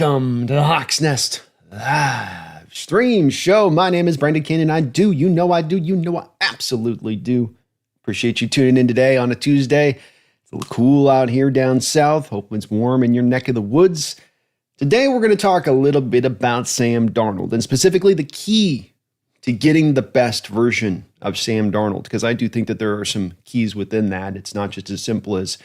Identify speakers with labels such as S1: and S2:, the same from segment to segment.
S1: Welcome to the Hawks Nest live stream show. My name is Brendan Kane, and I absolutely do. Appreciate you tuning in today on a Tuesday. It's a little cool out here down south. Hoping it's warm in your neck of the woods. Today, we're going to talk a little bit about Sam Darnold, and specifically the key to getting the best version of Sam Darnold, because I do think that there are some keys within that. It's not just as simple as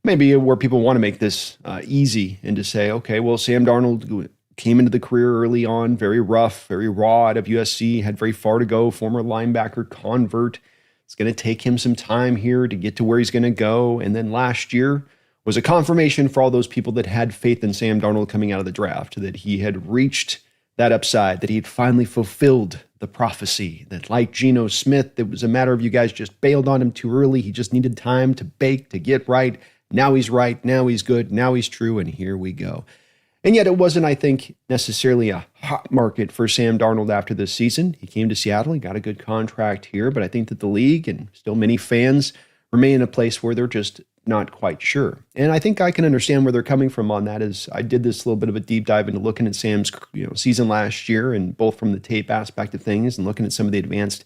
S1: maybe where people want to make this easy and to say, okay, well, Sam Darnold came into the career early on, very rough, very raw out of USC, had very far to go, former linebacker convert. It's going to take him some time here to get to where he's going to go. And then last year was a confirmation for all those people that had faith in Sam Darnold coming out of the draft, that he had reached that upside, that he had finally fulfilled the prophecy, that like Geno Smith, it was a matter of you guys just bailed on him too early. He just needed time to bake, to get right. Now he's right, now he's good, now he's true, and here we go. And yet it wasn't, I think, necessarily a hot market for Sam Darnold after this season. He came to Seattle, he got a good contract here, but I think that the league and still many fans remain in a place where they're just not quite sure. And I think I can understand where they're coming from on that, as I did this little bit of a deep dive into looking at Sam's season last year, and both from the tape aspect of things and looking at some of the advanced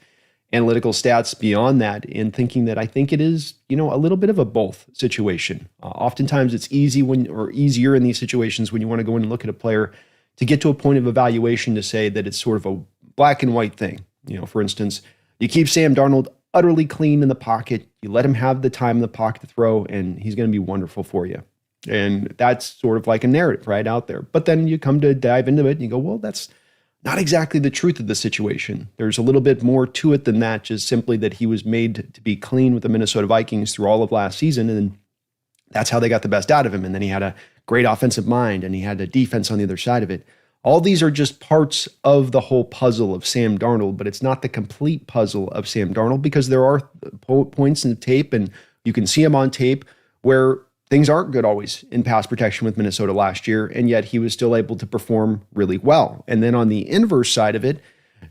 S1: analytical stats beyond that, and thinking that I think it is, a little bit of a both situation. Oftentimes it's easier in these situations when you want to go in and look at a player to get to a point of evaluation to say that it's sort of a black and white thing. For instance, you keep Sam Darnold utterly clean in the pocket, you let him have the time in the pocket to throw, and he's going to be wonderful for you. And that's sort of like a narrative right out there. But then you come to dive into it and you go, well, that's not exactly the truth of the situation. There's a little bit more to it than that, just simply that he was made to be clean with the Minnesota Vikings through all of last season, and that's how they got the best out of him. And then he had a great offensive mind, and he had a defense on the other side of it. All these are just parts of the whole puzzle of Sam Darnold, but it's not the complete puzzle of Sam Darnold, because there are points in the tape, and you can see him on tape, where things aren't good always in pass protection with Minnesota last year, and yet he was still able to perform really well. And then on the inverse side of it,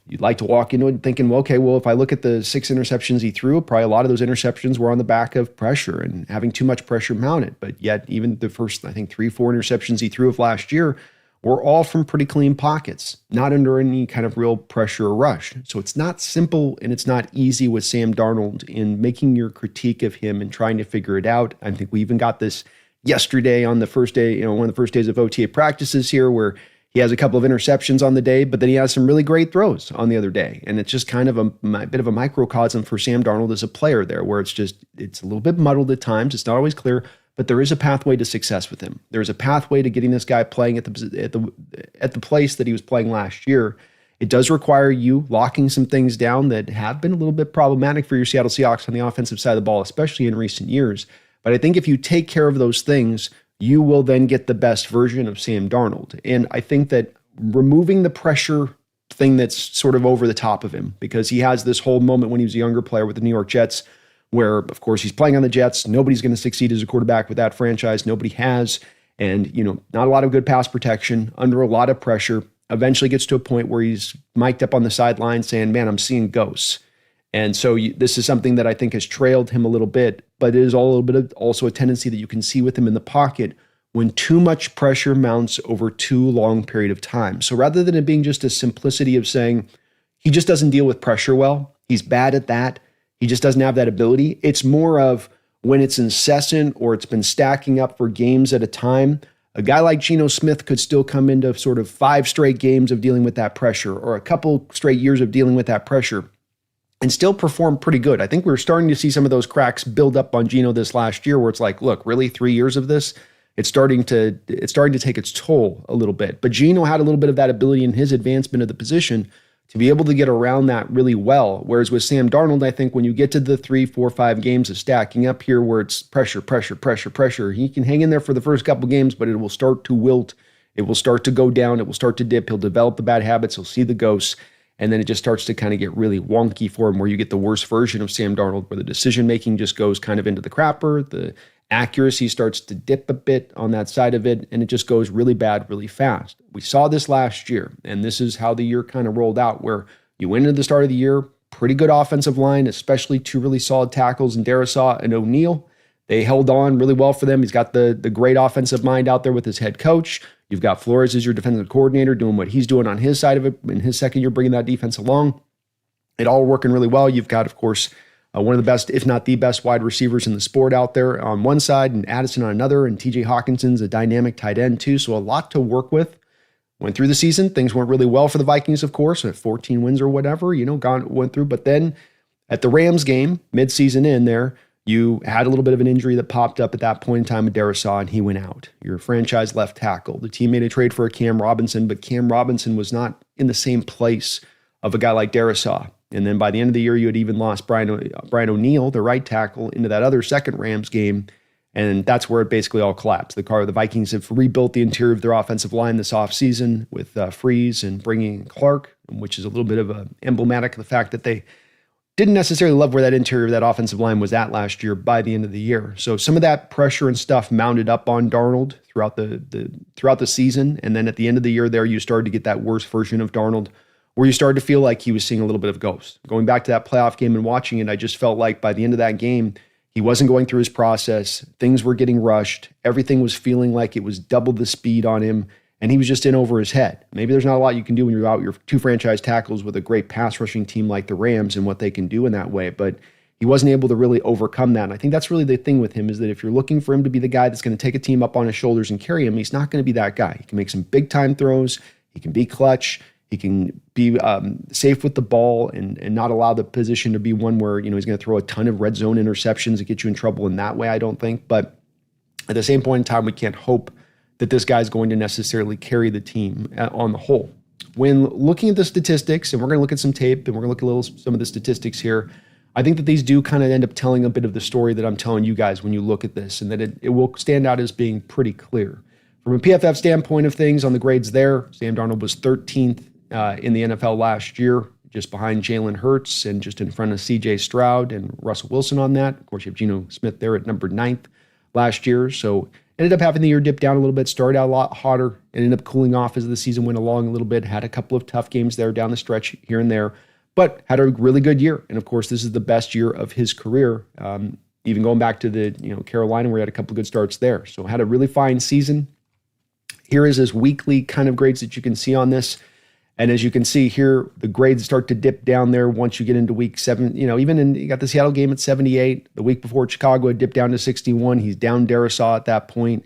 S1: you'd like to walk into it thinking, well, okay, well, if I look at the 6 interceptions he threw, probably a lot of those interceptions were on the back of pressure and having too much pressure mounted. But yet even the first, I think, 3-4 interceptions he threw of last year were all from pretty clean pockets, not under any kind of real pressure or rush. So it's not simple and it's not easy with Sam Darnold in making your critique of him and trying to figure it out. I think we even got this yesterday on the first day, one of the first days of OTA practices here, where he has a couple of interceptions on the day, but then he has some really great throws on the other day. And it's just kind of a bit of a microcosm for Sam Darnold as a player there, where it's a little bit muddled at times. It's not always clear, but there is a pathway to success with him. There's a pathway to getting this guy playing at the place that he was playing last year. It does require you locking some things down that have been a little bit problematic for your Seattle Seahawks on the offensive side of the ball, especially in recent years. But I think if you take care of those things, you will then get the best version of Sam Darnold. And I think that removing the pressure thing that's sort of over the top of him, because he has this whole moment when he was a younger player with the New York Jets, where, of course, he's playing on the Jets. Nobody's going to succeed as a quarterback with that franchise. Nobody has. And, not a lot of good pass protection, under a lot of pressure. Eventually gets to a point where he's mic'd up on the sideline saying, man, I'm seeing ghosts. And so this is something that I think has trailed him a little bit, but it is all a little bit of also a tendency that you can see with him in the pocket when too much pressure mounts over too long period of time. So rather than it being just a simplicity of saying he just doesn't deal with pressure well, he's bad at that, he just doesn't have that ability. It's more of when it's incessant or it's been stacking up for games at a time. A guy like Geno Smith could still come into sort of 5 straight games of dealing with that pressure, or a couple straight years of dealing with that pressure, and still perform pretty good. I think we're starting to see some of those cracks build up on Geno this last year, where it's like, look, really 3 years of this? It's starting to take its toll a little bit. But Geno had a little bit of that ability in his advancement of the position to be able to get around that really well. Whereas with Sam Darnold, I think when you get to the 3, 4, 5 games of stacking up here where it's pressure, he can hang in there for the first couple games, but it will start to wilt. It will start to go down. It will start to dip. He'll develop the bad habits. He'll see the ghosts. And then it just starts to kind of get really wonky for him, where you get the worst version of Sam Darnold, where the decision-making just goes kind of into the crapper. The accuracy starts to dip a bit on that side of it, and it just goes really bad really fast. We saw this last year, and this is how the year kind of rolled out, where you went into the start of the year, pretty good offensive line, especially 2 really solid tackles in Darisaw and O'Neal. They held on really well for them. He's got the great offensive mind out there with his head coach. You've got Flores as your defensive coordinator doing what he's doing on his side of it in his second year, bringing that defense along. It all working really well. You've got, of course, one of the best, if not the best, wide receivers in the sport out there on one side and Addison on another, and TJ Hawkinson's a dynamic tight end too, so a lot to work with. Went through the season. Things went really well for the Vikings, of course, at 14 wins or whatever, went through. But then at the Rams game, midseason in there, you had a little bit of an injury that popped up at that point in time with Darrisaw, and he went out. Your franchise left tackle. The team made a trade for a Cam Robinson, but Cam Robinson was not in the same place of a guy like Darrisaw. And then by the end of the year, you had even lost Brian O'Neill, the right tackle, into that other second Rams game. And that's where it basically all collapsed. The Vikings have rebuilt the interior of their offensive line this offseason with Freeze and bringing in Clark, which is a little bit of emblematic of the fact that they didn't necessarily love where that interior of that offensive line was at last year by the end of the year. So some of that pressure and stuff mounted up on Darnold throughout the season. And then at the end of the year there, you started to get that worst version of Darnold where you started to feel like he was seeing a little bit of ghost. Going back to that playoff game and watching it, I just felt like by the end of that game, he wasn't going through his process. Things were getting rushed. Everything was feeling like it was double the speed on him, and he was just in over his head. Maybe there's not a lot you can do when you're out your two franchise tackles with a great pass rushing team like the Rams and what they can do in that way, but he wasn't able to really overcome that. And I think that's really the thing with him is that if you're looking for him to be the guy that's going to take a team up on his shoulders and carry him, he's not going to be that guy. He can make some big-time throws. He can be clutch. He can be safe with the ball and not allow the position to be one where, he's going to throw a ton of red zone interceptions and get you in trouble in that way, I don't think. But at the same point in time, we can't hope that this guy's going to necessarily carry the team on the whole. When looking at the statistics, and we're going to look at some tape and we're going to look at some of the statistics here, I think that these do kind of end up telling a bit of the story that I'm telling you guys when you look at this, and that it will stand out as being pretty clear. From a PFF standpoint of things on the grades there, Sam Darnold was 13th in the NFL last year, just behind Jalen Hurts and just in front of C.J. Stroud and Russell Wilson on that. Of course, you have Geno Smith there at number 9th last year. So ended up having the year dip down a little bit, started out a lot hotter, ended up cooling off as the season went along a little bit, had a couple of tough games there down the stretch here and there, but had a really good year. And of course, this is the best year of his career, even going back to the Carolina where he had a couple of good starts there. So had a really fine season. Here is his weekly kind of grades that you can see on this. And as you can see here, the grades start to dip down there once you get into week 7. You got the Seattle game at 78. The week before Chicago, it dipped down to 61. He's down Darrisaw at that point.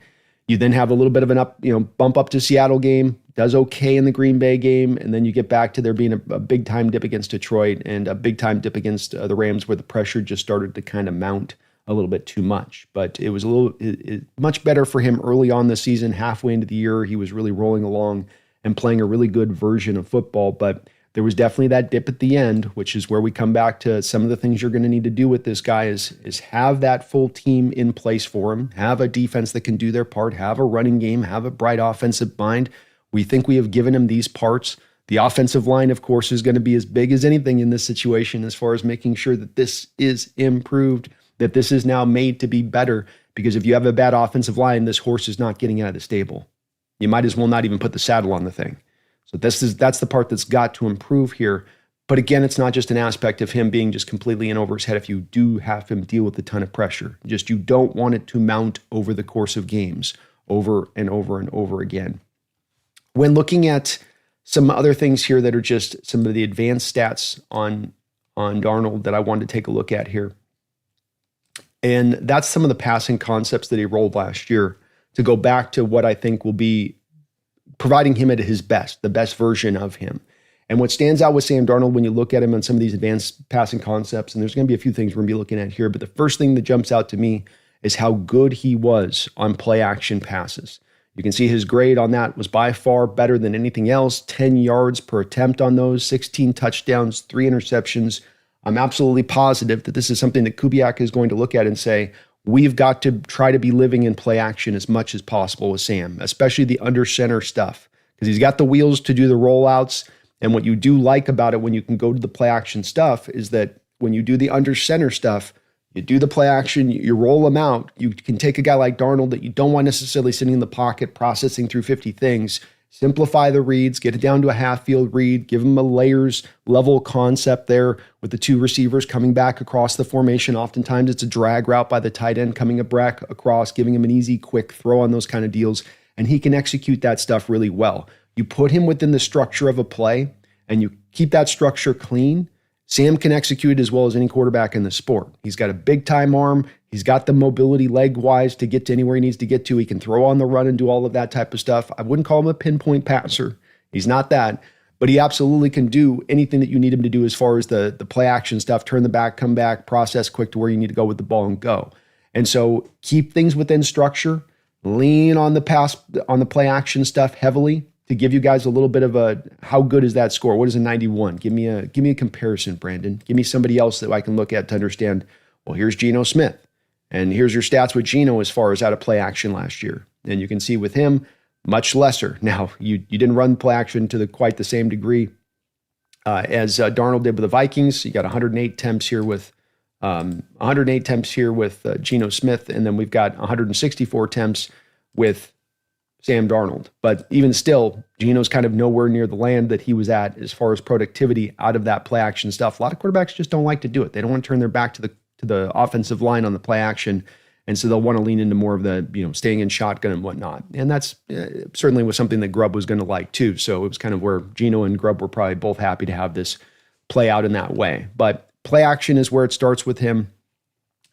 S1: You then have a little bit of an bump up to Seattle game, does okay in the Green Bay game, and then you get back to there being a big time dip against Detroit and a big time dip against the Rams where the pressure just started to kind of mount a little bit too much. But it was much better for him early on this season. Halfway into the year, he was really rolling along and playing a really good version of football. But there was definitely that dip at the end, which is where we come back to some of the things you're going to need to do with this guy is have that full team in place for him, have a defense that can do their part, have a running game, have a bright offensive mind. We think we have given him these parts. The offensive line, of course, is going to be as big as anything in this situation as far as making sure that this is improved, that this is now made to be better, because if you have a bad offensive line, this horse is not getting out of the stable. You might as well not even put the saddle on the thing. So that's the part that's got to improve here. But again, it's not just an aspect of him being just completely in over his head if you do have him deal with a ton of pressure. Just you don't want it to mount over the course of games over and over and over again. When looking at some other things here that are just some of the advanced stats on Darnold that I wanted to take a look at here. And that's some of the passing concepts that he rolled last year, to go back to what I think will be providing him at his best, the best version of him. And what stands out with Sam Darnold when you look at him on some of these advanced passing concepts, and there's going to be a few things we're going to be looking at here, but the first thing that jumps out to me is how good he was on play action passes. You can see his grade on that was by far better than anything else, 10 yards per attempt on those, 16 touchdowns, 3 interceptions. I'm absolutely positive that this is something that Kubiak is going to look at and say, we've got to try to be living in play action as much as possible with Sam, especially the under center stuff, because he's got the wheels to do the rollouts. And what you do like about it when you can go to the play action stuff is that when you do the under center stuff, you do the play action, you roll them out. You can take a guy like Darnold that you don't want necessarily sitting in the pocket processing through 50 things, simplify the reads, get it down to a half field read, give him a layers level concept there with the two receivers coming back across the formation. Oftentimes it's a drag route by the tight end coming back across, giving him an easy, quick throw on those kind of deals. And he can execute that stuff really well. You put him within the structure of a play and you keep that structure clean. Sam can execute as well as any quarterback in the sport. He's got a big time arm. He's got the mobility leg-wise to get to anywhere he needs to get to. He can throw on the run and do all of that type of stuff. I wouldn't call him a pinpoint passer. He's not that. But he absolutely can do anything that you need him to do as far as the play action stuff, turn the back, come back, process quick to where you need to go with the ball and go. And so keep things within structure, lean on the pass, on the play action stuff heavily to give you guys a little bit of a, how good is that score? What is a 91? Give me a comparison, Brandon. Give me somebody else that I can look at to understand, well, here's Geno Smith. And here's your stats with Geno as far as out of play action last year. And you can see with him, much lesser. Now, you didn't run play action to quite the same degree as Darnold did with the Vikings. You got 108 attempts here with Geno Smith, and then we've got 164 attempts with Sam Darnold. But even still, Geno's kind of nowhere near the land that he was at as far as productivity out of that play action stuff. A lot of quarterbacks just don't like to do it. They don't want to turn their back to the offensive line on the play action. And so they'll want to lean into more of the, staying in shotgun and whatnot. And that's certainly was something that Grubb was going to like too. So it was kind of where Geno and Grubb were probably both happy to have this play out in that way. But play action is where it starts with him.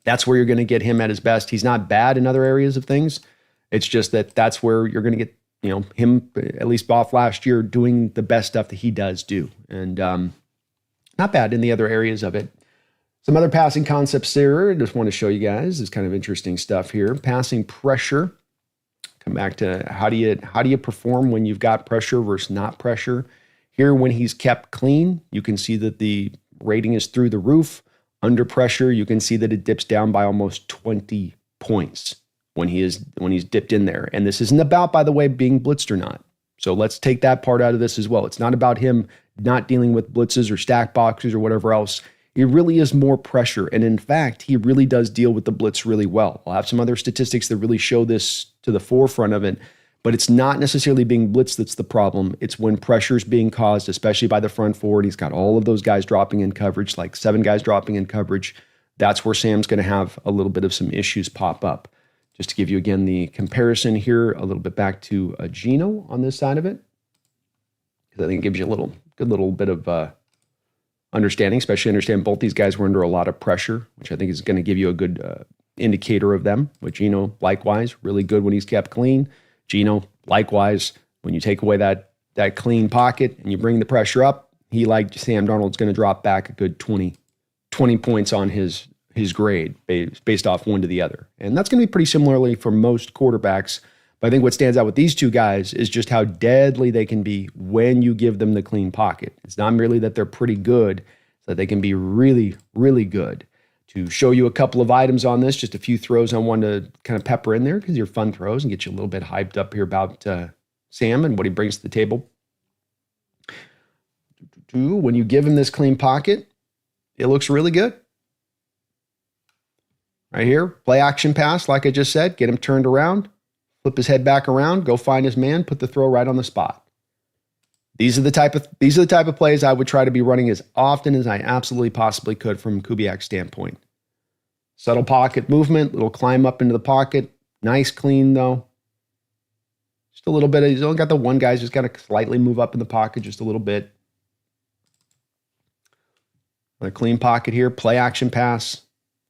S1: That's where you're going to get him at his best. He's not bad in other areas of things. It's just that's where you're going to get, him, at least off last year, doing the best stuff that he does do. And not bad in the other areas of it. Some other passing concepts there I just want to show you guys. It's kind of interesting stuff here. Passing pressure. Come back to how do you perform when you've got pressure versus not pressure. Here, when he's kept clean, you can see that the rating is through the roof. Under pressure, you can see that it dips down by almost 20 points when he's dipped in there. And this isn't about, by the way, being blitzed or not. So let's take that part out of this as well. It's not about him not dealing with blitzes or stack boxes or whatever else. It really is more pressure. And in fact, he really does deal with the blitz really well. I'll have some other statistics that really show this to the forefront of it, but it's not necessarily being blitzed that's the problem. It's when pressure is being caused, especially by the front four. He's got all of those guys dropping in coverage, like 7 guys dropping in coverage. That's where Sam's going to have a little bit of some issues pop up. Just to give you, again, the comparison here, a little bit back to Geno on this side of it, because I think it gives you a good little bit of understanding, especially understand both these guys were under a lot of pressure, which I think is going to give you a good indicator of them. With Geno, likewise, really good when he's kept clean. Geno, likewise, when you take away that clean pocket and you bring the pressure up, he, like Sam Darnold, is going to drop back a good 20 points on his grade based off one to the other. And that's going to be pretty similarly for most quarterbacks. But I think what stands out with these two guys is just how deadly they can be when you give them the clean pocket. It's not merely that they're pretty good, it's that they can be really, really good. To show you a couple of items on this, just a few throws I wanted to kind of pepper in there because they're fun throws and get you a little bit hyped up here about Sam and what he brings to the table. When you give him this clean pocket, it looks really good. Right here, play action pass, like I just said, get him turned around. Flip his head back around, go find his man, put the throw right on the spot. These are the type of plays I would try to be running as often as I absolutely possibly could from Kubiak's standpoint. Subtle pocket movement, little climb up into the pocket. Nice clean though. Just a little bit. He's only got the one guy's just got to slightly move up in the pocket just a little bit. A clean pocket here, play action pass.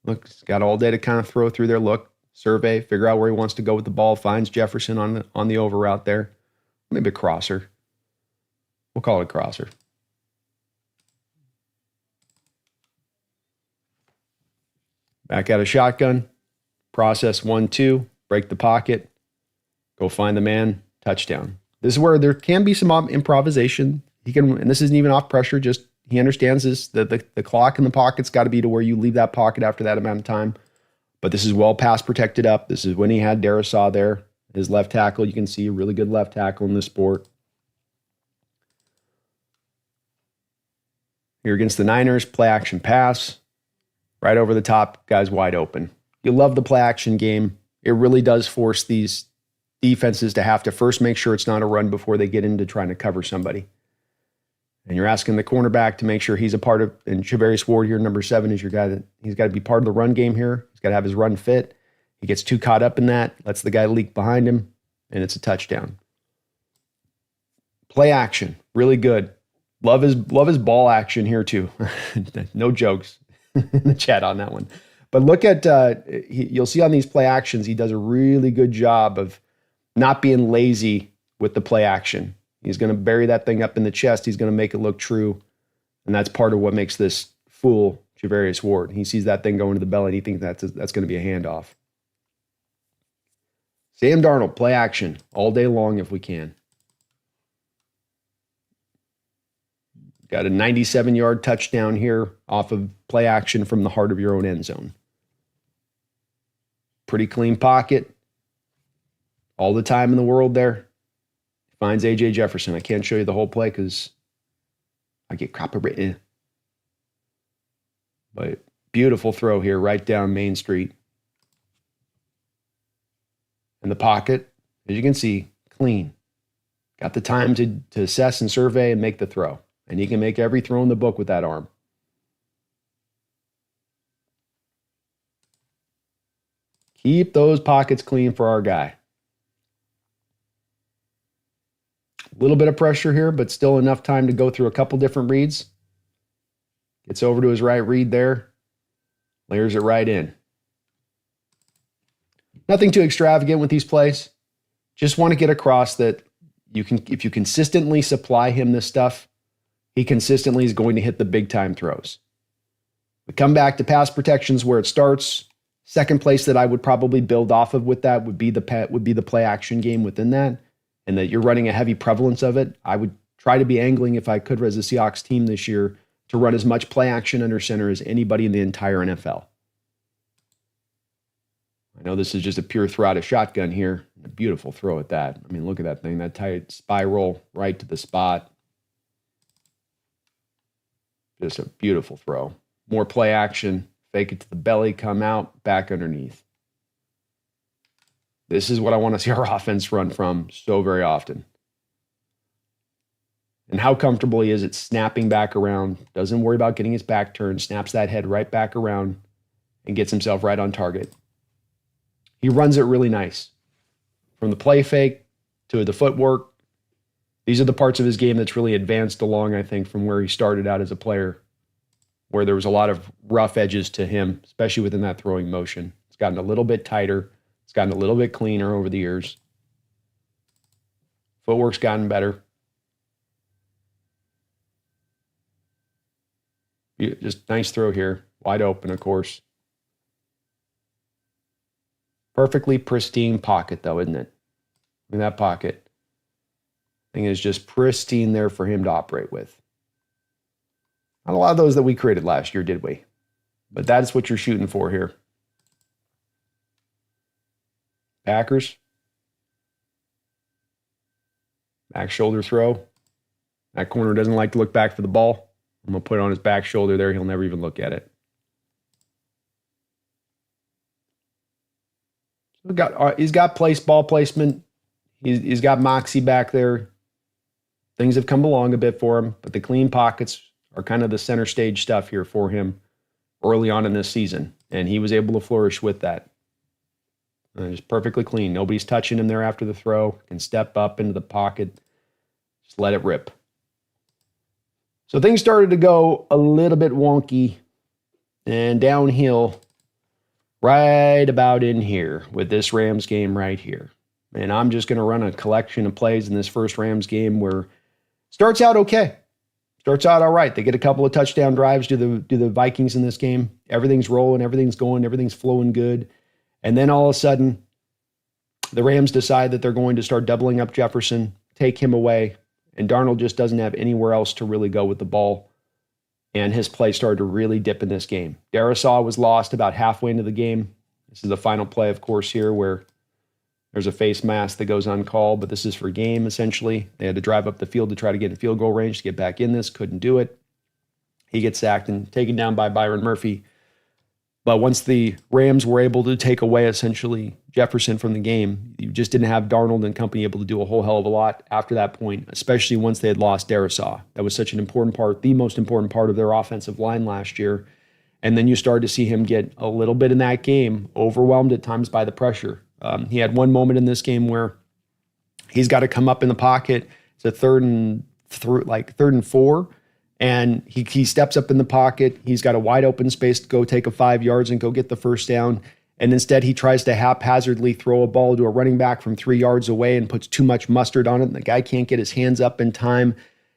S1: Look, he's got all day to kind of throw through there. Look. Survey, figure out where he wants to go with the ball, finds Jefferson on the over route there. Maybe a crosser. We'll call it a crosser. Back out of shotgun. Process 1-2. Break the pocket. Go find the man. Touchdown. This is where there can be some improvisation. He can, and this isn't even off pressure, just he understands this, that the clock in the pocket's got to be to where you leave that pocket after that amount of time. But this is well pass protected up. This is when he had Darisaw there, his left tackle. You can see a really good left tackle in this sport. Here against the Niners, play action pass. Right over the top, guys wide open. You love the play action game. It really does force these defenses to have to first make sure it's not a run before they get into trying to cover somebody. And you're asking the cornerback to make sure he's a part of, and Charvarius Ward here, number 7, is your guy that he's got to be part of the run game here. He's got to have his run fit. He gets too caught up in that, lets the guy leak behind him, and it's a touchdown. Play action, really good. Love his ball action here too. No jokes in the chat on that one. But look at, you'll see on these play actions, he does a really good job of not being lazy with the play action. He's going to bury that thing up in the chest. He's going to make it look true. And that's part of what makes this fool Charvarius Ward. He sees that thing going to the belly and he thinks that's going to be a handoff. Sam Darnold, play action all day long if we can. Got a 97-yard touchdown here off of play action from the heart of your own end zone. Pretty clean pocket. All the time in the world there. Finds A.J. Jefferson. I can't show you the whole play because I get copyrighted. But beautiful throw here right down Main Street. And the pocket, as you can see, clean. Got the time to assess and survey and make the throw. And he can make every throw in the book with that arm. Keep those pockets clean for our guy. A little bit of pressure here, but still enough time to go through a couple different reads. Gets over to his right read there. Layers it right in. Nothing too extravagant with these plays. Just want to get across that if you consistently supply him this stuff, he consistently is going to hit the big time throws. We come back to pass protections where it starts. Second place that I would probably build off of with that would be the play action game within that, and that you're running a heavy prevalence of it. I would try to be angling if I could as a Seahawks team this year to run as much play action under center as anybody in the entire NFL. I know this is just a pure throw out of shotgun here. A beautiful throw at that. I mean, look at that thing, that tight spiral right to the spot. Just a beautiful throw. More play action. Fake it to the belly, come out, back underneath. This is what I want to see our offense run from so very often. And how comfortable he is at snapping back around. Doesn't worry about getting his back turned. Snaps that head right back around and gets himself right on target. He runs it really nice. From the play fake to the footwork. These are the parts of his game that's really advanced along, I think, from where he started out as a player, where there was a lot of rough edges to him, especially within that throwing motion. It's gotten a little bit tighter. It's gotten a little bit cleaner over the years. Footwork's gotten better. Just nice throw here. Wide open, of course. Perfectly pristine pocket, though, isn't it? I mean, that pocket thing is just pristine there for him to operate with. Not a lot of those that we created last year, did we? But that's what you're shooting for here. Packers. Back shoulder throw. That corner doesn't like to look back for the ball. I'm going to put it on his back shoulder there. He'll never even look at it. So he's got ball placement. He's got moxie back there. Things have come along a bit for him, but the clean pockets are kind of the center stage stuff here for him early on in this season. And he was able to flourish with that. Just perfectly clean. Nobody's touching him there after the throw. Can step up into the pocket. Just let it rip. So things started to go a little bit wonky and downhill right about in here with this Rams game right here. And I'm just going to run a collection of plays in this first Rams game where starts out okay. Starts out all right. They get a couple of touchdown drives to the Vikings in this game. Everything's rolling, everything's going, everything's flowing good. And then all of a sudden, the Rams decide that they're going to start doubling up Jefferson, take him away, and Darnold just doesn't have anywhere else to really go with the ball. And his play started to really dip in this game. Darisaw was lost about halfway into the game. This is the final play, of course, here where there's a face mask that goes uncalled, but this is for game, essentially. They had to drive up the field to try to get in field goal range to get back in this. Couldn't do it. He gets sacked and taken down by Byron Murphy. But once the Rams were able to take away essentially Jefferson from the game, you just didn't have Darnold and company able to do a whole hell of a lot after that point, especially once they had lost Darrisaw. That was such an important part, the most important part of their offensive line last year. And then you started to see him get a little bit in that game, overwhelmed at times by the pressure. He had one moment in this game where he's got to come up in the pocket. It's a third and 4. And he steps up in the pocket. He's got a wide open space to go take a 5 yards and go get the first down. And instead, he tries to haphazardly throw a ball to a running back from 3 yards away and puts too much mustard on it. And the guy can't get his hands up in time.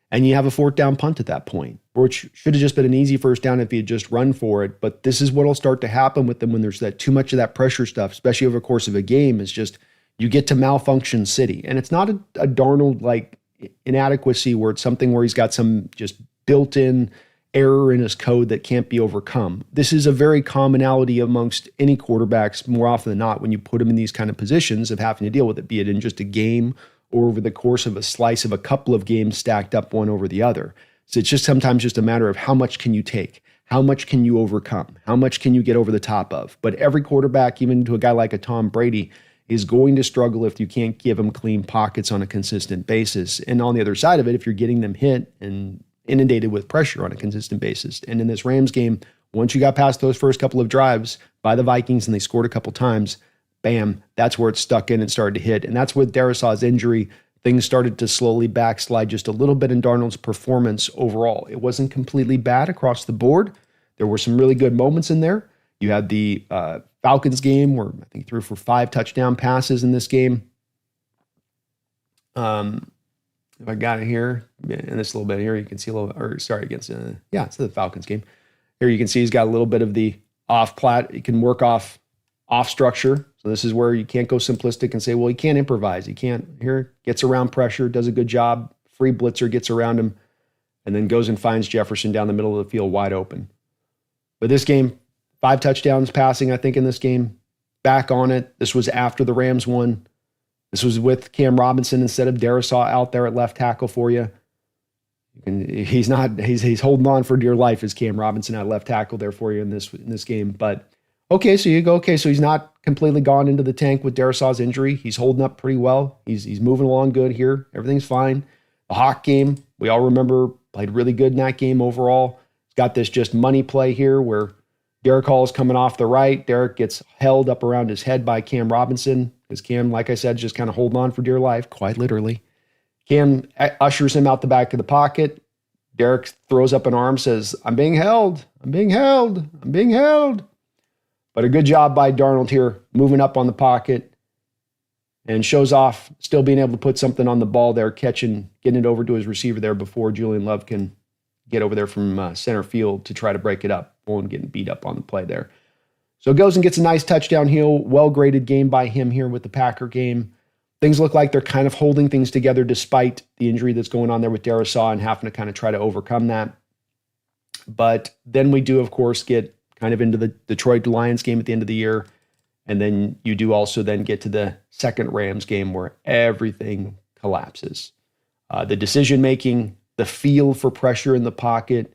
S1: And you have a 4th down punt at that point, which should have just been an easy first down if he had just run for it. But this is what will start to happen with them when there's that too much of that pressure stuff, especially over the course of a game, is just you get to malfunction city. And it's not a Darnold like inadequacy where it's something where he's got some just built-in error in his code that can't be overcome. This is a very commonality amongst any quarterbacks more often than not when you put them in these kind of positions of having to deal with it, be it in just a game or over the course of a slice of a couple of games stacked up one over the other. So it's just sometimes just a matter of how much can you take? How much can you overcome? How much can you get over the top of? But every quarterback, even to a guy like a Tom Brady, is going to struggle if you can't give him clean pockets on a consistent basis. And on the other side of it, if you're getting them hit and inundated with pressure on a consistent basis. And in this Rams game, once you got past those first couple of drives by the Vikings and they scored a couple times, bam, that's where it stuck in and started to hit. And that's with Darrisaw's injury, things started to slowly backslide just a little bit in Darnold's performance overall. It wasn't completely bad across the board. There were some really good moments in there. You had the Falcons game where I think he threw for 5 touchdown passes in this game. If I got it here, in this little bit here, you can see a little, it's the Falcons game. Here you can see he's got a little bit of the off-plat. He can work off structure. So this is where you can't go simplistic and say, well, he can't improvise. He can't, here, gets around pressure, does a good job. Free blitzer gets around him, and then goes and finds Jefferson down the middle of the field wide open. But this game, 5 touchdowns passing, I think, in this game. Back on it. This was after the Rams won. This was with Cam Robinson instead of Darrisaw out there at left tackle for you. He's holding on for dear life as Cam Robinson at left tackle there for you in this game. But okay, so he's not completely gone into the tank with Darrisaw's injury. He's holding up pretty well. He's moving along good here. Everything's fine. The Hawk game, we all remember, played really good in that game overall. He's got this just money play here where Derek Hall is coming off the right. Derek gets held up around his head by Cam Robinson. Because Cam, like I said, just kind of holding on for dear life, quite literally. Cam ushers him out the back of the pocket. Derek throws up an arm, says, I'm being held. I'm being held. I'm being held. But a good job by Darnold here, moving up on the pocket and shows off, still being able to put something on the ball there, getting it over to his receiver there before Julian Love can get over there from center field to try to break it up. Won't getting beat up on the play there. So it goes and gets a nice touchdown here. Well-graded game by him here with the Packer game. Things look like they're kind of holding things together despite the injury that's going on there with Darrisaw and having to kind of try to overcome that. But then we do, of course, get kind of into the Detroit Lions game at the end of the year. And then you do also then get to the second Rams game where everything collapses. The decision-making, the feel for pressure in the pocket,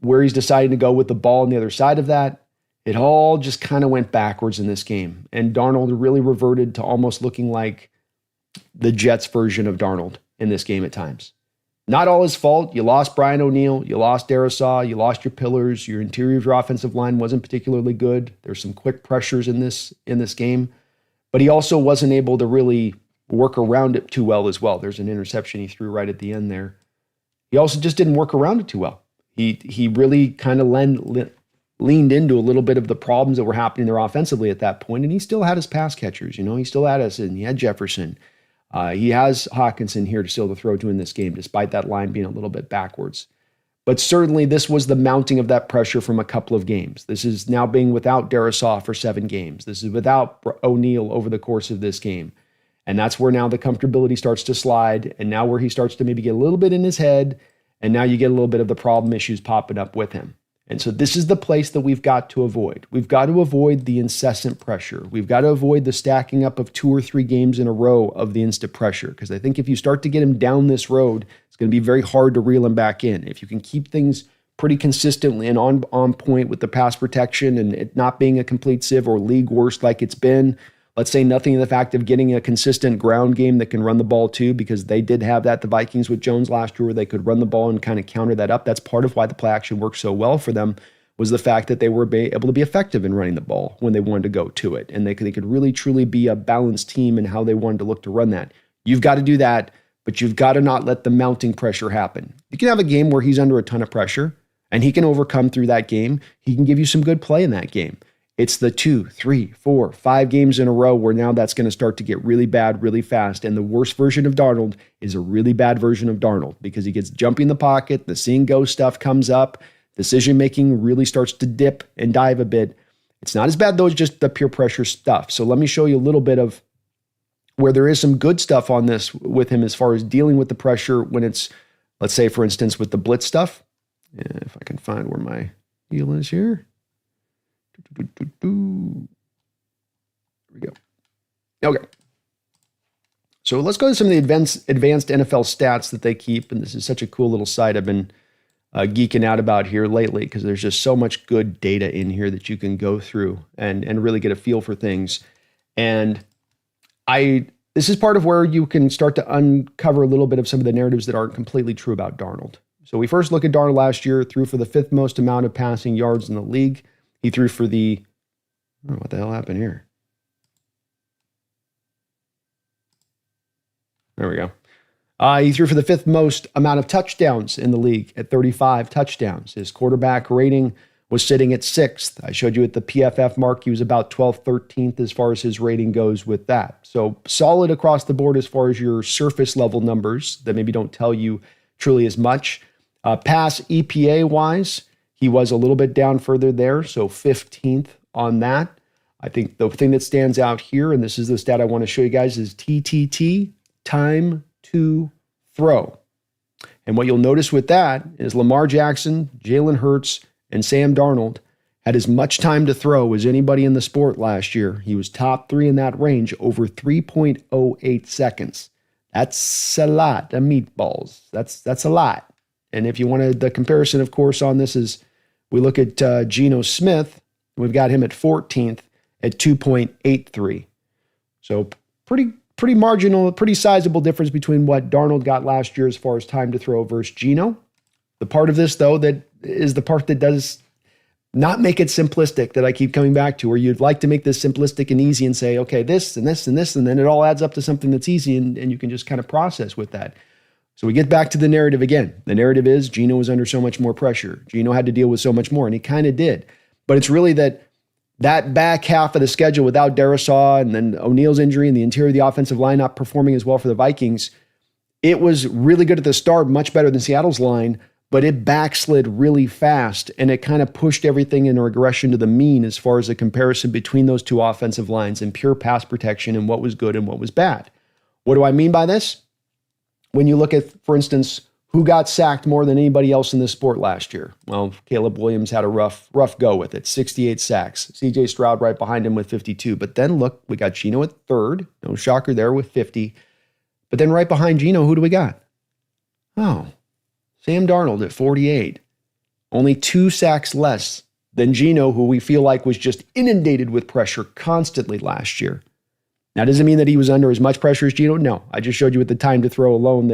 S1: where he's deciding to go with the ball on the other side of that, it all just kind of went backwards in this game. And Darnold really reverted to almost looking like the Jets version of Darnold in this game at times. Not all his fault. You lost Brian O'Neill. You lost Darrisaw. You lost your pillars. Your interior of your offensive line wasn't particularly good. There's some quick pressures in this game. But he also wasn't able to really work around it too well as well. There's an interception he threw right at the end there. He also just didn't work around it too well. He really kind of leaned into a little bit of the problems that were happening there offensively at that point, and he still had his pass catchers. He still had us, and he had Jefferson. He has Hawkinson here to throw to in this game, despite that line being a little bit backwards. But certainly this was the mounting of that pressure from a couple of games. This is now being without Darrisaw for 7 games. This is without O'Neill over the course of this game. And that's where now the comfortability starts to slide, and now where he starts to maybe get a little bit in his head, and now you get a little bit of the problem issues popping up with him. And so this is the place that we've got to avoid. We've got to avoid the incessant pressure. We've got to avoid the stacking up of 2 or 3 games in a row of the instant pressure. Because I think if you start to get him down this road, it's going to be very hard to reel him back in. If you can keep things pretty consistently and on point with the pass protection and it not being a complete sieve or league worst like it's been. Let's say nothing of the fact of getting a consistent ground game that can run the ball too, because they did have that, the Vikings with Jones last year, where they could run the ball and kind of counter that up. That's part of why the play action worked so well for them, was the fact that they were able to be effective in running the ball when they wanted to go to it. And they could really, truly be a balanced team in how they wanted to look to run that. You've got to do that, but you've got to not let the mounting pressure happen. You can have a game where he's under a ton of pressure and he can overcome through that game. He can give you some good play in that game. It's the 2, 3, 4, 5 games in a row where now that's going to start to get really bad really fast. And the worst version of Darnold is a really bad version of Darnold because he gets jumpy in the pocket, the see and go stuff comes up, decision-making really starts to dip and dive a bit. It's not as bad though, it's just the pure pressure stuff. So let me show you a little bit of where there is some good stuff on this with him as far as dealing with the pressure when it's, let's say, for instance, with the blitz stuff. If I can find where my deal is here. There we go. Okay. So let's go to some of the advanced NFL stats that they keep. And this is such a cool little site I've been geeking out about here lately because there's just so much good data in here that you can go through and really get a feel for things. And this is part of where you can start to uncover a little bit of some of the narratives that aren't completely true about Darnold. So we first look at Darnold last year, threw for the 5th most amount of passing yards in the league. He threw for the, I don't know what the hell happened here. There we go. He threw for the 5th most amount of touchdowns in the league at 35 touchdowns. His quarterback rating was sitting at 6th. I showed you at the PFF mark, he was about 12th, 13th as far as his rating goes with that. So solid across the board as far as your surface level numbers that maybe don't tell you truly as much. Pass EPA wise, he was a little bit down further there, so 15th on that. I think the thing that stands out here, and this is the stat I want to show you guys, is TTT, time to throw. And what you'll notice with that is Lamar Jackson, Jalen Hurts, and Sam Darnold had as much time to throw as anybody in the sport last year. He was top 3 in that range, over 3.08 seconds. That's a lot of meatballs. That's a lot. And if you wanted the comparison, of course, on this is we look at Geno Smith. We've got him at 14th at 2.83. So pretty marginal, pretty sizable difference between what Darnold got last year as far as time to throw versus Geno. The part of this, though, that is the part that does not make it simplistic that I keep coming back to, where you'd like to make this simplistic and easy and say, okay, this and this and this, and then it all adds up to something that's easy and you can just kind of process with that. So we get back to the narrative again. The narrative is Geno was under so much more pressure. Geno had to deal with so much more, and he kind of did. But it's really that back half of the schedule without Darisaw and then O'Neill's injury and the interior of the offensive line not performing as well for the Vikings. It was really good at the start, much better than Seattle's line, but it backslid really fast, and it kind of pushed everything in a regression to the mean as far as a comparison between those two offensive lines and pure pass protection and what was good and what was bad. What do I mean by this? When you look at, for instance, who got sacked more than anybody else in this sport last year? Well, Caleb Williams had a rough go with it, 68 sacks. CJ Stroud right behind him with 52. But then look, we got Geno at 3rd. No shocker there with 50. But then right behind Geno, who do we got? Oh, Sam Darnold at 48. Only 2 sacks less than Geno, who we feel like was just inundated with pressure constantly last year. Now, does it mean that he was under as much pressure as Geno? No. I just showed you with the time to throw alone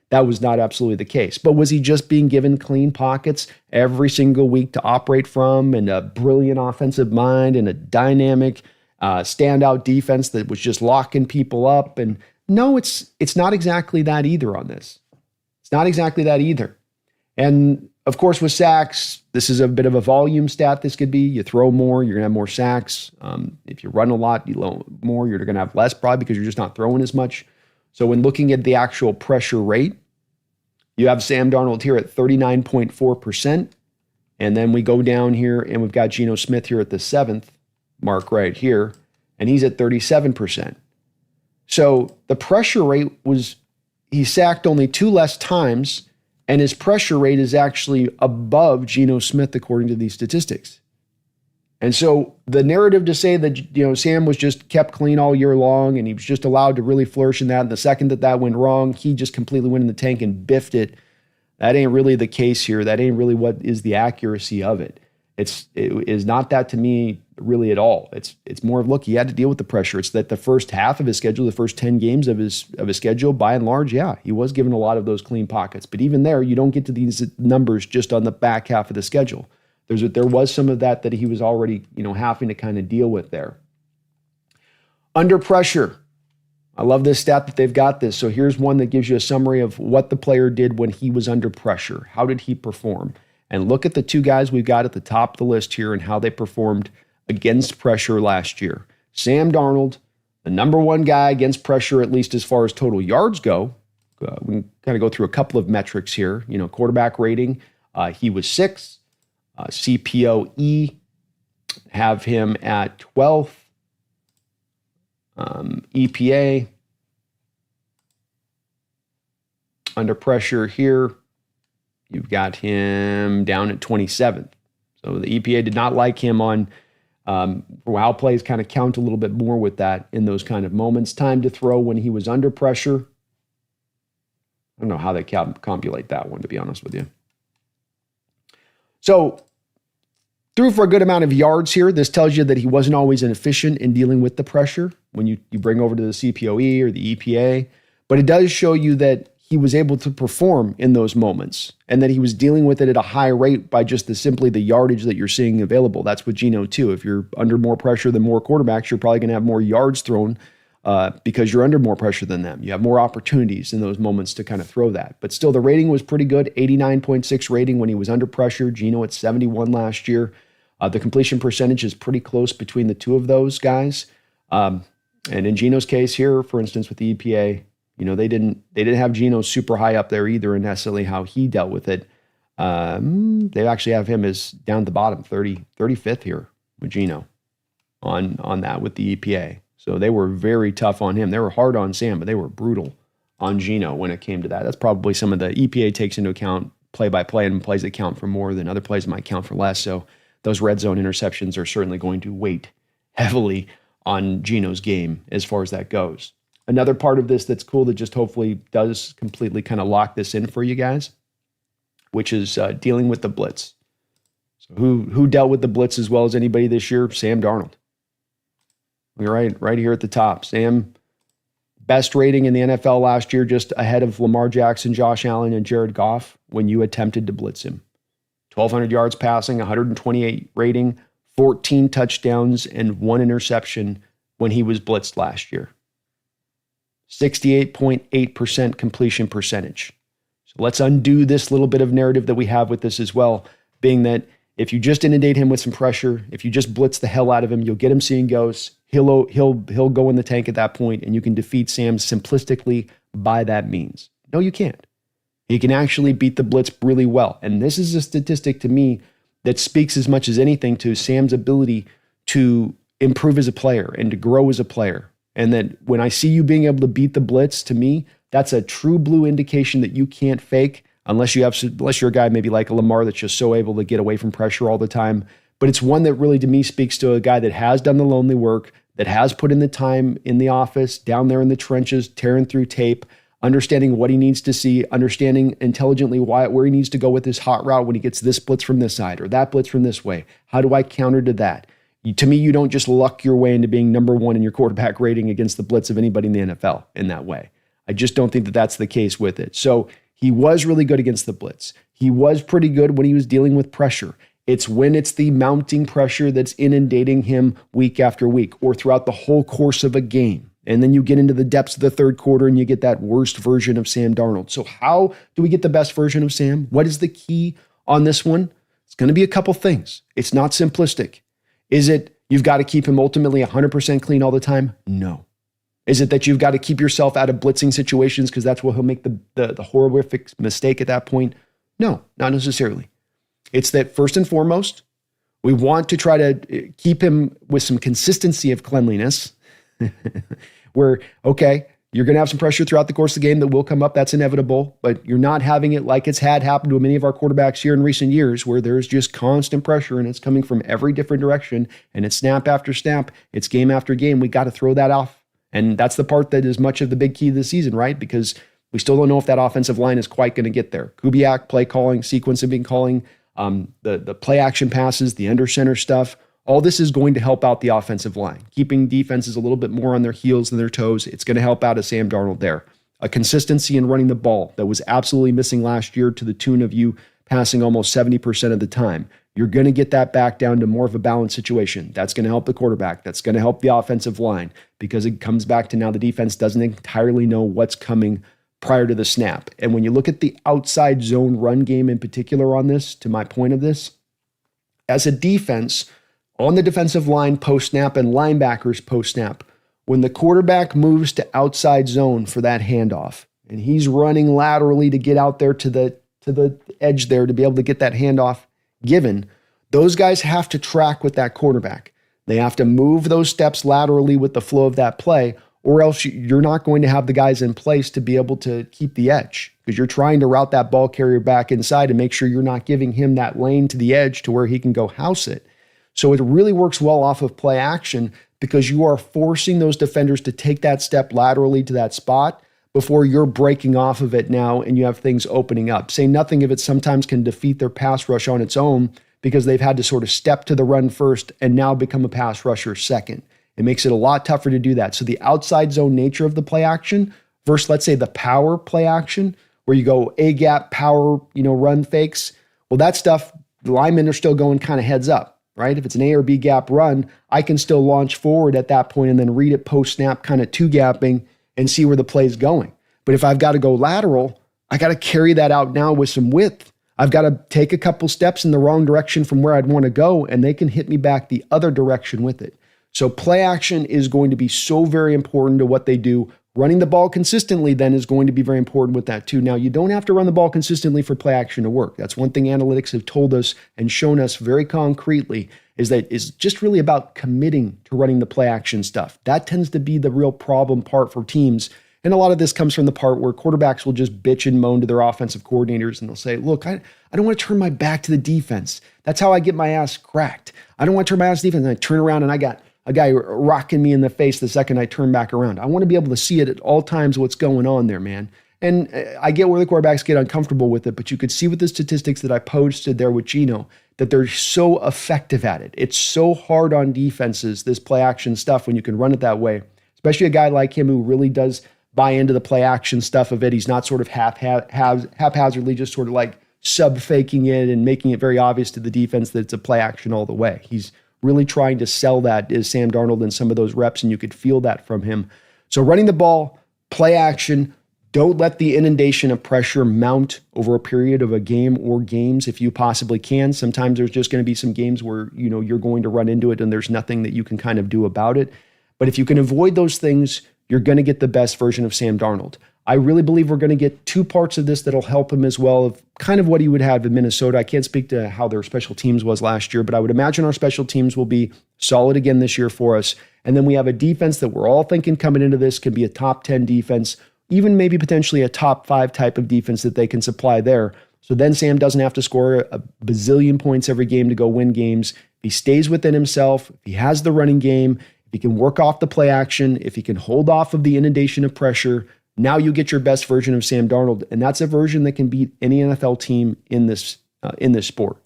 S1: that was not absolutely the case. But was he just being given clean pockets every single week to operate from, and a brilliant offensive mind and a dynamic standout defense that was just locking people up? And no, it's not exactly that either on this. It's not exactly that either. And of course, with sacks, this is a bit of a volume stat. This could be you throw more, you're going to have more sacks. If you run a lot, more, you're going to have less probably because you're just not throwing as much. So when looking at the actual pressure rate, you have Sam Darnold here at 39.4%. And then we go down here and we've got Geno Smith here at the 7th mark right here, and he's at 37%. So the pressure rate he sacked only 2 less times, and his pressure rate is actually above Geno Smith according to these statistics. And so the narrative to say that Sam was just kept clean all year long and he was just allowed to really flourish in that, and the second that went wrong, he just completely went in the tank and biffed it. That ain't really the case here. That ain't really what is the accuracy of it. It is not that to me really at all. It's more of, look, he had to deal with the pressure. It's that the first half of his schedule, the first 10 games of his schedule, by and large, yeah, he was given a lot of those clean pockets. But even there, you don't get to these numbers just on the back half of the schedule. There was some of that he was already, having to kind of deal with there. Under pressure. I love this stat that they've got this. So here's one that gives you a summary of what the player did when he was under pressure. How did he perform? And look at the two guys we've got at the top of the list here and how they performed against pressure last year. Sam Darnold, the number one guy against pressure, at least as far as total yards go. We can kind of go through a couple of metrics here. Quarterback rating, he was 6th. CPOE, have him at 12th. EPA, under pressure here, you've got him down at 27th. So the EPA did not like him on how plays kind of count a little bit more with that in those kind of moments. Time to throw when he was under pressure. I don't know how they compilate that one, to be honest with you. So threw for a good amount of yards here. This tells you that he wasn't always inefficient in dealing with the pressure when you bring over to the CPOE or the EPA. But it does show you that he was able to perform in those moments and that he was dealing with it at a high rate by just simply the yardage that you're seeing available. That's with Geno too. If you're under more pressure than more quarterbacks, you're probably going to have more yards thrown because you're under more pressure than them. You have more opportunities in those moments to kind of throw that. But still, the rating was pretty good, 89.6 rating when he was under pressure. Geno at 71 last year. The completion percentage is pretty close between the two of those guys. And in Geno's case here, for instance, with the EPA, they didn't have Geno super high up there either in necessarily how he dealt with it. They actually have him as down at the bottom, 35th here with Geno on that with the EPA. So they were very tough on him. They were hard on Sam, but they were brutal on Geno when it came to that. That's probably some of the EPA takes into account play by play and plays that count for more than other plays that might count for less. So those red zone interceptions are certainly going to weight heavily on Geno's game as far as that goes. Another part of this that's cool that just hopefully does completely kind of lock this in for you guys, which is dealing with the blitz. So who dealt with the blitz as well as anybody this year? Sam Darnold. We're right here at the top. Sam, best rating in the NFL last year, just ahead of Lamar Jackson, Josh Allen, and Jared Goff when you attempted to blitz him. 1,200 yards passing, 128 rating, 14 touchdowns, and 1 interception when he was blitzed last year. 68.8% completion percentage. So let's undo this little bit of narrative that we have with this as well, being that if you just inundate him with some pressure, if you just blitz the hell out of him, you'll get him seeing ghosts. He'll go in the tank at that point, and you can defeat Sam simplistically by that means. No, you can't. He can actually beat the blitz really well. And this is a statistic to me that speaks as much as anything to Sam's ability to improve as a player and to grow as a player. And that when I see you being able to beat the blitz, to me, that's a true blue indication that you can't fake unless you're a guy maybe like a Lamar that's just so able to get away from pressure all the time. But it's one that really, to me, speaks to a guy that has done the lonely work, that has put in the time in the office, down there in the trenches, tearing through tape, understanding what he needs to see, understanding intelligently where he needs to go with his hot route when he gets this blitz from this side or that blitz from this way. How do I counter to that? To me, you don't just luck your way into being number one in your quarterback rating against the blitz of anybody in the NFL in that way. I just don't think that that's the case with it. So he was really good against the blitz. He was pretty good when he was dealing with pressure. It's when it's the mounting pressure that's inundating him week after week or throughout the whole course of a game. And then you get into the depths of the third quarter and you get that worst version of Sam Darnold. So how do we get the best version of Sam? What is the key on this one? It's going to be a couple things. It's not simplistic. Is it you've got to keep him ultimately 100% clean all the time? No. Is it that you've got to keep yourself out of blitzing situations because that's where he'll make the horrific mistake at that point? No, not necessarily. It's that first and foremost, we want to try to keep him with some consistency of cleanliness where, okay, you're going to have some pressure throughout the course of the game that will come up. That's inevitable, but you're not having it like it's had happened to many of our quarterbacks here in recent years where there's just constant pressure and it's coming from every different direction and it's snap after snap. It's game after game. We got to throw that off. And that's the part that is much of the big key of the season, right? Because We still don't know if that offensive line is quite going to get there. Kubiak, play calling, sequencing calling, the play action passes, the under center stuff, all this is going to help out the offensive line, keeping defenses a little bit more on their heels than their toes. It's going to help out a Sam Darnold there. A consistency in running the ball that was absolutely missing last year to the tune of you passing almost 70% of the time. You're going to get that back down to more of a balanced situation. That's going to help the quarterback. That's going to help the offensive line because it comes back to now the defense doesn't entirely know what's coming prior to the snap. And when you look at the outside zone run game in particular on this, to my point of this, as a defense, on the defensive line post-snap and linebackers post-snap, when the quarterback moves to outside zone for that handoff, and he's running laterally to get out there to the edge there to be able to get that handoff given, those guys have to track with that quarterback. They have to move those steps laterally with the flow of that play, or else you're not going to have the guys in place to be able to keep the edge because you're trying to route that ball carrier back inside and make sure you're not giving him that lane to the edge to where he can go house it. So it really works well off of play action because you are forcing those defenders to take that step laterally to that spot before you're breaking off of it now and you have things opening up. Say nothing if it sometimes can defeat their pass rush on its own because they've had to sort of step to the run first and now become a pass rusher second. It makes it a lot tougher to do that. So the outside zone nature of the play action versus, let's say, the power play action where you go A gap, power, run fakes. Well, that stuff, the linemen are still going kind of heads up, right? If it's an A or B gap run, I can still launch forward at that point and then read it post snap, kind of two gapping and see where the play's going. But if I've got to go lateral, I got to carry that out now with some width. I've got to take a couple steps in the wrong direction from where I'd want to go, and they can hit me back the other direction with it. So play action is going to be so very important to what they do. Running the ball consistently then is going to be very important with that too. Now, you don't have to run the ball consistently for play action to work. That's one thing analytics have told us and shown us very concretely is that it's just really about committing to running the play action stuff. That tends to be the real problem part for teams. And a lot of this comes from the part where quarterbacks will just bitch and moan to their offensive coordinators and they'll say, look, I don't want to turn my back to the defense. That's how I get my ass cracked. I don't want to turn my ass to defense. And I turn around and I got a guy rocking me in the face the second I turn back around. I want to be able to see it at all times what's going on there, man. And I get where the quarterbacks get uncomfortable with it, but you could see with the statistics that I posted there with Gino that they're so effective at it. It's so hard on defenses, this play action stuff, when you can run it that way, especially a guy like him who really does buy into the play action stuff of it. He's not sort of haphazardly just sort of like sub-faking it and making it very obvious to the defense that it's a play action all the way. He's really trying to sell that is Sam Darnold in some of those reps, and you could feel that from him. So running the ball, play action, don't let the inundation of pressure mount over a period of a game or games if you possibly can. Sometimes there's just going to be some games where, you're going to run into it and there's nothing that you can kind of do about it. But if you can avoid those things, you're going to get the best version of Sam Darnold. I really believe we're going to get two parts of this that'll help him as well, of kind of what he would have in Minnesota. I can't speak to how their special teams was last year, but I would imagine our special teams will be solid again this year for us. And then we have a defense that we're all thinking coming into this can be a top 10 defense, even maybe potentially a top 5 type of defense that they can supply there. So then Sam doesn't have to score a bazillion points every game to go win games. If he stays within himself, if he has the running game, if he can work off the play action, if he can hold off of the inundation of pressure, now you get your best version of Sam Darnold, and that's a version that can beat any NFL team in this sport.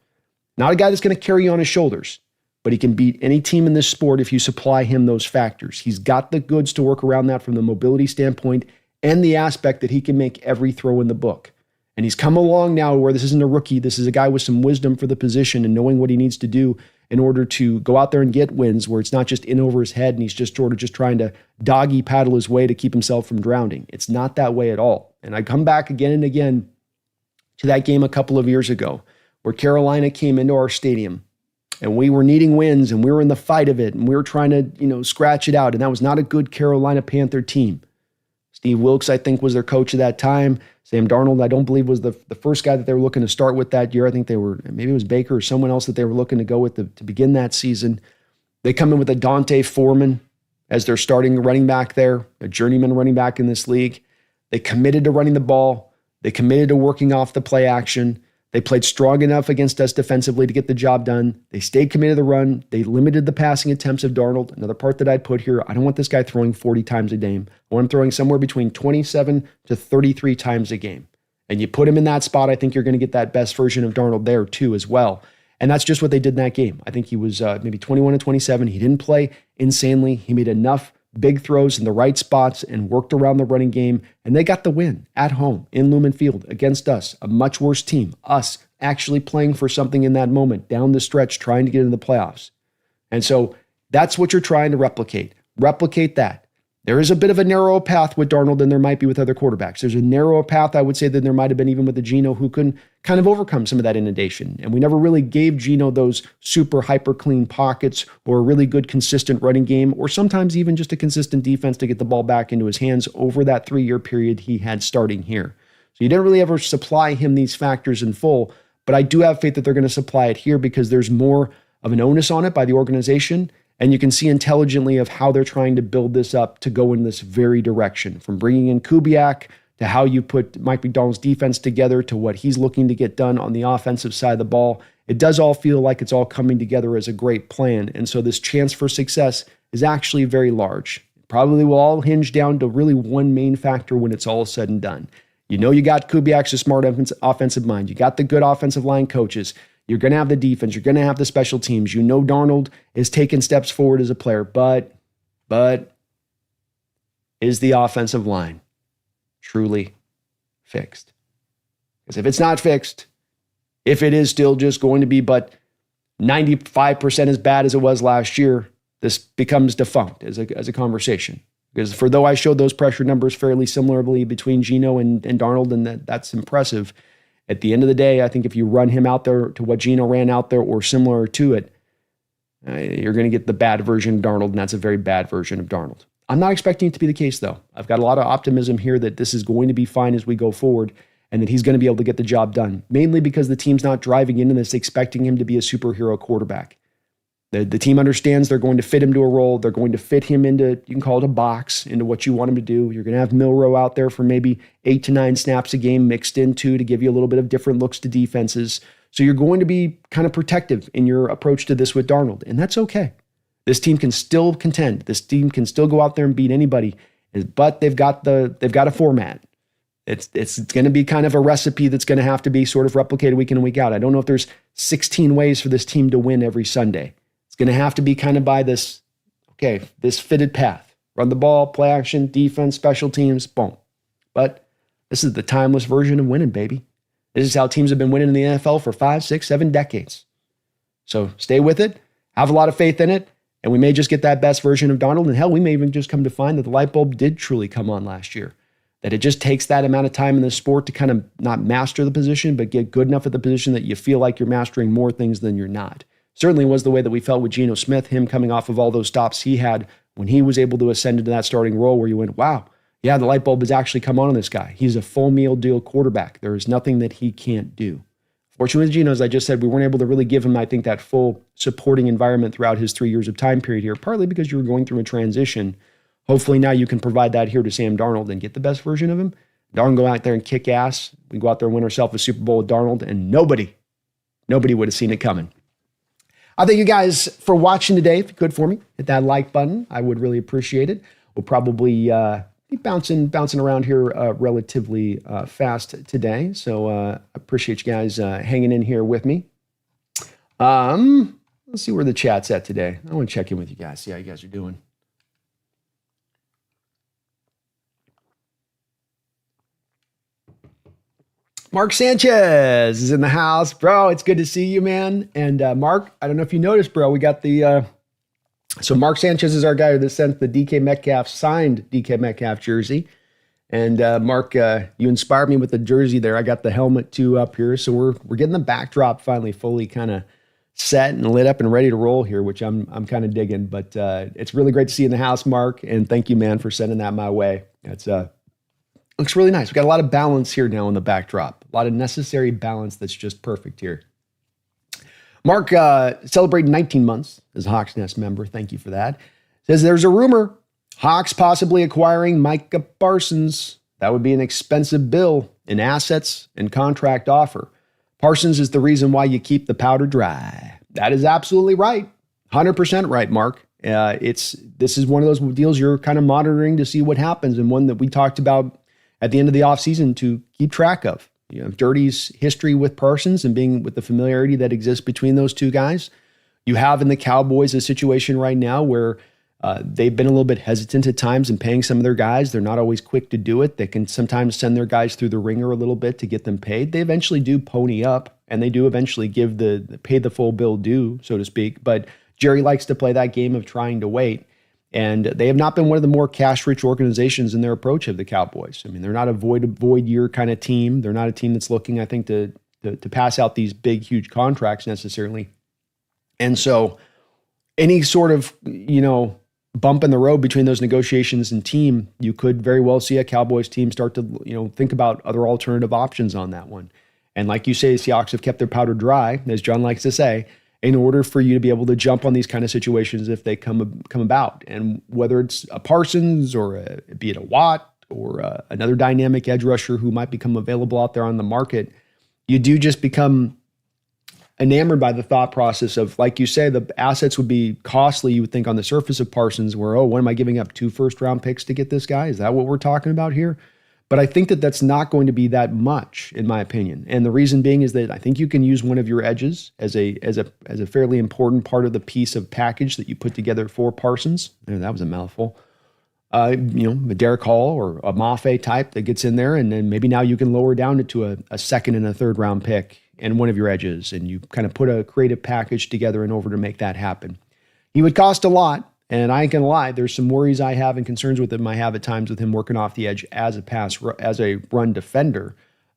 S1: Not a guy that's going to carry you on his shoulders, but he can beat any team in this sport if you supply him those factors. He's got the goods to work around that from the mobility standpoint and the aspect that he can make every throw in the book. And he's come along now where this isn't a rookie. This is a guy with some wisdom for the position and knowing what he needs to do in order to go out there and get wins where it's not just in over his head and he's just sort of just trying to doggy paddle his way to keep himself from drowning. It's not that way at all. And I come back again and again to that game a couple of years ago where Carolina came into our stadium and we were needing wins and we were in the fight of it and we were trying to, scratch it out. And that was not a good Carolina Panther team. Steve Wilkes, I think, was their coach at that time. Sam Darnold, I don't believe, was the first guy that they were looking to start with that year. I think maybe it was Baker or someone else that they were looking to go with to begin that season. They come in with a Dante Foreman as their starting running back there, a journeyman running back in this league. They committed to running the ball. They committed to working off the play action. They played strong enough against us defensively to get the job done. They stayed committed to the run. They limited the passing attempts of Darnold. Another part that I'd put here, I don't want this guy throwing 40 times a game. I want him throwing somewhere between 27 to 33 times a game. And you put him in that spot, I think you're going to get that best version of Darnold there too as well. And that's just what they did in that game. I think he was maybe 21 to 27. He didn't play insanely. He made enough big throws in the right spots and worked around the running game. And they got the win at home in Lumen Field against us, a much worse team. Us actually playing for something in that moment, down the stretch, trying to get into the playoffs. And so that's what you're trying to replicate. Replicate that. There is a bit of a narrower path with Darnold than there might be with other quarterbacks. There's a narrower path, I would say, than there might have been even with the Geno, who can kind of overcome some of that inundation. And we never really gave Geno those super hyper clean pockets or a really good consistent running game, or sometimes even just a consistent defense to get the ball back into his hands over that 3-year period he had starting here. So you didn't really ever supply him these factors in full, but I do have faith that they're going to supply it here because there's more of an onus on it by the organization. And you can see intelligently of how they're trying to build this up to go in this very direction, from bringing in Kubiak to how you put Mike McDonald's defense together to what he's looking to get done on the offensive side of the ball. It does all feel like it's all coming together as a great plan. And so this chance for success is actually very large. It probably will all hinge down to really one main factor when it's all said and done. You know, you got Kubiak's a smart offensive mind. You got the good offensive line coaches. You're going to have the defense. You're going to have the special teams. You know Darnold is taking steps forward as a player, but is the offensive line truly fixed? Because if it's not fixed, if it is still just going to be but 95% as bad as it was last year, this becomes defunct as a conversation. Because for though I showed those pressure numbers fairly similarly between Geno and Darnold, and that's impressive, at the end of the day, I think if you run him out there to what Geno ran out there or similar to it, you're going to get the bad version of Darnold, and that's a very bad version of Darnold. I'm not expecting it to be the case, though. I've got a lot of optimism here that this is going to be fine as we go forward and that he's going to be able to get the job done, mainly because the team's not driving into this expecting him to be a superhero quarterback. The team understands they're going to fit him to a role. They're going to fit him into, you can call it a box, into what you want him to do. You're going to have Milroe out there for maybe 8 to 9 snaps a game mixed into to give you a little bit of different looks to defenses. So you're going to be kind of protective in your approach to this with Darnold, and that's okay. This team can still contend. This team can still go out there and beat anybody, but they've got a format. It's going to be kind of a recipe that's going to have to be sort of replicated week in and week out. I don't know if there's 16 ways for this team to win every Sunday. Going to have to be kind of by this fitted path. Run the ball, play action, defense, special teams, boom. But this is the timeless version of winning, baby. This is how teams have been winning in the NFL for 5, 6, 7 decades. So stay with it, have a lot of faith in it, and we may just get that best version of Darnold. And hell, we may even just come to find that the light bulb did truly come on last year. That it just takes that amount of time in the sport to kind of not master the position, but get good enough at the position that you feel like you're mastering more things than you're not. Certainly was the way that we felt with Geno Smith, him coming off of all those stops he had when he was able to ascend into that starting role where you went, wow, yeah, the light bulb has actually come on this guy. He's a full meal deal quarterback. There is nothing that he can't do. Fortunately with Geno, as I just said, we weren't able to really give him, I think, that full supporting environment throughout his 3 years of time period here, partly because you were going through a transition. Hopefully now you can provide that here to Sam Darnold and get the best version of him. Darnold go out there and kick ass. We go out there and win ourselves a Super Bowl with Darnold, and nobody would have seen it coming. I thank you guys for watching today. If you could for me, hit that like button. I would really appreciate it. We'll probably be bouncing around here relatively fast today. So I appreciate you guys hanging in here with me. Let's see where the chat's at today. I want to check in with you guys, see how you guys are doing. Mark Sanchez is in the house. Bro, it's good to see you, man. And Mark, I don't know if you noticed, bro, we got the... So Mark Sanchez is our guy that sent the DK Metcalf signed DK Metcalf jersey. And Mark, you inspired me with the jersey there. I got the helmet too up here. So we're getting the backdrop finally fully kind of set and lit up and ready to roll here, which I'm kind of digging. But it's really great to see you in the house, Mark. And thank you, man, for sending that my way. It's looks really nice. We got a lot of balance here now in the backdrop. A lot of necessary balance that's just perfect here. Mark celebrated 19 months as a Hawks Nest member. Thank you for that. Says there's a rumor Hawks possibly acquiring Micah Parsons. That would be an expensive bill in assets and contract offer. Parsons is the reason why you keep the powder dry. That is absolutely right. 100% right, Mark. This is one of those deals you're kind of monitoring to see what happens, and one that we talked about at the end of the offseason to keep track of. You know, Dirty's history with Parsons and being with the familiarity that exists between those two guys. You have in the Cowboys a situation right now where they've been a little bit hesitant at times in paying some of their guys. They're not always quick to do it. They can sometimes send their guys through the ringer a little bit to get them paid. They eventually do pony up, and they do eventually give pay the full bill due, so to speak. But Jerry likes to play that game of trying to wait. And they have not been one of the more cash-rich organizations in their approach of the Cowboys. I mean, they're not a void year kind of team. They're not a team that's looking, I think, to pass out these big, huge contracts necessarily. And so any sort of, bump in the road between those negotiations and team, you could very well see a Cowboys team start to, think about other alternative options on that one. And like you say, the Seahawks have kept their powder dry, as John likes to say, in order for you to be able to jump on these kind of situations if they come about. And whether it's a Parsons or be it a Watt or another dynamic edge rusher who might become available out there on the market, you do just become enamored by the thought process of, like you say, the assets would be costly, you would think, on the surface of Parsons, where, what am I giving up 2 first-round picks to get this guy? Is that what we're talking about here? But I think that that's not going to be that much, in my opinion. And the reason being is that I think you can use one of your edges as a fairly important part of the piece of package that you put together for Parsons. That was a mouthful. A Derek Hall or a Mafe type that gets in there, and then maybe now you can lower down to a second and a third round pick and one of your edges, and you kind of put a creative package together in order to make that happen. He would cost a lot. And I ain't gonna lie, there's some worries I have and concerns with him. I have at times with him working off the edge as a run defender.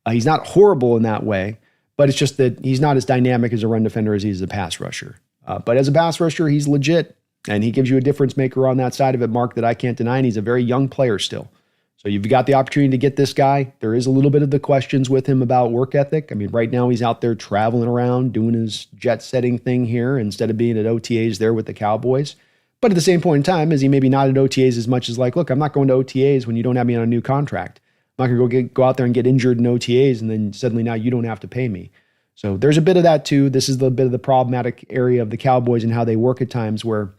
S1: He's not horrible in that way, but it's just that he's not as dynamic as a run defender as he is a pass rusher. But as a pass rusher, he's legit, and he gives you a difference maker on that side of it, Mark, that I can't deny. And he's a very young player still. So you've got the opportunity to get this guy. There is a little bit of the questions with him about work ethic. I mean, right now he's out there traveling around doing his jet setting thing here instead of being at OTAs there with the Cowboys. But at the same point in time, is he maybe not at OTAs as much as like, look, I'm not going to OTAs when you don't have me on a new contract. I'm not going to go out there and get injured in OTAs, and then suddenly now you don't have to pay me. So there's a bit of that too. This is the bit of the problematic area of the Cowboys and how they work at times where,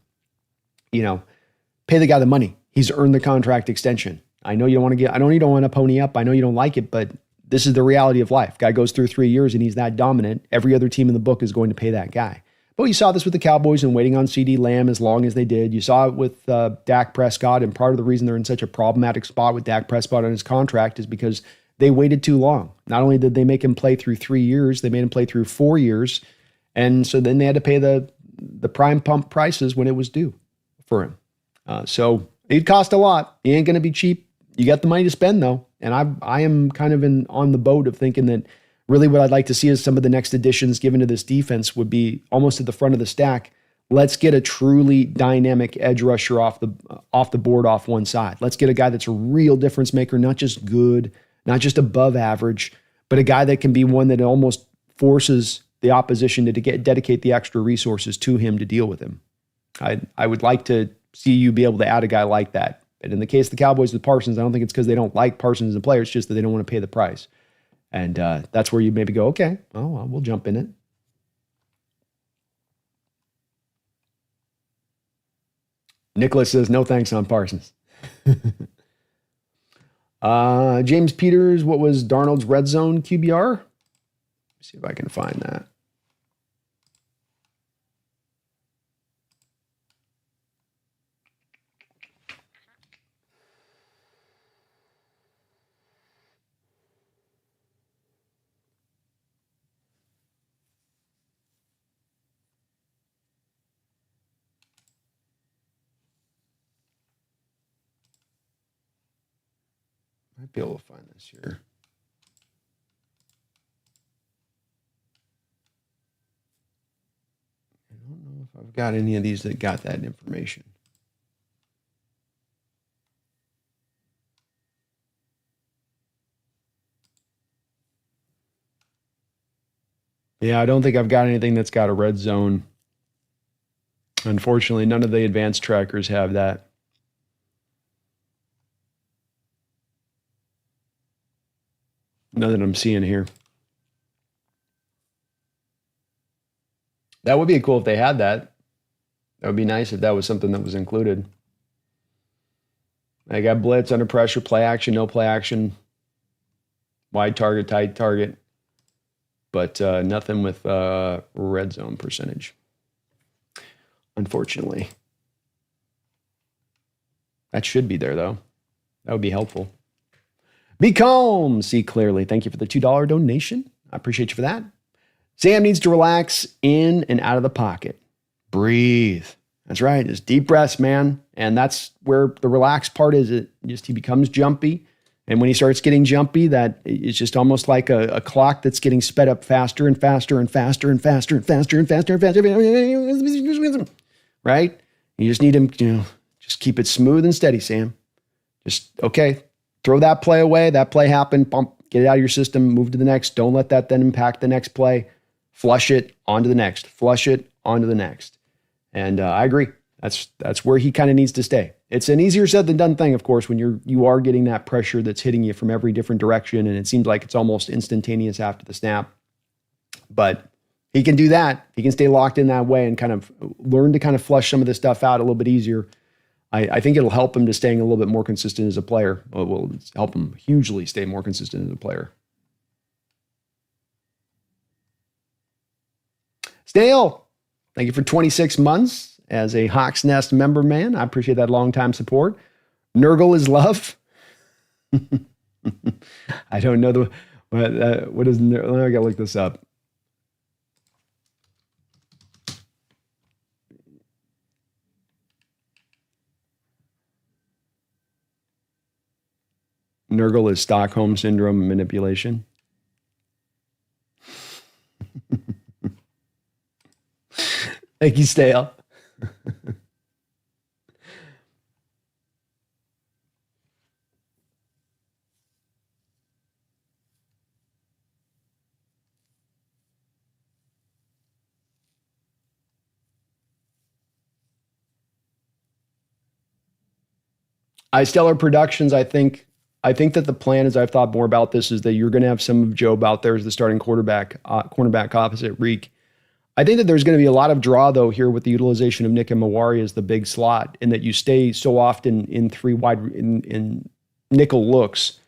S1: pay the guy the money. He's earned the contract extension. I know you don't want to you don't want to pony up. I know you don't like it, but this is the reality of life. Guy goes through 3 years and he's that dominant. Every other team in the book is going to pay that guy. But you saw this with the Cowboys and waiting on CeeDee Lamb as long as they did. You saw it with Dak Prescott, and part of the reason they're in such a problematic spot with Dak Prescott on his contract is because they waited too long. Not only did they make him play through 3 years, they made him play through 4 years, and so then they had to pay the prime pump prices when it was due for him. So it'd cost a lot. He ain't going to be cheap. You got the money to spend, though, and I am kind of on the boat of thinking that really what I'd like to see is some of the next additions given to this defense would be almost at the front of the stack. Let's get a truly dynamic edge rusher off the board off one side. Let's get a guy that's a real difference maker, not just good, not just above average, but a guy that can be one that almost forces the opposition to dedicate the extra resources to him to deal with him. I would like to see you be able to add a guy like that. But in the case of the Cowboys with Parsons, I don't think it's because they don't like Parsons as a player. It's just that they don't want to pay the price. And that's where you maybe go, okay, well, we'll jump in it. Nicholas says, no thanks on Parsons. James Peters, what was Darnold's red zone QBR? Let's see if I can find that. Might be able to find this here. I don't know if I've got any of these that got that information. Yeah, I don't think I've got anything that's got a red zone. Unfortunately, none of the advanced trackers have that. None that I'm seeing here. That would be cool if they had that. That would be nice if that was something that was included. I got blitz, under pressure, play action, no play action, wide target, tight target, but nothing with red zone percentage, unfortunately. That should be there, though. That would be helpful. Be calm, see clearly. Thank you for the $2 donation. I appreciate you for that. Sam needs to relax in and out of the pocket. Breathe. That's right. Just deep breaths, man. And that's where the relaxed part is. He becomes jumpy. And when he starts getting jumpy, that it's just almost like a clock that's getting sped up faster and faster and faster and faster and faster and faster and faster. Right? You just need him, just keep it smooth and steady, Sam. Just, okay, throw that play away. That play happened. Bump, get it out of your system. Move to the next. Don't let that then impact the next play. Flush it onto the next. Flush it onto the next. And I agree. That's where he kind of needs to stay. It's an easier said than done thing, of course, when you are getting that pressure that's hitting you from every different direction, and it seems like it's almost instantaneous after the snap. But he can do that. He can stay locked in that way and kind of learn to kind of flush some of this stuff out a little bit easier. I think it'll help him to staying a little bit more consistent as a player. It will help him hugely stay more consistent as a player. Stale, thank you for 26 months as a Hawks Nest member, man. I appreciate that long-time support. Nurgle is love. I don't know what is, I gotta look this up. Nurgle is Stockholm Syndrome manipulation. Thank you, Stale. Stellar Productions, I think that the plan, as I've thought more about this, is that you're going to have some of Job out there as the starting cornerback opposite Reek. I think that there's going to be a lot of draw, though, here with the utilization of Nick and Mawari as the big slot, in that you stay so often in three wide in nickel looks,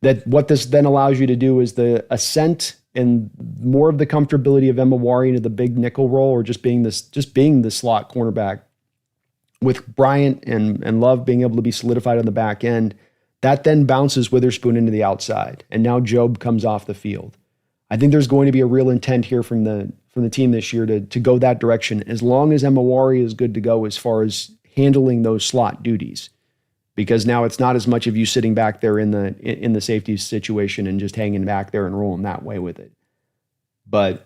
S1: that what this then allows you to do is the ascent and more of the comfortability of Mawari into the big nickel role, or just being the slot cornerback, with Bryant and Love being able to be solidified on the back end. That then bounces Witherspoon into the outside, and now Job comes off the field. I think there's going to be a real intent here from the team this year to go that direction, as long as Mawari is good to go as far as handling those slot duties, because now it's not as much of you sitting back there in the safety situation and just hanging back there and rolling that way with it. But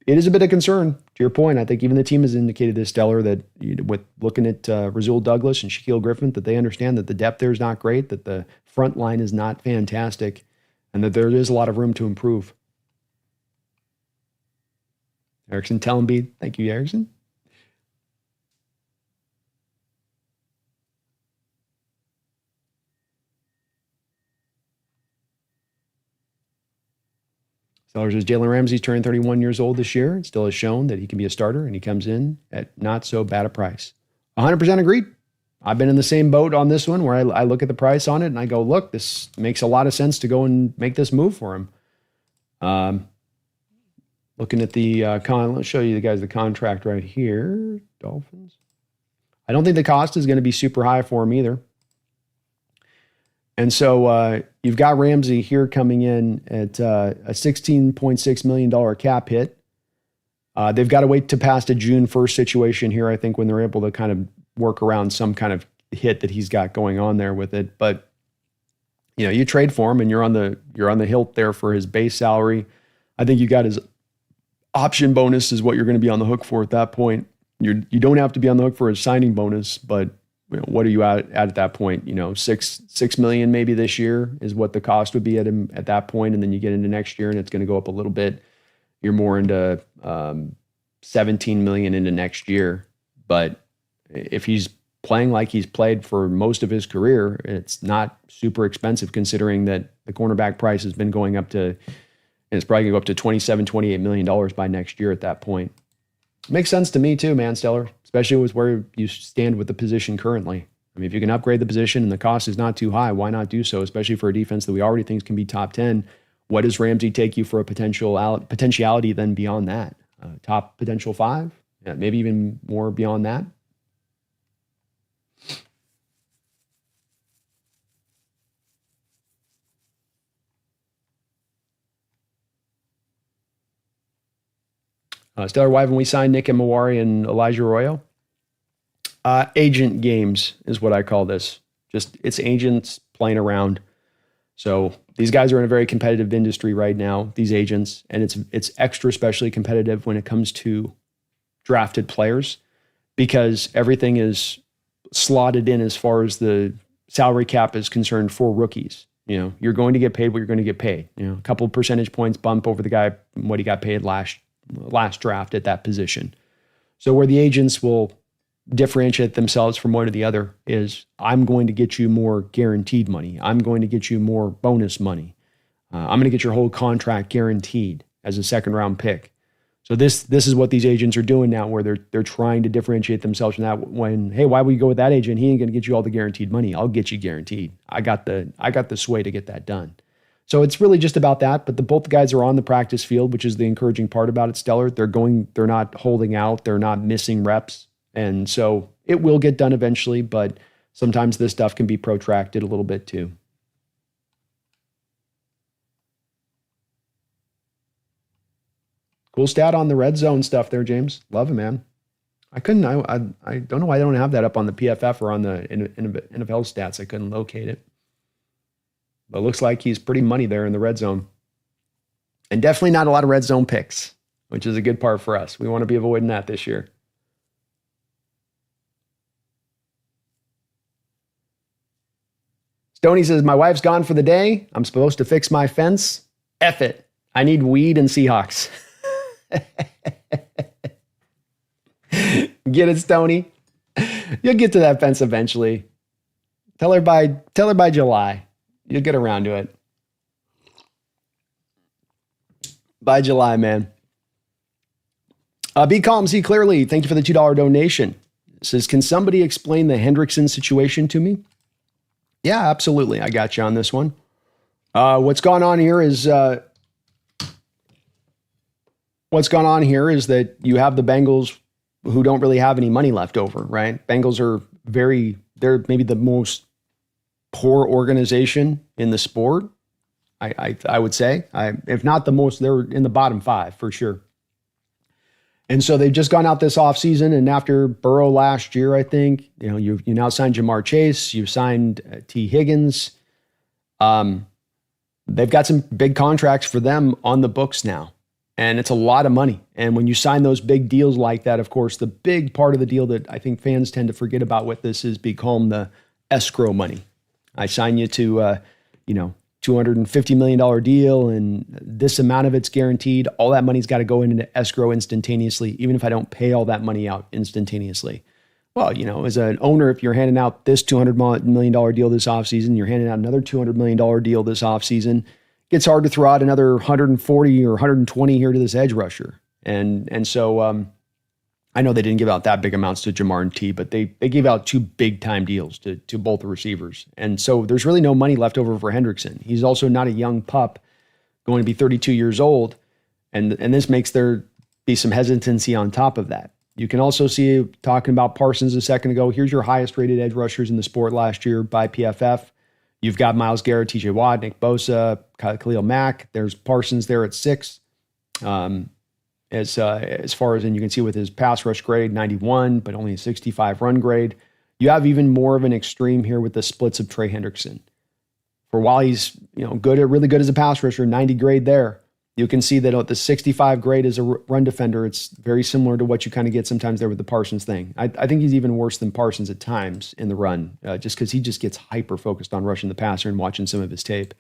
S1: it is a bit of concern. To your point, I think even the team has indicated this, Stellar, that with looking at Rasul Douglas and Shaquille Griffin, that they understand that the depth there is not great, that the front line is not fantastic, and that there is a lot of room to improve. Erickson Tellenby, thank you, Erickson. Stellar says Jalen Ramsey's turning 31 years old this year. It still has shown that he can be a starter, and he comes in at not so bad a price. 100% agreed. I've been in the same boat on this one, where I look at the price on it and I go, look, this makes a lot of sense to go and make this move for him. Looking at the let's show you the contract right here. Dolphins. I don't think the cost is going to be super high for him either. And so you've got Ramsey here coming in at a $16.6 million cap hit. They've got to wait to past a June 1st situation here, I think, when they're able to kind of work around some kind of hit that he's got going on there with it. But you trade for him, and you're on the hilt there for his base salary. I think you got his option bonus is what you're going to be on the hook for at that point. You don't have to be on the hook for his signing bonus, but what are you at that point? $6 million maybe this year is what the cost would be at him at that point, and then you get into next year and it's going to go up a little bit. You're more into $17 million into next year. But if he's playing like he's played for most of his career, it's not super expensive, considering that the cornerback price has been going up to, and it's probably going to go up to $27, $28 million by next year at that point. Makes sense to me too, man, Stellar, especially with where you stand with the position currently. I mean, if you can upgrade the position and the cost is not too high, why not do so, especially for a defense that we already think can be top 10? What does Ramsey take you for a potentiality then beyond that? Top potential 5? Yeah, maybe even more beyond that? Stellar, why haven't we signed Nick Mawari and Elijah Arroyo? Agent games is what I call this. Just it's agents playing around. So these guys are in a very competitive industry right now, these agents, and it's extra especially competitive when it comes to drafted players because everything is slotted in as far as the salary cap is concerned for rookies. You know, you're going to get paid what you're going to get paid. You know, a couple of percentage points bump over the guy what he got paid last draft at that position. So where the agents will differentiate themselves from one or the other is I'm going to get you more guaranteed money. I'm going to get you more bonus money. I'm going to get your whole contract guaranteed as a second round pick. So this is what these agents are doing now, where they're trying to differentiate themselves from that. When hey, why would you go with that agent? He ain't going to get you all the guaranteed money. I'll get you guaranteed. I got the sway to get that done. So it's really just about that. But both guys are on the practice field, which is the encouraging part about it. Stellar. They're not holding out. They're not missing reps. And so it will get done eventually, but sometimes this stuff can be protracted a little bit too. Cool stat on the red zone stuff there, James. Love it, man. I couldn't, I don't know why I don't have that up on the PFF or on the NFL stats. I couldn't locate it. But it looks like he's pretty money there in the red zone. And definitely not a lot of red zone picks, which is a good part for us. We want to be avoiding that this year. Stoney says, my wife's gone for the day. I'm supposed to fix my fence. F it. I need weed and Seahawks. Get it, Stoney? You'll get to that fence eventually. Tell her by July. You'll get around to it. By July, man. Be calm, see clearly. Thank you for the $2 donation. It says, can somebody explain the Hendrickson situation to me? Yeah, absolutely. I got you on this one. What's going on here is that you have the Bengals who don't really have any money left over, right? Bengals are they're maybe the most poor organization in the sport. I would say, if not the most, they're in the bottom 5 for sure. And so they've just gone out this offseason, and after Burrow last year, I think, you now signed Jamar Chase, you've signed T. Higgins. They've got some big contracts for them on the books now, and it's a lot of money. And when you sign those big deals like that, of course, the big part of the deal that I think fans tend to forget about with this is become the escrow money. I sign you to, $250 million deal, and this amount of it's guaranteed. All that money's got to go into escrow instantaneously, even if I don't pay all that money out instantaneously. Well, as an owner, if you're handing out this $200 million deal this offseason, you're handing out another $200 million deal this offseason, it gets hard to throw out another 140 or 120 here to this edge rusher. And so I know they didn't give out that big amounts to Jamar and T, but they gave out 2 big time deals to both the receivers. And so there's really no money left over for Hendrickson. He's also not a young pup, going to be 32 years old. And this makes there be some hesitancy on top of that. You can also see, talking about Parsons a second ago, here's your highest rated edge rushers in the sport last year by PFF. You've got Myles Garrett, TJ Watt, Nick Bosa, Khalil Mack. There's Parsons there at 6. As far as, and you can see with his pass rush grade, 91, but only a 65 run grade. You have even more of an extreme here with the splits of Trey Hendrickson. For while he's really good as a pass rusher, 90 grade there, you can see that the 65 grade as a run defender, it's very similar to what you kind of get sometimes there with the Parsons thing. I think he's even worse than Parsons at times in the run, just because he just gets hyper focused on rushing the passer and watching some of his tape.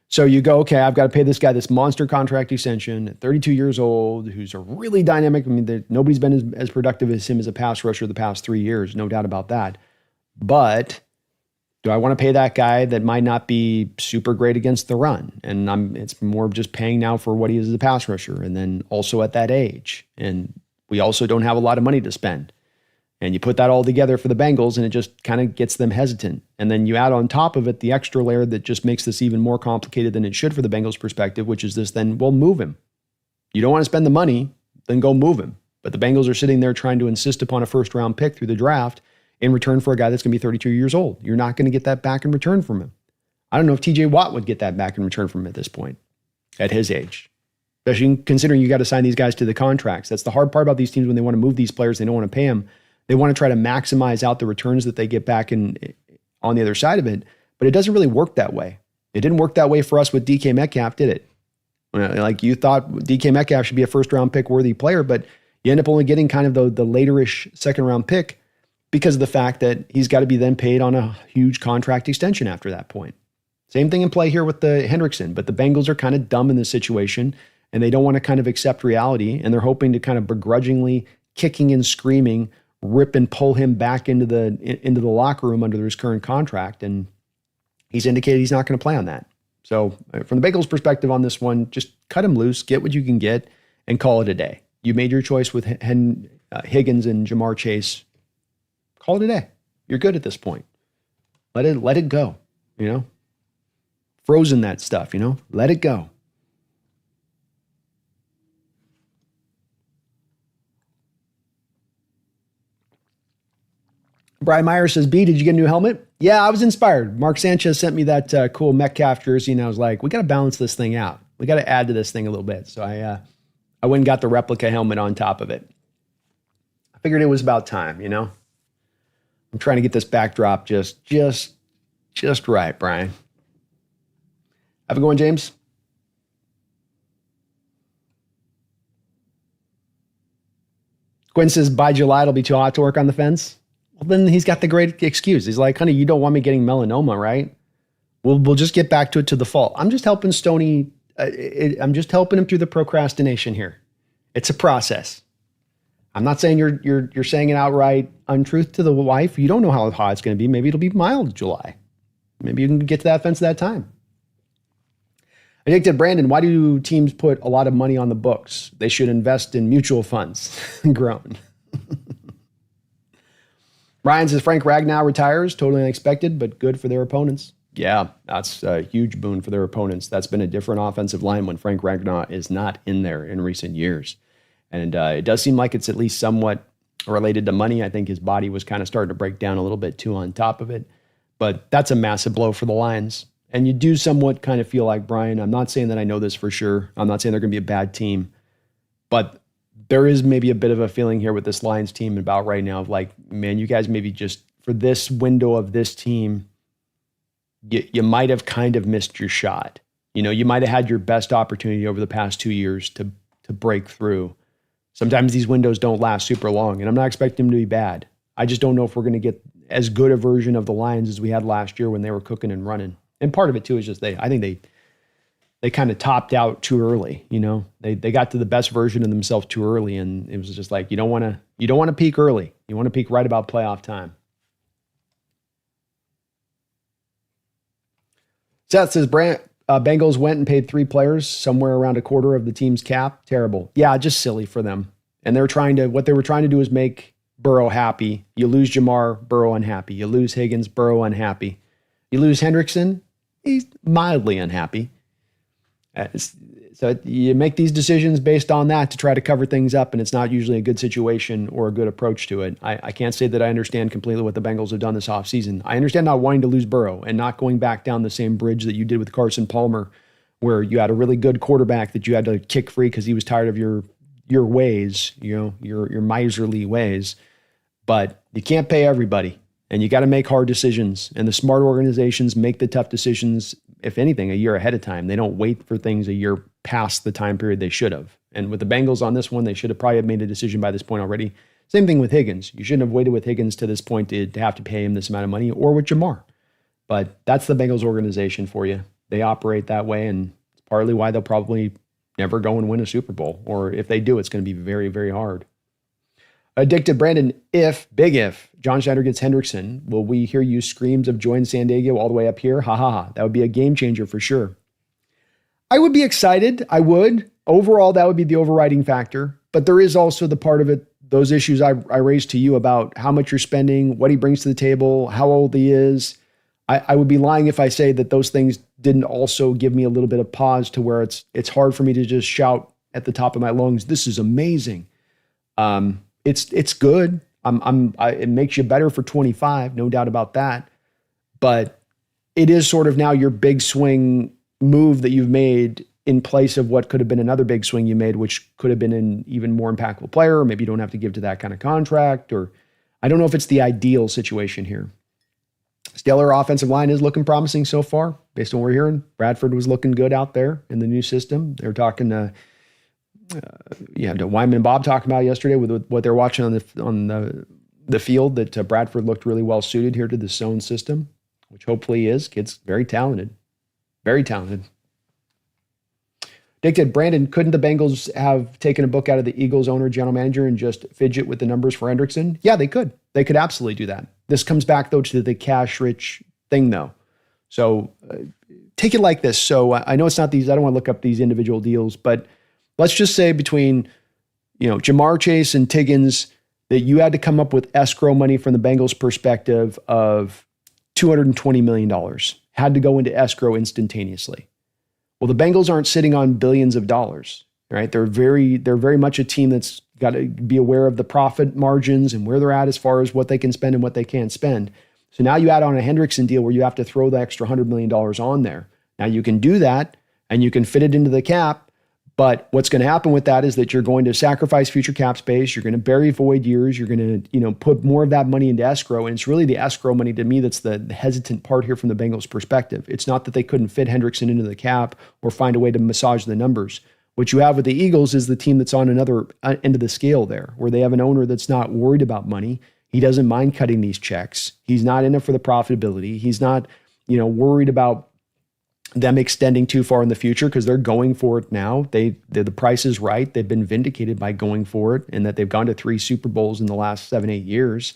S1: So you go, okay, I've got to pay this guy this monster contract extension at 32 years old, who's a really dynamic. I mean, nobody's been as productive as him as a pass rusher the past 3 years, no doubt about that. But do I want to pay that guy that might not be super great against the run? And it's more of just paying now for what he is as a pass rusher, and then also at that age. And We also don't have a lot of money to spend. And you put that all together for the Bengals, and it just kind of gets them hesitant. And then you add on top of it the extra layer that just makes this even more complicated than it should for the Bengals' perspective, which is this then, well, move him. You don't want to spend the money, then go move him. But the Bengals are sitting there trying to insist upon a first-round pick through the draft in return for a guy that's going to be 32 years old. You're not going to get that back in return from him. I don't know if TJ Watt would get that back in return from him at this point, at his age. Especially considering you got to sign these guys to the contracts. That's the hard part about these teams when they want to move these players. They don't want to pay them. They want to try to maximize out the returns that they get back on the other side of it. But it doesn't really work that way. It didn't work that way for us with DK Metcalf, did it? Like you thought DK Metcalf should be a first-round pick worthy player, but you end up only getting kind of the later-ish second-round pick because of the fact that he's got to be then paid on a huge contract extension after that point. Same thing in play here with the Hendrickson, but the Bengals are kind of dumb in this situation, and they don't want to kind of accept reality, and they're hoping to kind of begrudgingly, kicking and screaming, rip and pull him back into the locker room under his current contract, and he's indicated he's not going to play on that. So from the Bengals' perspective on this one, just cut him loose, get what you can get, and call it a day. You made your choice with Higgins and Jamar Chase. Call it a day. You're good at this point. Let it go, Frozen that stuff, Let it go. Brian Meyer says, B, did you get a new helmet? Yeah, I was inspired. Mark Sanchez sent me that cool Metcalf jersey, and I was like, we got to balance this thing out. We got to add to this thing a little bit. So I went and got the replica helmet on top of it. I figured it was about time, I'm trying to get this backdrop just right, Brian. Have a good one, James. Gwen says, by July, it'll be too hot to work on the fence. Well, then he's got the great excuse. He's like, honey, you don't want me getting melanoma, right? We'll just get back to it to the fall. I'm just helping Stoney. I'm just helping him through the procrastination here. It's a process. I'm not saying you're saying an outright untruth to the wife. You don't know how hot it's going to be. Maybe it'll be mild July. Maybe you can get to that fence at that time. Addicted Brandon, why do teams put a lot of money on the books? They should invest in mutual funds. Grown. Ryan says Frank Ragnow retires. Totally unexpected, but good for their opponents. Yeah, that's a huge boon for their opponents. That's been a different offensive line when Frank Ragnow is not in there in recent years. And it does seem like it's at least somewhat related to money. I think his body was kind of starting to break down a little bit too on top of it. But that's a massive blow for the Lions. And you do somewhat kind of feel like, Brian, I'm not saying that I know this for sure. I'm not saying they're going to be a bad team. But there is maybe a bit of a feeling here with this Lions team about right now of like, man, you guys maybe just for this window of this team, you might have kind of missed your shot. You might have had your best opportunity over the past 2 years to break through. Sometimes these windows don't last super long, and I'm not expecting them to be bad. I just don't know if we're going to get as good a version of the Lions as we had last year when they were cooking and running. And part of it too is just I think they kind of topped out too early. They got to the best version of themselves too early, and it was just like you don't want to peak early. You want to peak right about playoff time. Seth says Bengals went and paid 3 players, somewhere around a quarter of the team's cap. Terrible. Yeah, just silly for them. And what they were trying to do is make Burrow happy. You lose Jamar, Burrow unhappy. You lose Higgins, Burrow unhappy. You lose Hendrickson, he's mildly unhappy. So you make these decisions based on that to try to cover things up, and it's not usually a good situation or a good approach to it. I can't say that I understand completely what the Bengals have done this offseason. I understand not wanting to lose Burrow and not going back down the same bridge that you did with Carson Palmer, where you had a really good quarterback that you had to kick free because he was tired of your ways, your miserly ways. But you can't pay everybody, and you got to make hard decisions. And the smart organizations make the tough decisions, if anything, a year ahead of time. They don't wait for things a year past the time period they should have. And with the Bengals on this one, they should have probably made a decision by this point already. Same thing with Higgins. You shouldn't have waited with Higgins to this point to have to pay him this amount of money, or with Jamar. But that's the Bengals organization for you. They operate that way, and it's partly why they'll probably never go and win a Super Bowl. Or if they do, it's going to be very, very hard. Addicted Brandon, big if, John Schneider gets Hendrickson, will we hear you screams of join San Diego all the way up here? Ha ha ha. That would be a game changer for sure. I would be excited. I would. Overall, that would be the overriding factor. But there is also the part of it, those issues I raised to you about how much you're spending, what he brings to the table, how old he is. I would be lying if I say that those things didn't also give me a little bit of pause to where it's hard for me to just shout at the top of my lungs, this is amazing. It's good. It makes you better for 25, no doubt about that. But it is sort of now your big swing move that you've made in place of what could have been another big swing you made, which could have been an even more impactful player. Or maybe you don't have to give to that kind of contract, or I don't know if it's the ideal situation here. Steeler offensive line is looking promising so far, based on what we're hearing. Bradford was looking good out there in the new system. They're talking to Wyman and Bob talking about yesterday with what they're watching on the field, that Bradford looked really well suited here to the zone system, which hopefully he is. Kid's very talented. Very talented. Dick said, Brandon, couldn't the Bengals have taken a book out of the Eagles owner, general manager, and just fidget with the numbers for Hendrickson? Yeah, they could. They could absolutely do that. This comes back, though, to the cash-rich thing, though. So take it like this. So I know it's not these, I don't want to look up these individual deals, but let's just say between, Jamar Chase and Tiggins, that you had to come up with escrow money from the Bengals' perspective of $220 million. Had to go into escrow instantaneously. Well, the Bengals aren't sitting on billions of dollars, right? They're very much a team that's got to be aware of the profit margins and where they're at as far as what they can spend and what they can't spend. So now you add on a Hendrickson deal where you have to throw the extra $100 million on there. Now you can do that and you can fit it into the cap, but what's going to happen with that is that you're going to sacrifice future cap space. You're going to bury void years. You're going to, put more of that money into escrow. And it's really the escrow money to me that's the hesitant part here from the Bengals' perspective. It's not that they couldn't fit Hendrickson into the cap or find a way to massage the numbers. What you have with the Eagles is the team that's on another end of the scale there, where they have an owner that's not worried about money. He doesn't mind cutting these checks. He's not in it for the profitability. He's not, worried about them extending too far in the future because they're going for it now. The price is right. They've been vindicated by going for it, and that they've gone to 3 Super Bowls in the last 7-8 years.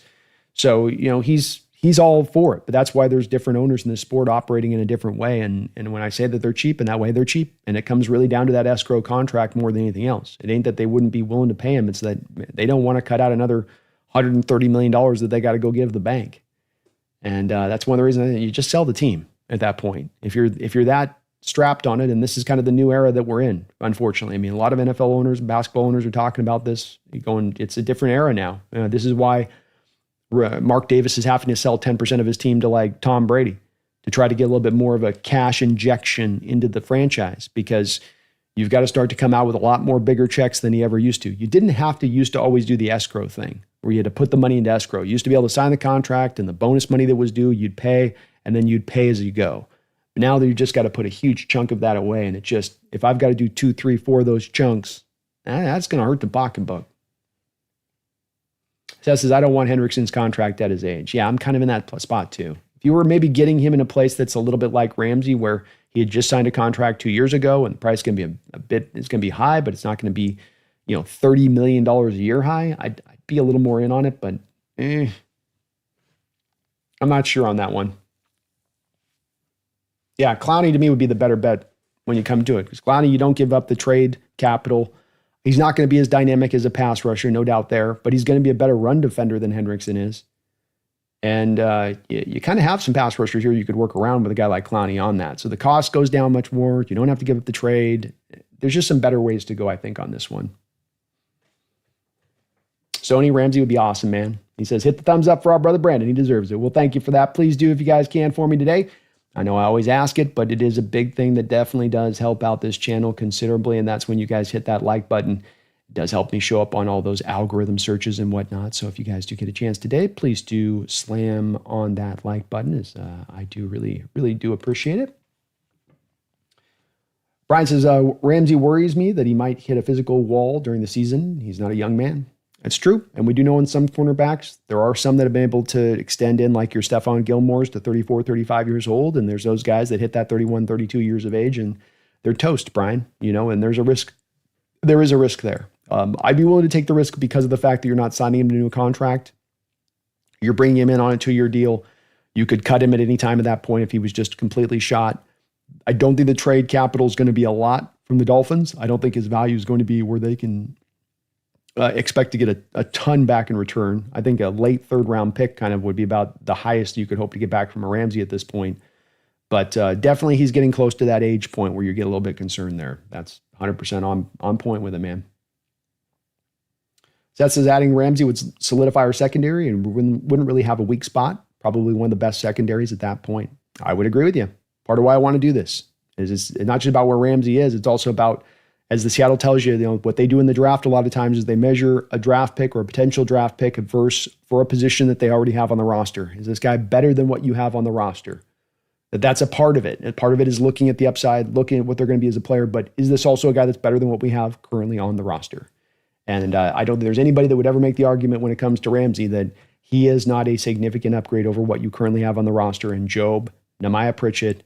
S1: So, he's all for it, but that's why there's different owners in the sport operating in a different way. And when I say that they're cheap in that way, they're cheap. And it comes really down to that escrow contract more than anything else. It ain't that they wouldn't be willing to pay him. It's that they don't want to cut out another $130 million that they got to go give the bank. And that's one of the reasons that you just sell the team at that point. If you're that strapped on it, and this is kind of the new era that we're in, unfortunately. I mean, a lot of NFL owners, basketball owners are talking about this. It's a different era now. This is why Mark Davis is having to sell 10% of his team to like Tom Brady to try to get a little bit more of a cash injection into the franchise, because you've got to start to come out with a lot more bigger checks than he ever used to. You didn't have to used to always do the escrow thing where you had to put the money into escrow. You used to be able to sign the contract and the bonus money that was due, you'd pay, and then you'd pay as you go. But now that you just got to put a huge chunk of that away, and it just, if I've got to do 2, 3, 4 of those chunks, that's going to hurt the pocketbook. Seth says, I don't want Hendrickson's contract at his age. Yeah, I'm kind of in that spot too. If you were maybe getting him in a place that's a little bit like Ramsey, where he had just signed a contract 2 years ago and the price is going to be it's going to be high, but it's not going to be, $30 million a year high, I'd be a little more in on it, but I'm not sure on that one. Yeah, Clowney to me would be the better bet when you come to it, because Clowney, you don't give up the trade capital. He's not going to be as dynamic as a pass rusher, no doubt there, but he's going to be a better run defender than Hendrickson is. And you kind of have some pass rushers here you could work around with a guy like Clowney on that. So the cost goes down much more. You don't have to give up the trade. There's just some better ways to go, I think, on this one. Sony Ramsey would be awesome, man. He says, hit the thumbs up for our brother Brandon. He deserves it. Well, thank you for that. Please do if you guys can for me today. I know I always ask it, but it is a big thing that definitely does help out this channel considerably, and that's when you guys hit that like button. It does help me show up on all those algorithm searches and whatnot. So if you guys do get a chance today, please do slam on that like button, as I do really, really do appreciate it. Brian says, Ramsey worries me that he might hit a physical wall during the season. He's not a young man. That's true. And we do know in some cornerbacks, there are some that have been able to extend in, like your Stephon Gilmore's to 34, 35 years old. And there's those guys that hit that 31, 32 years of age and they're toast, Brian, and there's a risk. There is a risk there. I'd be willing to take the risk because of the fact that you're not signing him to a new contract. You're bringing him in on a 2-year deal. You could cut him at any time at that point if he was just completely shot. I don't think the trade capital is going to be a lot from the Dolphins. I don't think his value is going to be where they can expect to get a ton back in return. I think a late third round pick kind of would be about the highest you could hope to get back from a Ramsey at this point. But definitely he's getting close to that age point where you get a little bit concerned there. That's 100% on point with it, man. Seth says adding Ramsey would solidify our secondary and wouldn't really have a weak spot. Probably one of the best secondaries at that point. I would agree with you. Part of why I want to do this is it's not just about where Ramsey is. It's also about, as the Seattle tells you, what they do in the draft a lot of times is they measure a draft pick or a potential draft pick versus for a position that they already have on the roster. Is this guy better than what you have on the roster? That's a part of it. And part of it is looking at the upside, looking at what they're going to be as a player. But is this also a guy that's better than what we have currently on the roster? And I don't think there's anybody that would ever make the argument when it comes to Ramsey that he is not a significant upgrade over what you currently have on the roster in Job, Nehemiah Pritchett,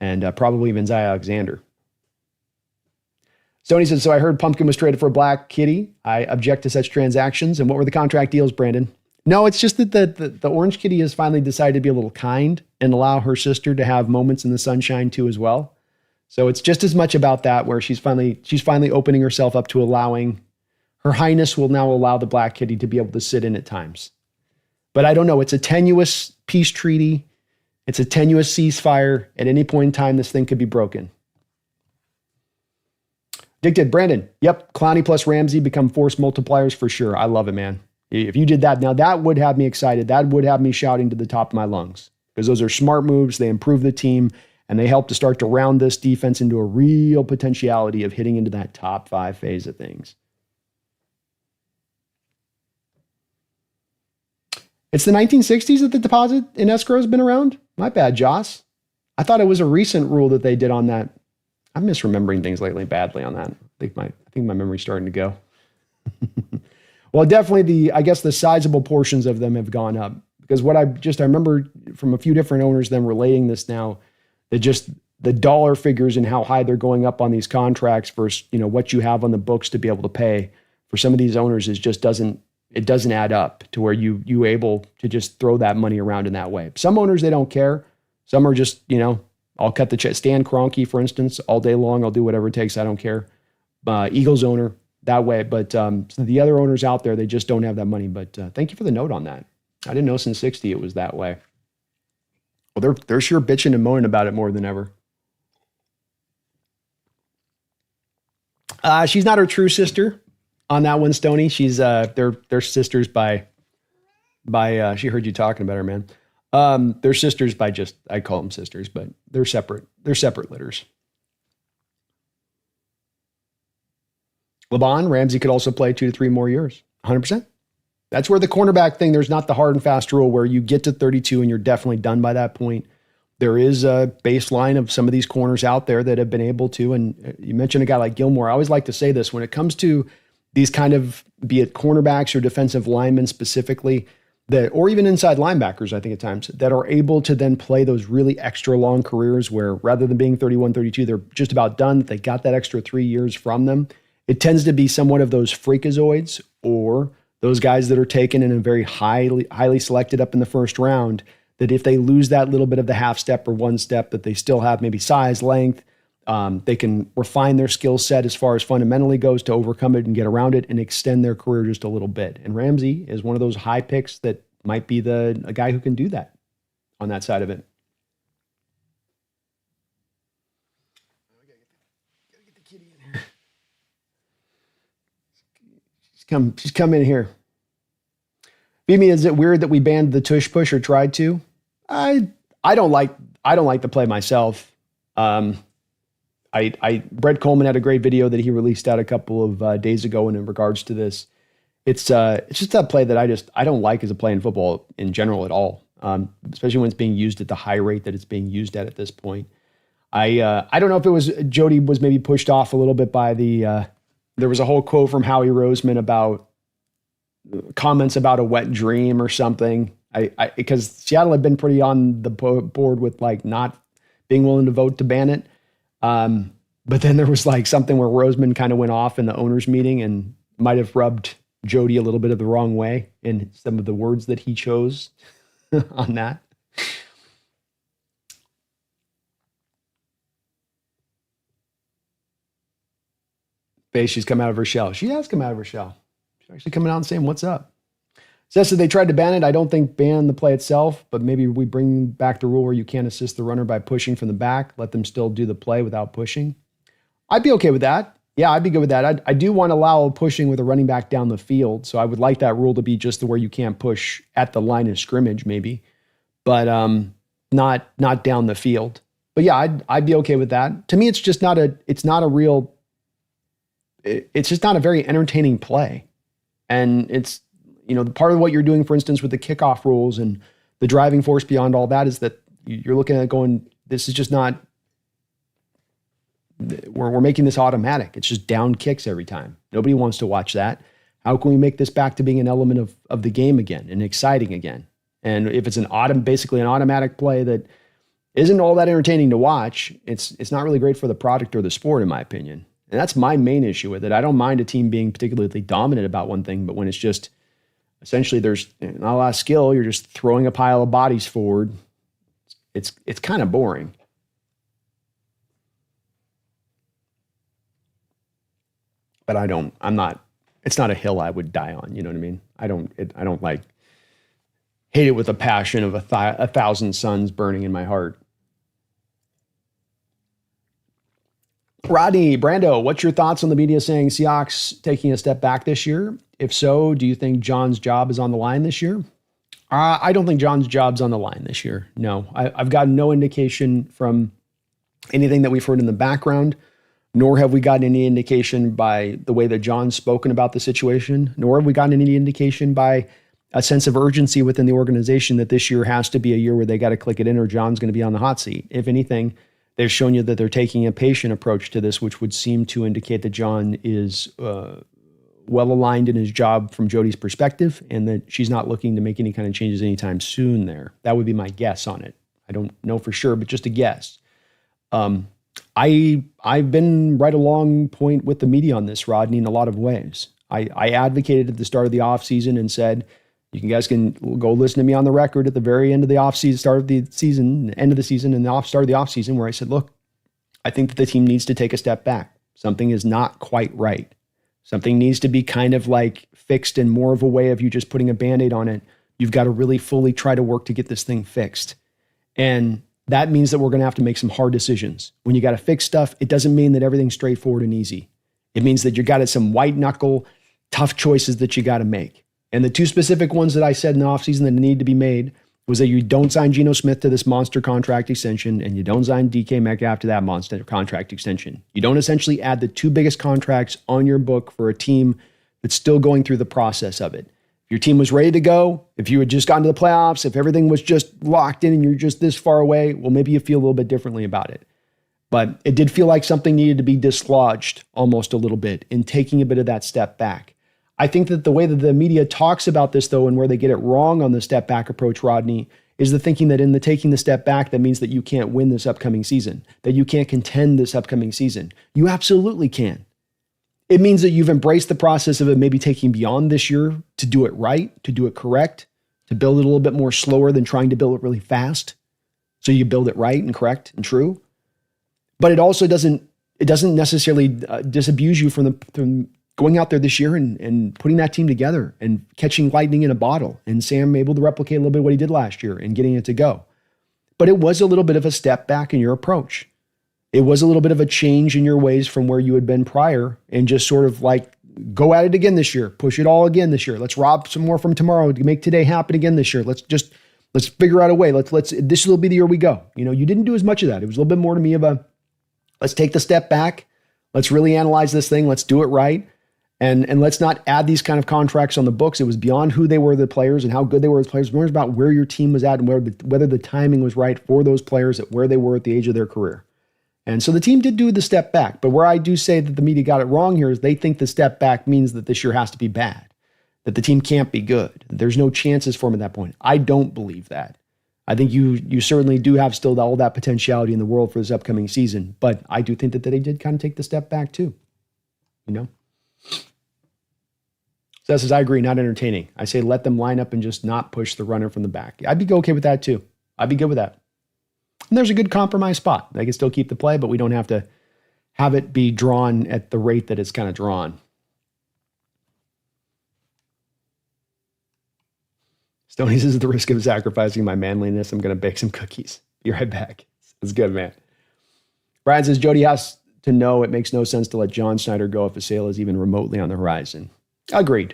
S1: and probably even Zay Alexander. Stoney says, so I heard Pumpkin was traded for a black kitty. I object to such transactions. And what were the contract deals, Brandon? No, it's just that the orange kitty has finally decided to be a little kind and allow her sister to have moments in the sunshine too as well. So it's just as much about that where she's finally opening herself up to allowing Her Highness will now allow the black kitty to be able to sit in at times. But I don't know. It's a tenuous peace treaty. It's a tenuous ceasefire. At any point in time, this thing could be broken. Dicted, Brandon. Yep. Clowney plus Ramsey become force multipliers for sure. I love it, man. If you did that, now that would have me excited. That would have me shouting to the top of my lungs because those are smart moves. They improve the team and they help to start to round this defense into a real potentiality of hitting into that top 5 phase of things. It's the 1960s that the deposit in escrow has been around? My bad, Joss. I thought it was a recent rule that they did on that. I'm misremembering things lately badly on that. I think my memory's starting to go. Well, definitely I guess the sizable portions of them have gone up because what I remember from a few different owners, them relating this now, that just the dollar figures and how high they're going up on these contracts versus, what you have on the books to be able to pay for some of these owners it doesn't add up to where you able to just throw that money around in that way. Some owners, they don't care. Some are just, I'll cut the check. Stan Kroenke, for instance, all day long, I'll do whatever it takes. I don't care. Eagles owner that way. But so the other owners out there, they just don't have that money. But thank you for the note on that. I didn't know since 60 it was that way. Well, they're sure bitching and moaning about it more than ever. She's not her true sister. On that one, Stoney, she's they're sisters by she heard you talking about her, man. They're sisters by I call them sisters, but they're separate. They're separate litters. LeBron, Ramsey could also play 2 to 3 more years. 100%. That's where the cornerback thing, there's not the hard and fast rule where you get to 32 and you're definitely done by that point. There is a baseline of some of these corners out there that have been able to, and you mentioned a guy like Gilmore. I always like to say this when it comes to these kind of, be it cornerbacks or defensive linemen specifically, or even inside linebackers, I think at times, that are able to then play those really extra long careers where rather than being 31, 32, they're just about done. They got that extra 3 years from them. It tends to be somewhat of those freakazoids or those guys that are taken in a very highly selected up in the first round, that if they lose that little bit of the half step or one step, that they still have maybe size, length, they can refine their skill set as far as fundamentally goes to overcome it and get around it and extend their career just a little bit. And Ramsey is one of those high picks that might be a guy who can do that on that side of it. Gotta get the kitty in here. She's come in here. Beamy, is it weird that we banned the tush push or tried to? I don't like the play myself. Brett Coleman had a great video that he released out a couple of days ago, and in regards to this, it's just a play that I don't like as a play in football in general at all, especially when it's being used at the high rate that it's being used at this point. I don't know if it was Jody was maybe pushed off a little bit by there was a whole quote from Howie Roseman about comments about a wet dream or something. Because Seattle had been pretty on the board with not being willing to vote to ban it. But then there was something where Roseman kind of went off in the owners meeting and might have rubbed Jody a little bit of the wrong way in some of the words that he chose on that. Faye, she's come out of her shell. She has come out of her shell. She's actually coming out and saying, what's up? Says that they tried to ban it. I don't think ban the play itself, but maybe we bring back the rule where you can't assist the runner by pushing from the back. Let them still do the play without pushing. I'd be okay with that. Yeah, I'd be good with that. I do want to allow pushing with a running back down the field. So I would like that rule to be just the where you can't push at the line of scrimmage, maybe, but not down the field. But yeah, I'd be okay with that. To me, it's just not a very entertaining play. And it's, part of what you're doing, for instance, with the kickoff rules and the driving force beyond all that is that you're looking at going, this is just not, we're making this automatic. It's just down kicks every time. Nobody wants to watch that. How can we make this back to being an element of the game again and exciting again? And if it's basically an automatic play that isn't all that entertaining to watch, it's not really great for the product or the sport, in my opinion. And that's my main issue with it. I don't mind a team being particularly dominant about one thing, but when it's just essentially there's not a lot of skill, you're just throwing a pile of bodies forward. It's kind of boring. But it's not a hill I would die on. You know what I mean? I don't like hate it with a passion of a thousand suns burning in my heart. Rodney, Brando, what's your thoughts on the media saying Seahawks taking a step back this year? If so, do you think John's job is on the line this year? I don't think John's job's on the line this year. No, I've gotten no indication from anything that we've heard in the background, nor have we gotten any indication by the way that John's spoken about the situation, nor have we gotten any indication by a sense of urgency within the organization that this year has to be a year where they got to click it in or John's going to be on the hot seat. If anything, they've shown you that they're taking a patient approach to this, which would seem to indicate that John is well aligned in his job from Jody's perspective and that she's not looking to make any kind of changes anytime soon there. That would be my guess on it. I don't know for sure, but just a guess. I've been right along point with the media on this, Rodney, in a lot of ways. I advocated at the start of the offseason and said, you guys can go listen to me on the record at the very end of the offseason, start of the season, end of the season, and start of the offseason, where I said, look, I think that the team needs to take a step back. Something is not quite right. Something needs to be kind of like fixed in more of a way of you just putting a Band-Aid on it. You've got to really fully try to work to get this thing fixed. And that means that we're going to have to make some hard decisions. When you got to fix stuff, it doesn't mean that everything's straightforward and easy. It means that you got some white knuckle, tough choices that you got to make. And the two specific ones that I said in the offseason that need to be made was that you don't sign Geno Smith to this monster contract extension and you don't sign DK Metcalf to that monster contract extension. You don't essentially add the two biggest contracts on your book for a team that's still going through the process of it. If your team was ready to go, if you had just gotten to the playoffs, if everything was just locked in and you're just this far away, well, maybe you feel a little bit differently about it. But it did feel like something needed to be dislodged almost a little bit in taking a bit of that step back. I think that the way that the media talks about this, though, and where they get it wrong on the step back approach, Rodney, is the thinking that in the taking the step back, that means that you can't win this upcoming season, that you can't contend this upcoming season. You absolutely can. It means that you've embraced the process of it maybe taking beyond this year to do it right, to do it correct, to build it a little bit more slower than trying to build it really fast. So you build it right and correct and true. But it also doesn't necessarily disabuse you from going out there this year and putting that team together and catching lightning in a bottle, and Sam able to replicate a little bit of what he did last year and getting it to go. But it was a little bit of a step back in your approach. It was a little bit of a change in your ways from where you had been prior, and just sort of like, go at it again this year, push it all again this year. Let's rob some more from tomorrow to make today happen again this year. Let's figure out a way. This will be the year we go. You didn't do as much of that. It was a little bit more to me of a, let's take the step back. Let's really analyze this thing. Let's do it right. And let's not add these kind of contracts on the books. It was beyond who they were, the players, and how good they were as players. It was about where your team was at and whether the timing was right for those players at where they were at the age of their career. And so the team did do the step back. But where I do say that the media got it wrong here is they think the step back means that this year has to be bad, that the team can't be good. There's no chances for them at that point. I don't believe that. I think you certainly do have still all that potentiality in the world for this upcoming season. But I do think that they did kind of take the step back too. Seth says, I agree, not entertaining. I say let them line up and just not push the runner from the back. I'd be okay with that too. I'd be good with that. And there's a good compromise spot. They can still keep the play, but we don't have to have it be drawn at the rate that it's kind of drawn. Stoney says, at the risk of sacrificing my manliness, I'm going to bake some cookies. Be right back. That's good, man. Brian says, Jody has to know it makes no sense to let John Snyder go if a sale is even remotely on the horizon. Agreed.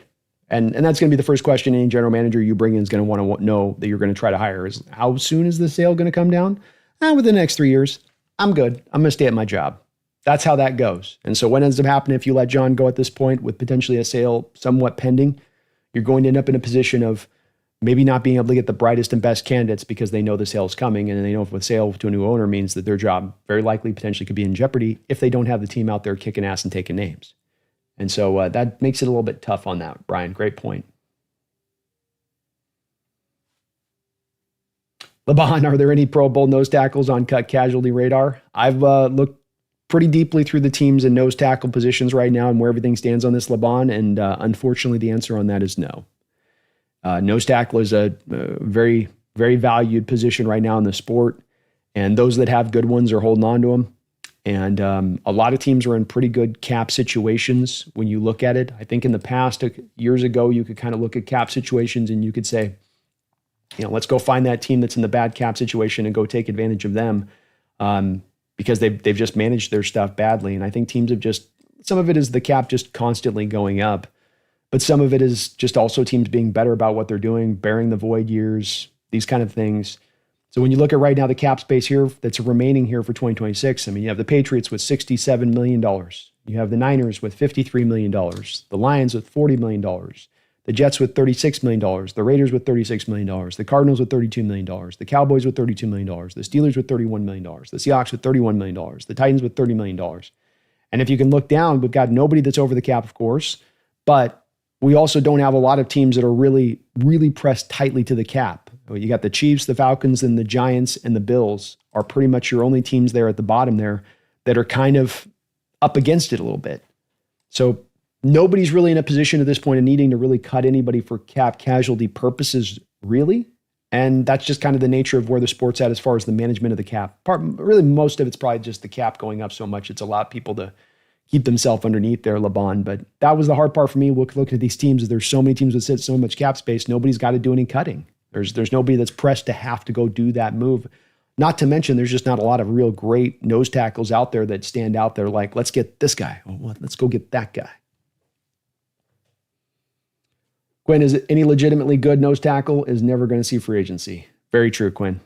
S1: And that's going to be the first question any general manager you bring in is going to want to know that you're going to try to hire is how soon is the sale going to come down? Within the next 3 years. I'm good. I'm going to stay at my job. That's how that goes. And so what ends up happening if you let John go at this point with potentially a sale somewhat pending, you're going to end up in a position of maybe not being able to get the brightest and best candidates because they know the sale is coming, and they know if a sale to a new owner means that their job very likely potentially could be in jeopardy if they don't have the team out there kicking ass and taking names. And so that makes it a little bit tough on that, Brian. Great point. LeBon, are there any Pro Bowl nose tackles on cut casualty radar? I've looked pretty deeply through the teams and nose tackle positions right now and where everything stands on this, LeBon, and unfortunately the answer on that is no. Nose tackle is a very, very valued position right now in the sport, and those that have good ones are holding on to them. And a lot of teams are in pretty good cap situations when you look at it. I think in the past, years ago, you could kind of look at cap situations and you could say, let's go find that team that's in the bad cap situation and go take advantage of them because they've just managed their stuff badly. And I think teams have some of it is the cap just constantly going up, but some of it is just also teams being better about what they're doing, bearing the void years, these kind of things. So when you look at right now the cap space here that's remaining here for 2026, I mean, you have the Patriots with $67 million. You have the Niners with $53 million. The Lions with $40 million. The Jets with $36 million. The Raiders with $36 million. The Cardinals with $32 million. The Cowboys with $32 million. The Steelers with $31 million. The Seahawks with $31 million. The Titans with $30 million. And if you can look down, we've got nobody that's over the cap, of course, but we also don't have a lot of teams that are really, really pressed tightly to the cap. You got the Chiefs, the Falcons, and the Giants and the Bills are pretty much your only teams there at the bottom there that are kind of up against it a little bit. So nobody's really in a position at this point of needing to really cut anybody for cap casualty purposes, really. And that's just kind of the nature of where the sport's at as far as the management of the cap. Really, most of it's probably just the cap going up so much. It's allowed people to keep themselves underneath there, LeBon. But that was the hard part for me looking at these teams. There's so many teams that so much cap space. Nobody's got to do any cutting. There's nobody that's pressed to have to go do that move. Not to mention, there's just not a lot of real great nose tackles out there that stand out there like, let's get this guy. Oh, well, let's go get that guy. Quinn, is any legitimately good nose tackle is never going to see free agency. Very true, Quinn.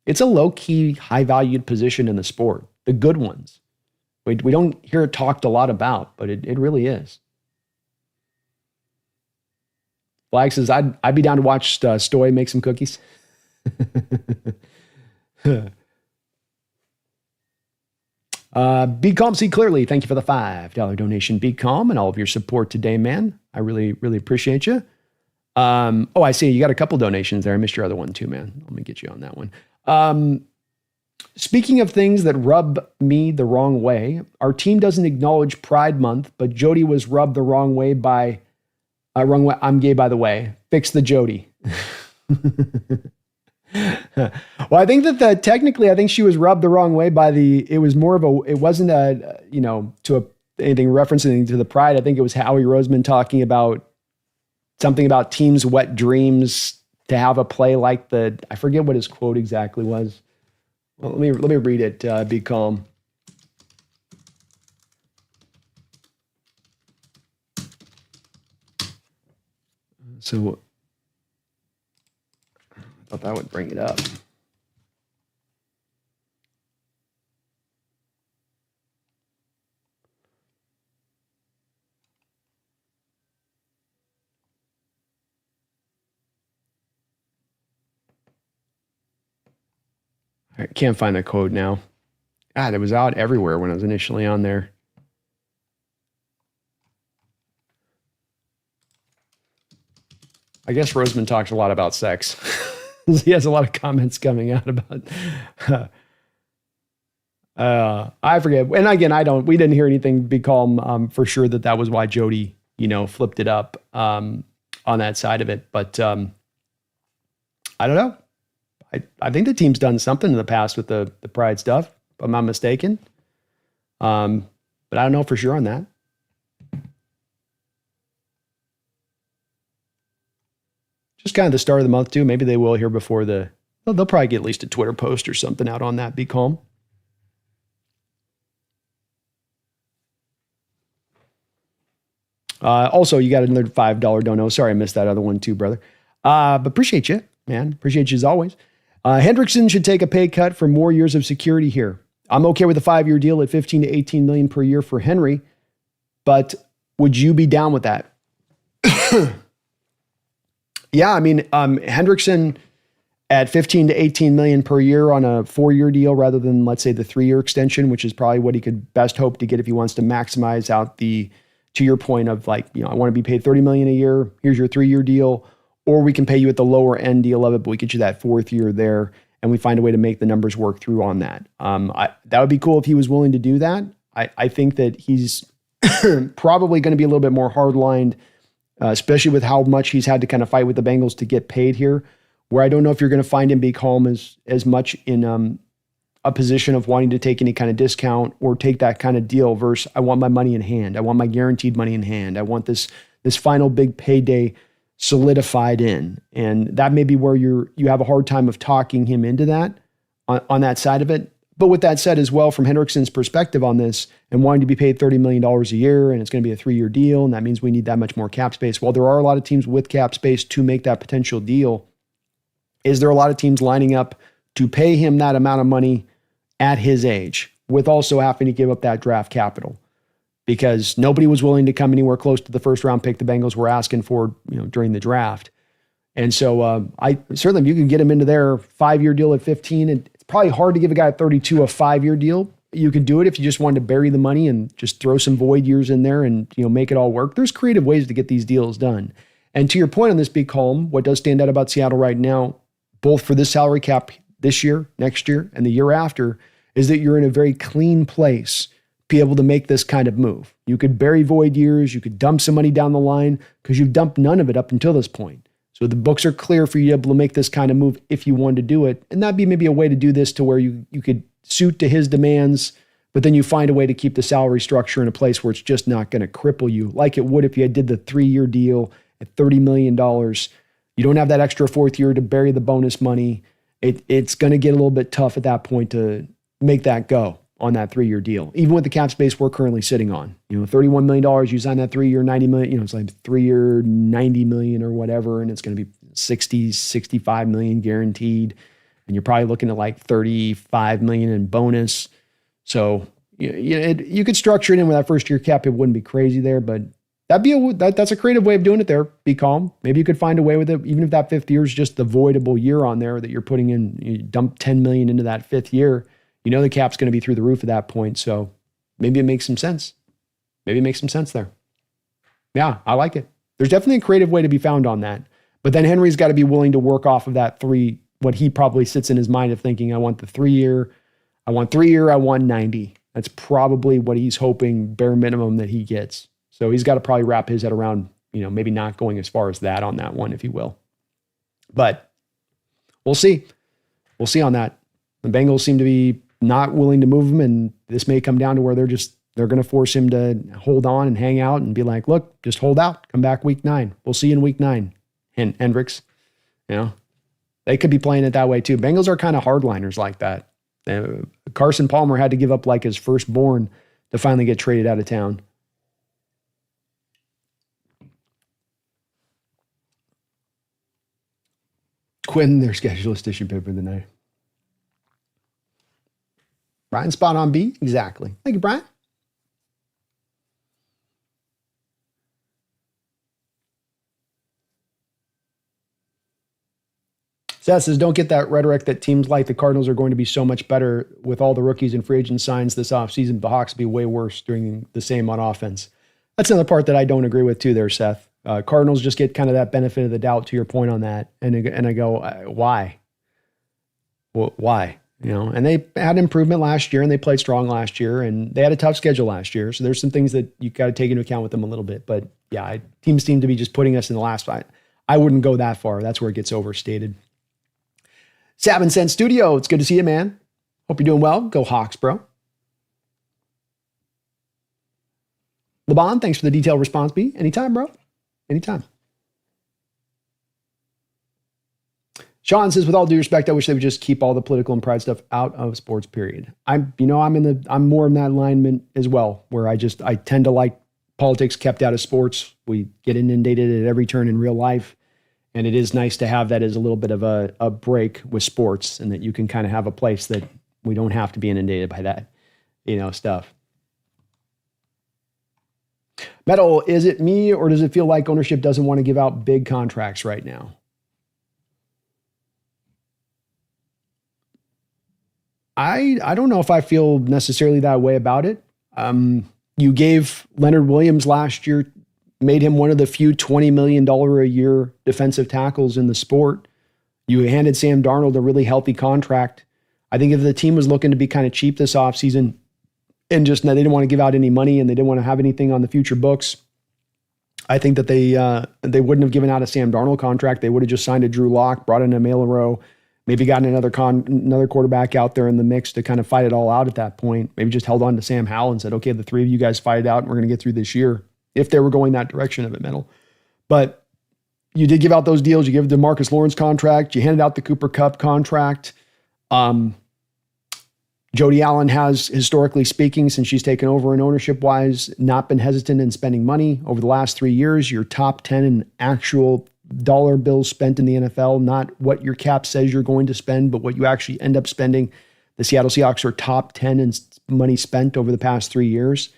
S1: It's a low-key, high-valued position in the sport. The good ones. We don't hear it talked a lot about, but it really is. Flag says, I'd be down to watch Stoy make some cookies. Be Calm, see clearly. Thank you for the $5 donation. Be Calm and all of your support today, man. I really, really appreciate you. I see you got a couple donations there. I missed your other one too, man. Let me get you on that one. Speaking of things that rub me the wrong way, our team doesn't acknowledge Pride Month, but Jody was rubbed the wrong way by I'm gay, by the way. Fix the Jody. Well, I think that technically, I think she was rubbed the wrong way by it was more of it wasn't anything referencing to the Pride. I think it was Howie Roseman talking about something about teams' wet dreams to have a play like I forget what his quote exactly was. Well, let me read it. Be calm. So I thought that would bring it up. I can't find the code now. It was out everywhere when I was initially on there. I guess Roseman talks a lot about sex. He has a lot of comments coming out about. I forget. And again, we didn't hear anything be calm for sure that was why Jody, flipped it up on that side of it. But I don't know. I think the team's done something in the past with the Pride stuff, if I'm not mistaken. But I don't know for sure on that. Just kind of the start of the month too. Maybe they will here before they'll probably get at least a Twitter post or something out on that. Be calm. Also, you got another $5 dono. Sorry, I missed that other one too, brother. But appreciate you, man. Appreciate you as always. Hendrickson should take a pay cut for more years of security here. I'm okay with a 5-year deal at 15 to 18 million per year for Henry, but would you be down with that? Yeah, I mean, Hendrickson at 15 to 18 million per year on a 4-year deal rather than, let's say, the 3-year extension, which is probably what he could best hope to get if he wants to maximize out to your point of like, I want to be paid 30 million a year. Here's your 3-year deal, or we can pay you at the lower end deal of it, but we get you that 4th year there, and we find a way to make the numbers work through on that. That would be cool if he was willing to do that. I think that he's probably going to be a little bit more hard-lined, especially with how much he's had to kind of fight with the Bengals to get paid here, where I don't know if you're going to find him be calm as much in a position of wanting to take any kind of discount or take that kind of deal versus I want my money in hand. I want my guaranteed money in hand. I want this final big payday solidified in. And that may be where you have a hard time of talking him into that on that side of it. But with that said as well, from Hendrickson's perspective on this and wanting to be paid $30 million a year, and it's going to be a 3-year deal, and that means we need that much more cap space. While there are a lot of teams with cap space to make that potential deal, is there a lot of teams lining up to pay him that amount of money at his age with also having to give up that draft capital? Because nobody was willing to come anywhere close to the first round pick the Bengals were asking for, during the draft. And so I certainly, if you can get him into their 5-year deal at 15, and it's probably hard to give a guy at 32 a 5-year deal. You could do it if you just wanted to bury the money and just throw some void years in there and make it all work. There's creative ways to get these deals done. And to your point on this, be calm. What does stand out about Seattle right now, both for this salary cap this year, next year, and the year after, is that you're in a very clean place to be able to make this kind of move. You could bury void years. You could dump some money down the line because you've dumped none of it up until this point. So the books are clear for you to be able to make this kind of move if you wanted to do it. And that'd be maybe a way to do this to where you could suit to his demands, but then you find a way to keep the salary structure in a place where it's just not going to cripple you like it would if you did the 3-year deal at $30 million. You don't have that extra 4th year to bury the bonus money. It's going to get a little bit tough at that point to make that go on that 3-year deal, even with the cap space we're currently sitting on. $31 million, you sign that 3-year, $90 million, it's like 3-year, $90 million or whatever, and it's going to be 60, 65 million guaranteed, and you're probably looking at like 35 million in bonus. So you could structure it in with that 1st-year cap. It wouldn't be crazy there, but that's a creative way of doing it there. Be calm. Maybe you could find a way with it, even if that 5th year is just the voidable year on there that you're putting in. You dump 10 million into that 5th year. The cap's going to be through the roof at that point. So maybe it makes some sense. Maybe it makes some sense there. Yeah, I like it. There's definitely a creative way to be found on that. But then Henry's got to be willing to work off of that what he probably sits in his mind of thinking, I want the 3-year, I want 3-year, I want 90. That's probably what he's hoping bare minimum that he gets. So he's got to probably wrap his head around, maybe not going as far as that on that one, if you will. But we'll see. We'll see on that. The Bengals seem to be not willing to move him, and this may come down to where they're going to force him to hold on and hang out and be like, look, just hold out, come back week 9. We'll see you in week 9. Hendricks, they could be playing it that way too. Bengals are kind of hardliners like that. Carson Palmer had to give up like his firstborn to finally get traded out of town. Quinn, their schedulist issue paper of the night. Brian, spot on B? Exactly. Thank you, Brian. Seth says, don't get that rhetoric that teams like the Cardinals are going to be so much better with all the rookies and free agent signs this offseason. The Hawks be way worse doing the same on offense. That's another part that I don't agree with too there, Seth. Cardinals just get kind of that benefit of the doubt to your point on that. And I go, why? Well, why? And they had improvement last year and they played strong last year and they had a tough schedule last year. So there's some things that you got to take into account with them a little bit. But yeah, teams seem to be just putting us in the last fight. I wouldn't go that far. That's where it gets overstated. Savin Cent Studio, it's good to see you, man. Hope you're doing well. Go Hawks, bro. LeBon, thanks for the detailed response, B. Anytime, bro. Anytime. Sean says, with all due respect, I wish they would just keep all the political and pride stuff out of sports, period. I'm more in that alignment as well, where I tend to like politics kept out of sports. We get inundated at every turn in real life. And it is nice to have that as a little bit of a break with sports, and that you can kind of have a place that we don't have to be inundated by that, stuff. Metal, is it me, or does it feel like ownership doesn't want to give out big contracts right now? I don't know if I feel necessarily that way about it. You gave Leonard Williams last year, made him one of the few $20 million a year defensive tackles in the sport. You handed Sam Darnold a really healthy contract. I think if the team was looking to be kind of cheap this offseason and just they didn't want to give out any money and they didn't want to have anything on the future books, I think that they wouldn't have given out a Sam Darnold contract. They would have just signed a Drew Lock, brought in a Mailero, maybe gotten another quarterback out there in the mix to kind of fight it all out at that point. Maybe just held on to Sam Howell and said, okay, the three of you guys fight it out and we're going to get through this year, if they were going that direction of it, Metal. But you did give out those deals. You gave the Marcus Lawrence contract. You handed out the Cooper Kupp contract. Jody Allen has, historically speaking, since she's taken over in ownership-wise, not been hesitant in spending money. Over the last 3 years, you're top 10 in actual dollar bills spent in the NFL, not what your cap says you're going to spend, but what you actually end up spending. The Seattle Seahawks are top 10 in money spent over the past 3 years.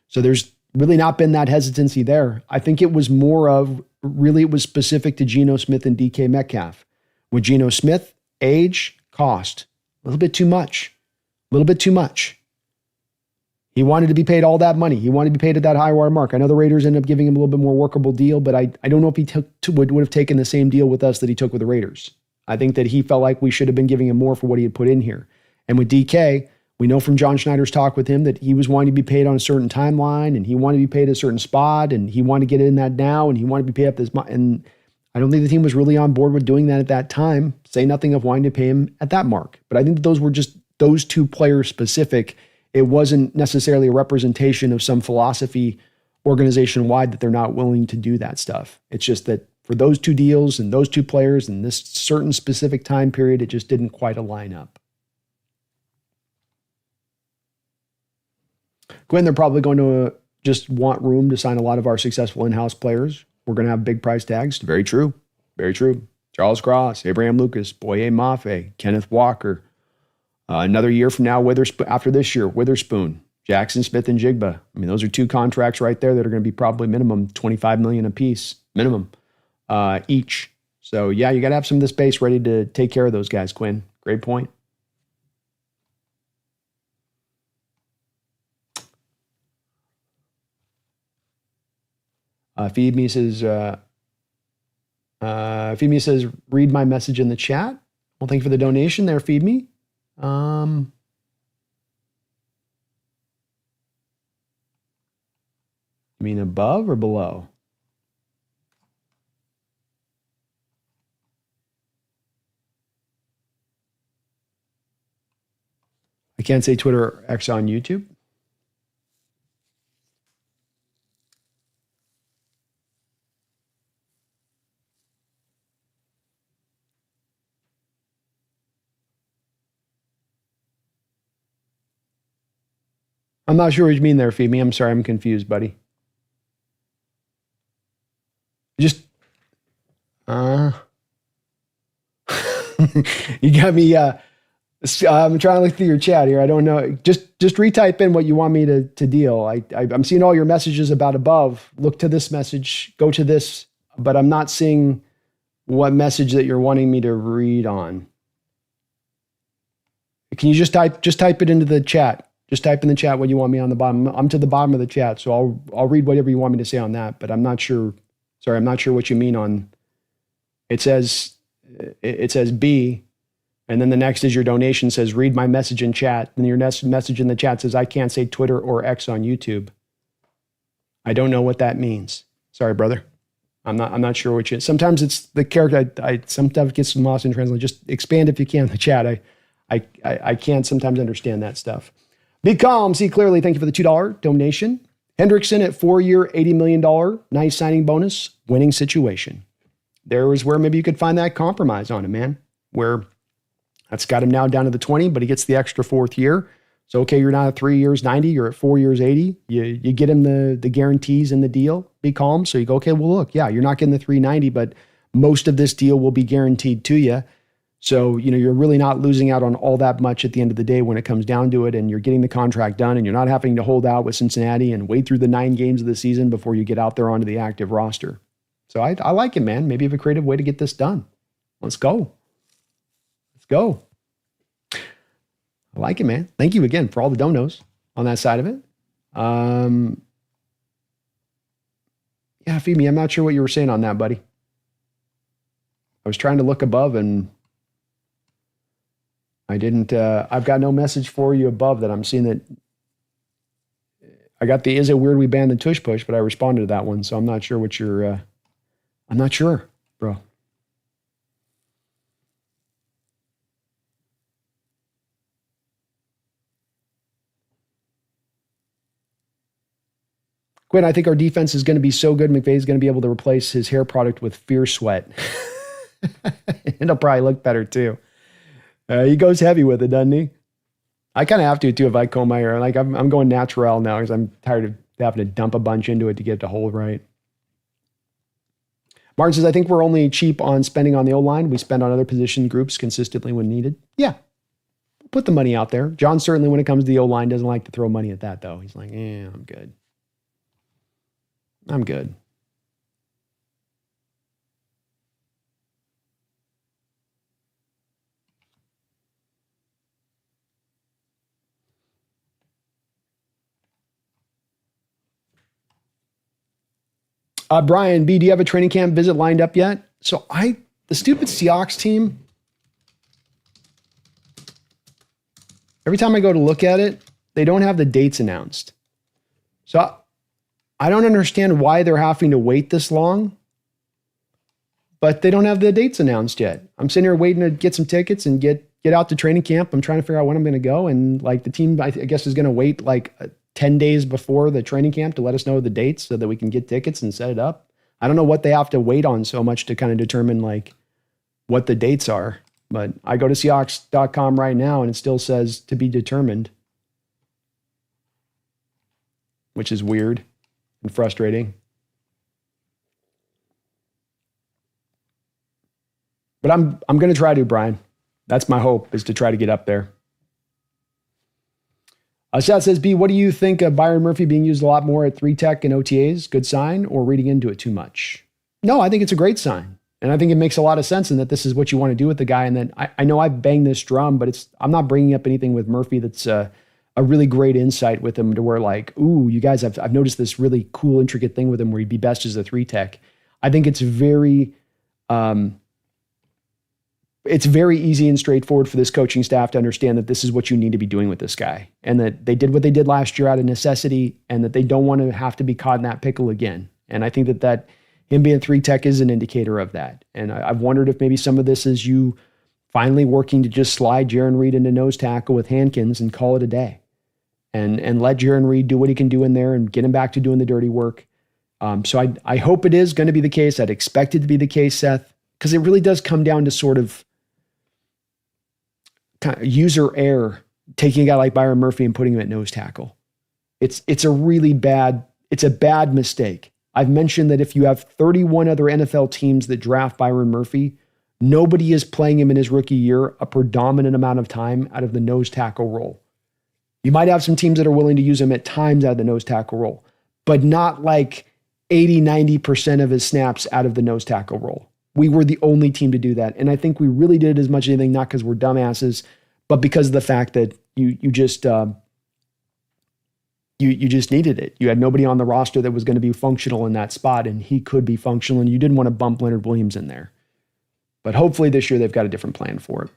S1: So there's really not been that hesitancy there. I think it was more of, really it was specific to Geno Smith and DK Metcalf. With Geno Smith, age, cost, a little bit too much. A little bit too much. He wanted to be paid all that money. He wanted to be paid at that high water mark. I know the Raiders ended up giving him a little bit more workable deal, but I don't know if he would have taken the same deal with us that he took with the Raiders. I think that he felt like we should have been giving him more for what he had put in here. And with DK, we know from John Schneider's talk with him that he was wanting to be paid on a certain timeline, and he wanted to be paid at a certain spot, and he wanted to get in that now, and he wanted to be paid up this much. And I don't think the team was really on board with doing that at that time. Say nothing of wanting to pay him at that mark. But I think that those were just those two players specific. It wasn't necessarily a representation of some philosophy organization-wide that they're not willing to do that stuff. It's just that for those two deals and those two players and this certain specific time period, it just didn't quite align up. Gwen, they're probably going to just want room to sign a lot of our successful in-house players. We're going to have big price tags. Very true. Very true. Charles Cross, Abraham Lucas, Boye Mafe, Kenneth Walker. Another year from now, after this year, Witherspoon, Jackson Smith, and Jigba. I mean, those are two contracts right there that are going to be probably minimum $25 million a piece, minimum each. So yeah, you got to have some of the space ready to take care of those guys, Quinn. Great point. Feed me says, read my message in the chat. Well, thank you for the donation there, Feed Me. You mean above or below? I can't say Twitter or X on YouTube. I'm not sure what you mean there, Feed Me. I'm sorry, I'm confused, buddy. Just, you got me, I'm trying to look through your chat here. I don't know. Just retype in what you want me to deal. I'm seeing all your messages about above. Look to this message, go to this, but I'm not seeing what message that you're wanting me to read on. Can you just type it into the chat? Just type in the chat what you want me on the bottom. I'm to the bottom of the chat, so I'll read whatever you want me to say on that, but I'm not sure. Sorry, I'm not sure what you mean on. It says B, and then the next is your donation says read my message in chat. And your next message in the chat says I can't say Twitter or X on YouTube. I don't know what that means. Sorry, brother. I'm not sure what you. Sometimes it's the character. I sometimes get some lost in translation. Just expand if you can in the chat. I can't sometimes understand that stuff. Be calm, see clearly. Thank you for the $2 donation. Hendrickson at 4-year, $80 million. Nice signing bonus. Winning situation. There was where maybe you could find that compromise on it, man. where that's got him now down to the 20, but he gets the extra fourth year. So, okay, you're not at 3 years, 90, you're at 4 years, 80. You get him the guarantees in the deal, be calm. So you go, okay, well, look, yeah, you're not getting the 390, but most of this deal will be guaranteed to you. So, you're really not losing out on all that much at the end of the day when it comes down to it, and you're getting the contract done, and you're not having to hold out with Cincinnati and wait through the 9 games of the season before you get out there onto the active roster. So I like it, man. Maybe you have a creative way to get this done. Let's go. Let's go. I like it, man. Thank you again for all the donos on that side of it. Yeah, feed me. I'm not sure what you were saying on that, buddy. I was trying to look above and I didn't. I've got no message for you above that. I'm seeing that. I got the, is it weird we banned the tush push, but I responded to that one. So I'm not sure what you're, I'm not sure, bro. Quinn, I think our defense is going to be so good. McVay's going to be able to replace his hair product with Fear Sweat. It'll probably look better too. He goes heavy with it, doesn't he? I kind of have to too if I comb my hair. Like I'm going natural now because I'm tired of having to dump a bunch into it to get it to hold right. Martin says, I think we're only cheap on spending on the O-line. We spend on other position groups consistently when needed. Yeah. Put the money out there. John certainly, when it comes to the O-line, doesn't like to throw money at that, though. He's like, I'm good. I'm good. Brian B, do you have a training camp visit lined up yet? So the stupid Seahawks team, every time I go to look at it, they don't have the dates announced. So I don't understand why they're having to wait this long, but they don't have the dates announced yet. I'm sitting here waiting to get some tickets and get out to training camp. I'm trying to figure out when I'm going to go. And like the team, I guess, is going to wait like 10 days before the training camp to let us know the dates so that we can get tickets and set it up. I don't know what they have to wait on so much to kind of determine like what the dates are, but I go to Seahawks.com right now and it still says to be determined, which is weird and frustrating. But I'm going to try to, Brian. That's my hope, is to try to get up there. Shad says, B, what do you think of Byron Murphy being used a lot more at 3-tech and OTAs? Good sign, or reading into it too much? No, I think it's a great sign. And I think it makes a lot of sense, and that this is what you want to do with the guy. And that I know I've banged this drum, but I'm not bringing up anything with Murphy that's a really great insight with him to where like, ooh, you guys, I've noticed this really cool, intricate thing with him where he'd be best as a 3-tech. I think it's very easy and straightforward for this coaching staff to understand that this is what you need to be doing with this guy, and that they did what they did last year out of necessity, and that they don't want to have to be caught in that pickle again. And I think that him being 3-tech is an indicator of that. And I've wondered if maybe some of this is you finally working to just slide Jaron Reed into nose tackle with Hankins and call it a day, and let Jaron Reed do what he can do in there and get him back to doing the dirty work. So I hope it is going to be the case. I'd expect it to be the case, Seth, because it really does come down to sort of kind of user error, taking a guy like Byron Murphy and putting him at nose tackle. It's a bad mistake. I've mentioned that if you have 31 other NFL teams that draft Byron Murphy, nobody is playing him in his rookie year a predominant amount of time out of the nose tackle role. You might have some teams that are willing to use him at times out of the nose tackle role, but not like 80, 90% of his snaps out of the nose tackle role. We were the only team to do that. And I think we really did as much as anything, not because we're dumbasses, but because of the fact that you just needed it. You had nobody on the roster that was going to be functional in that spot, and he could be functional, and you didn't want to bump Leonard Williams in there. But hopefully this year they've got a different plan for it.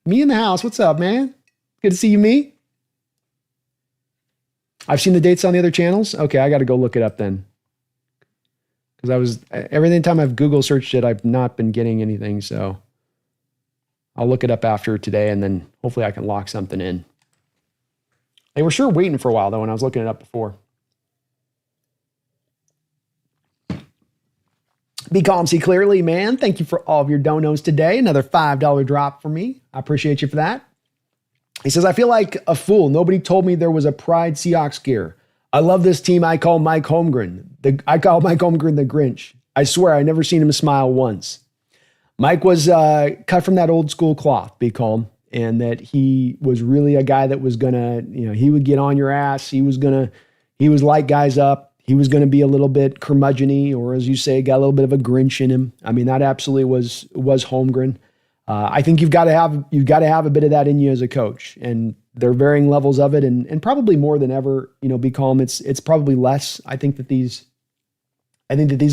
S1: Me in the house. What's up, man? Good to see you, me. I've seen the dates on the other channels. Okay, I got to go look it up then. Because every time I've Google searched it, I've not been getting anything. So I'll look it up after today, and then hopefully I can lock something in. They were sure waiting for a while, though, when I was looking it up before. Be calm, see clearly, man. Thank you for all of your donos today. Another $5 drop for me. I appreciate you for that. He says, I feel like a fool. Nobody told me there was a Pride Seahawks gear. I love this team. I call Mike Holmgren. I call Mike Holmgren the Grinch. I swear I never seen him smile once. Mike was cut from that old school cloth, be calm, and that he was really a guy that was gonna, he would get on your ass. He was light guys up. He was going to be a little bit curmudgeon-y, or as you say, got a little bit of a Grinch in him. I mean, that absolutely was Holmgren. I think you've got to have a bit of that in you as a coach, and there are varying levels of it, and probably more than ever. Be calm. It's probably less. I think that these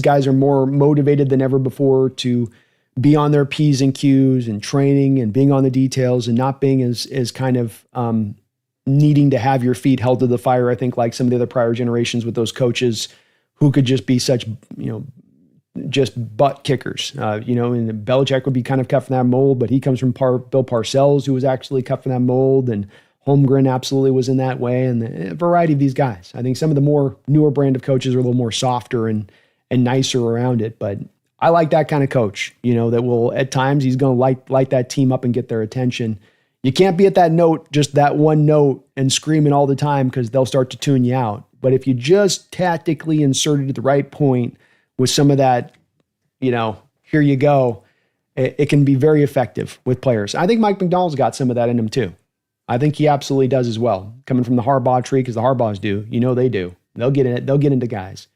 S1: guys are more motivated than ever before to be on their P's and Q's and training and being on the details and not being as kind of needing to have your feet held to the fire. I think like some of the other prior generations with those coaches who could just be such, just butt kickers, and Belichick would be kind of cut from that mold, but he comes from Bill Parcells, who was actually cut from that mold, and Holmgren absolutely was in that way, and a variety of these guys. I think some of the more newer brand of coaches are a little more softer and nicer around it, but I like that kind of coach, that will, at times, he's going to light that team up and get their attention. You can't be at that note, just that one note, and screaming all the time because they'll start to tune you out. But if you just tactically insert it at the right point with some of that, here you go, it can be very effective with players. I think Mike McDonald's got some of that in him too. I think he absolutely does as well. Coming from the Harbaugh tree, because the Harbaughs do, they do. They'll get in it. They'll get into guys.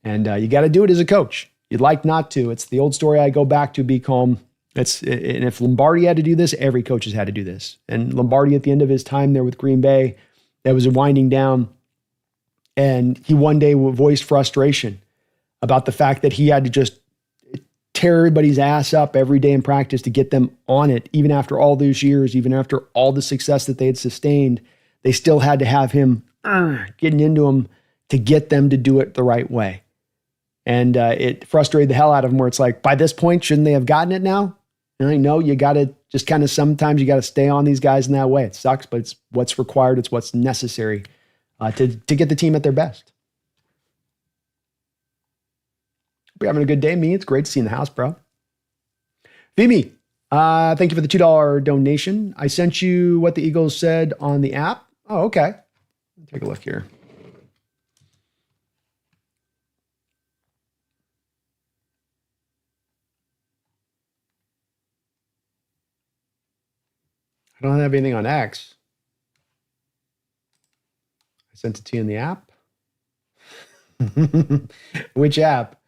S1: And you got to do it as a coach. You'd like not to. It's the old story I go back to, be calm. And if Lombardi had to do this, every coach has had to do this. And Lombardi, at the end of his time there with Green Bay, that was winding down. And he one day voiced frustration about the fact that he had to just tear everybody's ass up every day in practice to get them on it. Even after all those years, even after all the success that they had sustained, they still had to have him getting into them to get them to do it the right way. And it frustrated the hell out of him, where it's like, by this point, shouldn't they have gotten it now? And I know you got to just kind of, sometimes you got to stay on these guys in that way. It sucks, but it's what's required. It's what's necessary to get the team at their best. Hope you're having a good day, me. It's great to see you in the house, bro. Vimy, thank you for the $2 donation. I sent you what the Eagles said on the app. Oh, okay. Take a look here. I don't have anything on X. I sent it to you in the app. Which app?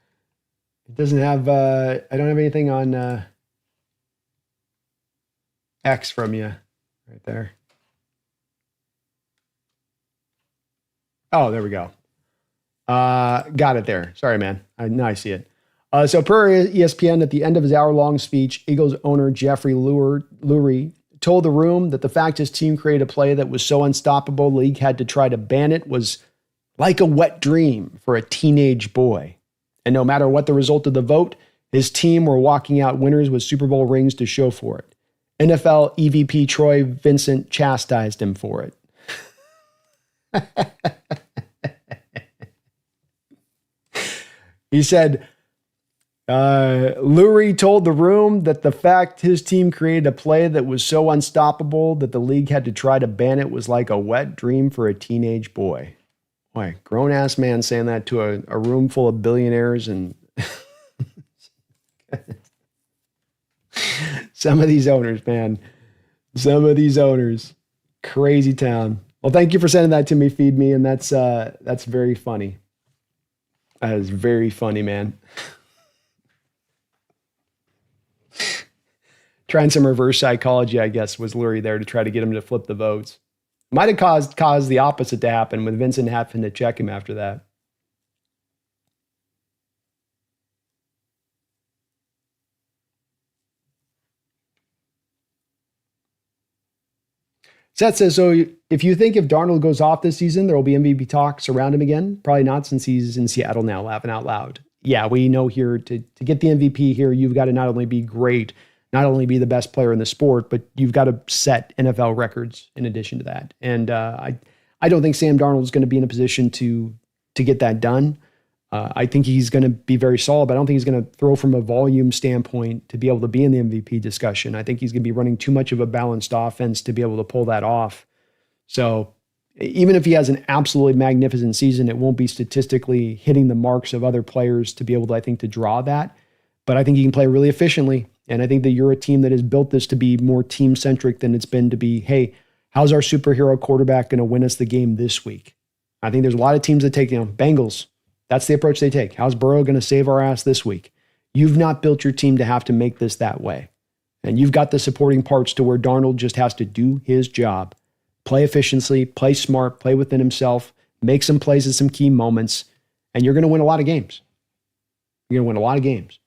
S1: It doesn't have, I don't have anything on X from you right there. Oh, there we go. Got it there. Sorry, man. Now I see it. So per ESPN, at the end of his hour-long speech, Eagles owner Jeffrey Lurie told the room that the fact his team created a play that was so unstoppable the league had to try to ban it was like a wet dream for a teenage boy. And no matter what the result of the vote, his team were walking out winners with Super Bowl rings to show for it. NFL EVP Troy Vincent chastised him for it. He said, Lurie told the room that the fact his team created a play that was so unstoppable that the league had to try to ban it was like a wet dream for a teenage boy. Boy, grown-ass man saying that to a room full of billionaires and some of these owners, man. Some of these owners. Crazy town. Well, thank you for sending that to me, Feed Me, and that's very funny. That is very funny, man. Trying some reverse psychology, I guess, was Lurie there to try to get him to flip the votes. Might have caused the opposite to happen, with Vincent having to check him after that. Seth says, so if you think if Darnold goes off this season, there will be MVP talks around him again? Probably not, since he's in Seattle now, laughing out loud. Yeah, we know here to get the MVP here, you've got to not only be great, not only be the best player in the sport, but you've got to set NFL records in addition to that. And I don't think Sam Darnold is going to be in a position to get that done. I think he's going to be very solid, but I don't think he's going to throw from a volume standpoint to be able to be in the MVP discussion. I think he's going to be running too much of a balanced offense to be able to pull that off. So even if he has an absolutely magnificent season, it won't be statistically hitting the marks of other players to be able to, I think, to draw that. But I think he can play really efficiently. And I think that you're a team that has built this to be more team-centric than it's been to be, hey, how's our superhero quarterback going to win us the game this week? I think there's a lot of teams that take, Bengals, that's the approach they take. How's Burrow going to save our ass this week? You've not built your team to have to make this that way. And you've got the supporting parts to where Darnold just has to do his job. Play efficiently, play smart, play within himself, make some plays at some key moments, and you're going to win a lot of games. You're going to win a lot of games.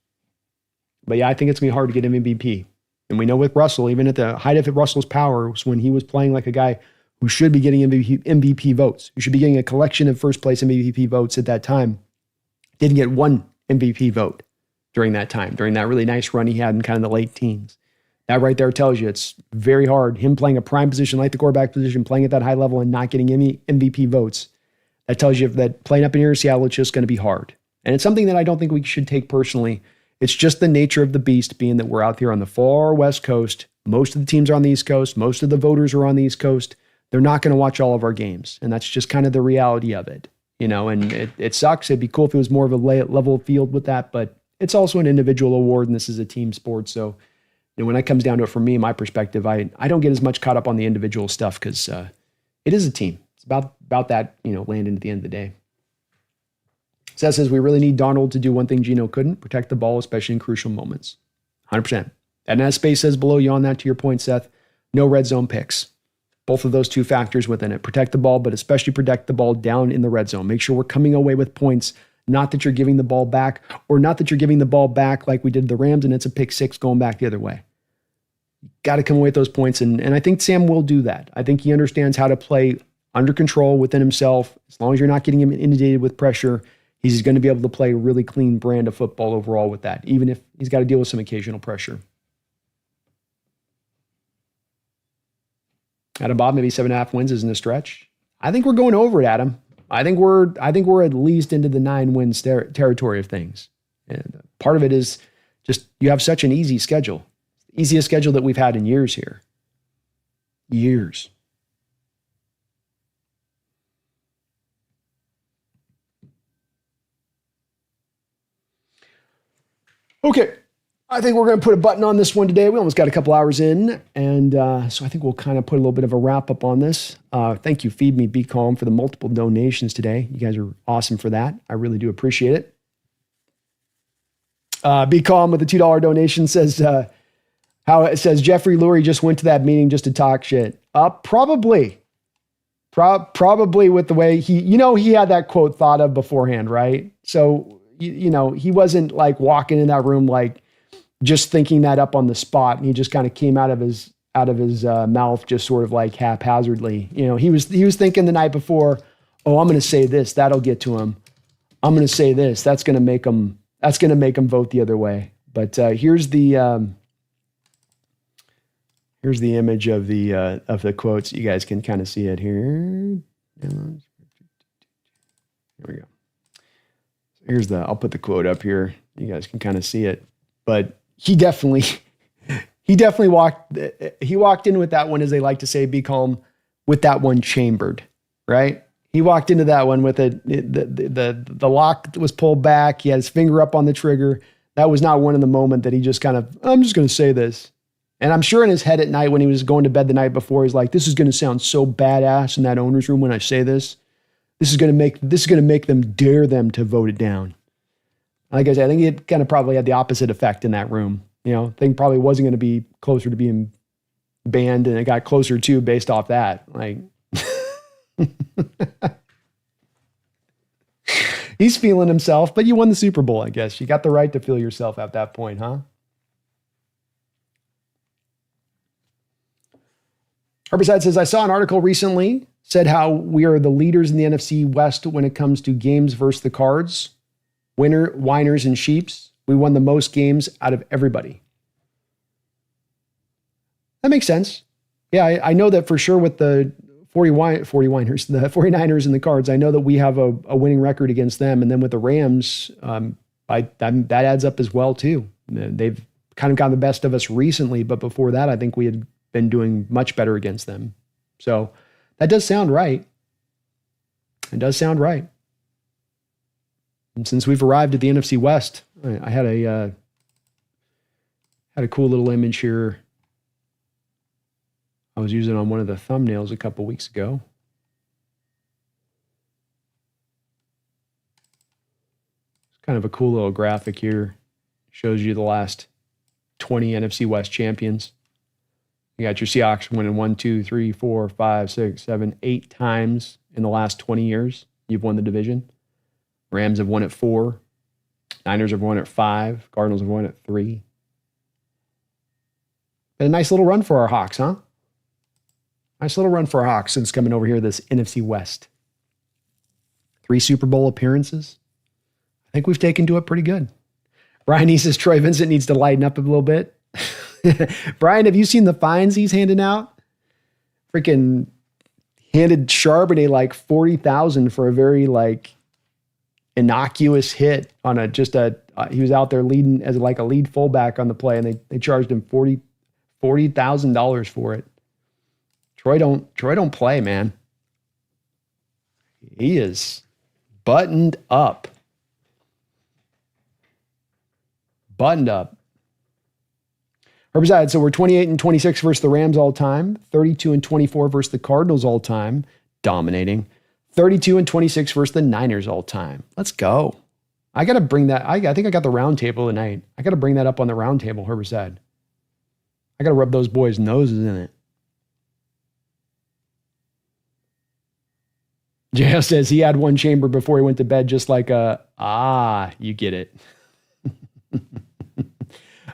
S1: But yeah, I think it's going to be hard to get him MVP. And we know with Russell, even at the height of Russell's power, was when he was playing like a guy who should be getting MVP votes, who should be getting a collection of first place MVP votes at that time, didn't get one MVP vote during that time, during that really nice run he had in kind of the late teens. That right there tells you it's very hard. Him playing a prime position like the quarterback position, playing at that high level and not getting any MVP votes, that tells you that playing up in here in Seattle, it's just going to be hard. And it's something that I don't think we should take personally. It's just the nature of the beast, being that we're out here on the far West Coast. Most of the teams are on the East Coast. Most of the voters are on the East Coast. They're not going to watch all of our games. And that's just kind of the reality of it, and it sucks. It'd be cool if it was more of a level field with that, but it's also an individual award and this is a team sport. So when it comes down to it, from me, my perspective, I don't get as much caught up on the individual stuff because it is a team. It's about that, landing at the end of the day. Seth says, we really need Darnold to do one thing Geno couldn't, protect the ball, especially in crucial moments. 100%. And as Space says below you on that, to your point, Seth, no red zone picks. Both of those two factors within it. Protect the ball, but especially protect the ball down in the red zone. Make sure we're coming away with points, not that you're giving the ball back, or not that you're giving the ball back like we did the Rams and it's a pick six going back the other way. Got to come away with those points, and I think Sam will do that. I think he understands how to play under control within himself. As long as you're not getting him inundated with pressure, he's going to be able to play a really clean brand of football overall with that, even if he's got to deal with some occasional pressure. Adam Bob, maybe 7.5 wins isn't a stretch. I think we're going over it, Adam. I think we're at least into the 9 wins territory of things. And part of it is just you have such an easy schedule. Easiest schedule that we've had in years here. Years. Okay. I think we're going to put a button on this one today. We almost got a couple hours in, and so I think we'll kind of put a little bit of a wrap up on this. Thank you, Feed Me, Be Calm, for the multiple donations today. You guys are awesome for that. I really do appreciate it. Be Calm with the $2 donation says, Jeffrey Lurie just went to that meeting just to talk shit. Probably with the way he had that quote thought of beforehand, right? So, he wasn't like walking in that room like just thinking that up on the spot, and he just kind of came out of his mouth just sort of like haphazardly. He was thinking the night before, oh, I'm going to say this, that'll get to him. I'm going to say this, that's going to make him vote the other way. But here's the image of the quotes. You guys can kind of see it here. Here we go. I'll put the quote up here. You guys can kind of see it. But he definitely walked in with that one, as they like to say, Be Calm, with that one chambered, right? He walked into that one with the lock was pulled back. He had his finger up on the trigger. That was not one in the moment that he just kind of, I'm just going to say this. And I'm sure in his head at night when he was going to bed the night before, he's like, this is going to sound so badass in that owner's room when I say this. This is going to make them dare them to vote it down. Like I said, I think it kind of probably had the opposite effect in that room. Thing probably wasn't going to be closer to being banned, and it got closer to based off that. Like, he's feeling himself, but you won the Super Bowl, I guess. You got the right to feel yourself at that point, huh? Herbicide says, I saw an article recently said how we are the leaders in the NFC West when it comes to games versus the Cards. Whiners and Sheeps. We won the most games out of everybody. That makes sense. Yeah, I know that for sure with the the 49ers and the Cards. I know that we have a winning record against them. And then with the Rams, that adds up as well too. They've kind of gotten the best of us recently, but before that, I think we had been doing much better against them. So that does sound right. It does sound right. And since we've arrived at the NFC West, I had a cool little image here I was using on one of the thumbnails a couple weeks ago. It's kind of a cool little graphic here. Shows you the last 20 NFC West champions. You got your Seahawks winning 1, 2, 3, 4, 5, 6, 7, 8 times in the last 20 years. You've won the division. Rams have won it 4. Niners have won it 5. Cardinals have won it 3. Been a nice little run for our Hawks, huh? Nice little run for our Hawks since coming over here, this NFC West. 3 Super Bowl appearances. I think we've taken to it pretty good. Brian, he says Troy Vincent needs to lighten up a little bit. Brian, have you seen the fines he's handing out? Freaking handed Charbonnet like $40,000 for a very innocuous hit on he was out there leading as a lead fullback on the play, and they charged him $40,000 for it. Troy don't play, man. He is buttoned up. Buttoned up. Herbicide, so we're 28-26 versus the Rams all time, 32-24 versus the Cardinals all time, dominating, 32-26 versus the Niners all time. Let's go. I got to bring that. I think I got the round table tonight. I got to bring that up on the round table, Herbicide. I got to rub those boys' noses in it. JL says he had one chamber before he went to bed, just like you get it.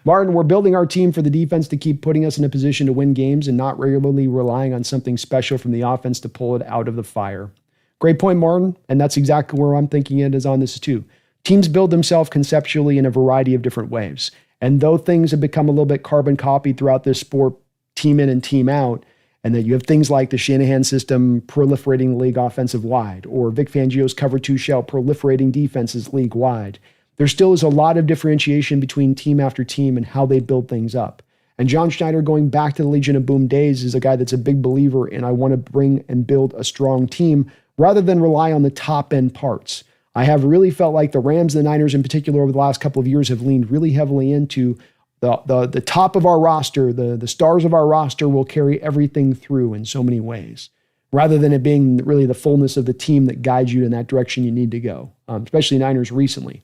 S1: Martin, we're building our team for the defense to keep putting us in a position to win games and not regularly relying on something special from the offense to pull it out of the fire. Great point, Martin. And that's exactly where I'm thinking it is on this too. Teams build themselves conceptually in a variety of different ways. And though things have become a little bit carbon copied throughout this sport, team in and team out, and that you have things like the Shanahan system proliferating the league offensive wide, or Vic Fangio's cover 2 shell proliferating defenses league wide, there still is a lot of differentiation between team after team and how they build things up. And John Schneider, going back to the Legion of Boom days, is a guy that's a big believer in I want to bring and build a strong team rather than rely on the top end parts. I have really felt like the Rams and the Niners in particular over the last couple of years have leaned really heavily into the top of our roster, the stars of our roster will carry everything through in so many ways, rather than it being really the fullness of the team that guides you in that direction you need to go, especially Niners recently.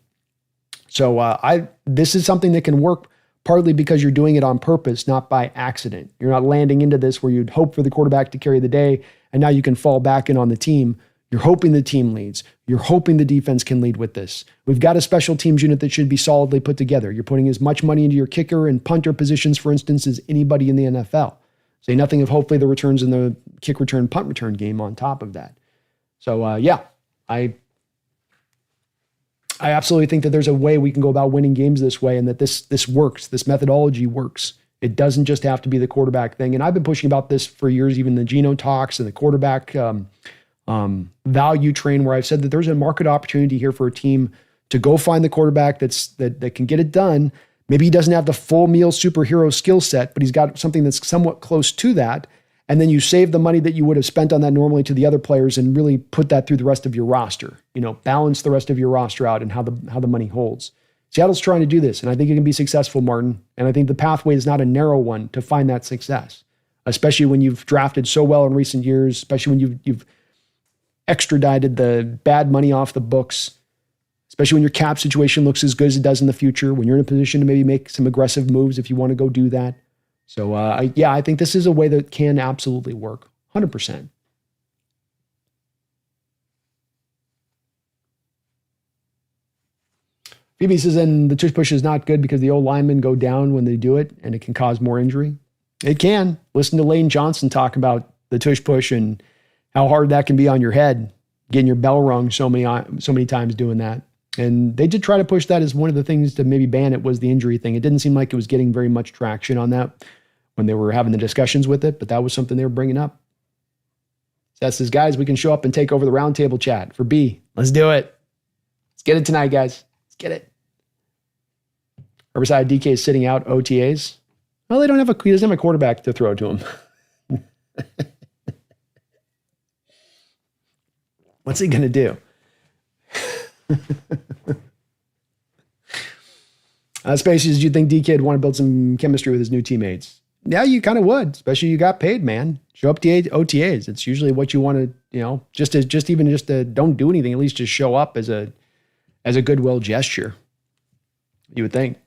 S1: So this is something that can work partly because you're doing it on purpose, not by accident. You're not landing into this where you'd hope for the quarterback to carry the day, and now you can fall back in on the team. You're hoping the team leads. You're hoping the defense can lead with this. We've got a special teams unit that should be solidly put together. You're putting as much money into your kicker and punter positions, for instance, as anybody in the NFL. Say nothing of hopefully the returns in the kick return, punt return game on top of that. So I absolutely think that there's a way we can go about winning games this way, and that this works. This methodology works. It doesn't just have to be the quarterback thing. And I've been pushing about this for years, even the Geno talks and the quarterback value train, where I've said that there's a market opportunity here for a team to go find the quarterback that can get it done. Maybe he doesn't have the full meal superhero skill set, but he's got something that's somewhat close to that. And then you save the money that you would have spent on that normally to the other players and really put that through the rest of your roster. Balance the rest of your roster out and how the money holds. Seattle's trying to do this, and I think it can be successful, Martin. And I think the pathway is not a narrow one to find that success, especially when you've drafted so well in recent years, especially when you've extradited the bad money off the books, especially when your cap situation looks as good as it does in the future, when you're in a position to maybe make some aggressive moves if you want to go do that. So, I think this is a way that can absolutely work, 100%. Phoebe says, and the tush push is not good because the old linemen go down when they do it, and it can cause more injury. It can. Listen to Lane Johnson talk about the tush push and how hard that can be on your head, getting your bell rung so many times doing that. And they did try to push that as one of the things to maybe ban it, was the injury thing. It didn't seem like it was getting very much traction on that when they were having the discussions with it, but that was something they were bringing up. Seth says, guys, we can show up and take over the roundtable chat for B. Let's do it. Let's get it tonight, guys. Let's get it. Herbicide DK is sitting out OTAs. Well, he doesn't have a quarterback to throw to him. What's he going to do? Spaces, do you think DK would want to build some chemistry with his new teammates? Yeah, you kind of would, especially you got paid, man. Show up to OTAs. It's usually what you want to, just to don't do anything, at least just show up as a goodwill gesture. You would think.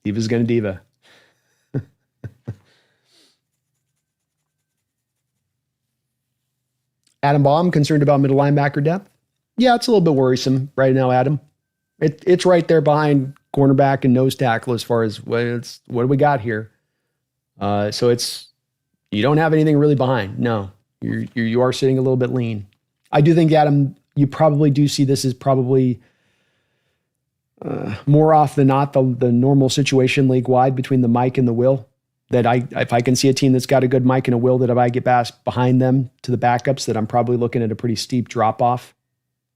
S1: Diva's going to diva. Adam Baum, concerned about middle linebacker depth? Yeah, it's a little bit worrisome right now, Adam. It's right there behind cornerback and nose tackle as far as what do we got here? So you don't have anything really behind. No, you are sitting a little bit lean. I do think, Adam, you probably do see this as probably more often than not the normal situation league wide between the Mike and the Will. That if I can see a team that's got a good Mike and a Will, that if I get past behind them to the backups, that I'm probably looking at a pretty steep drop off.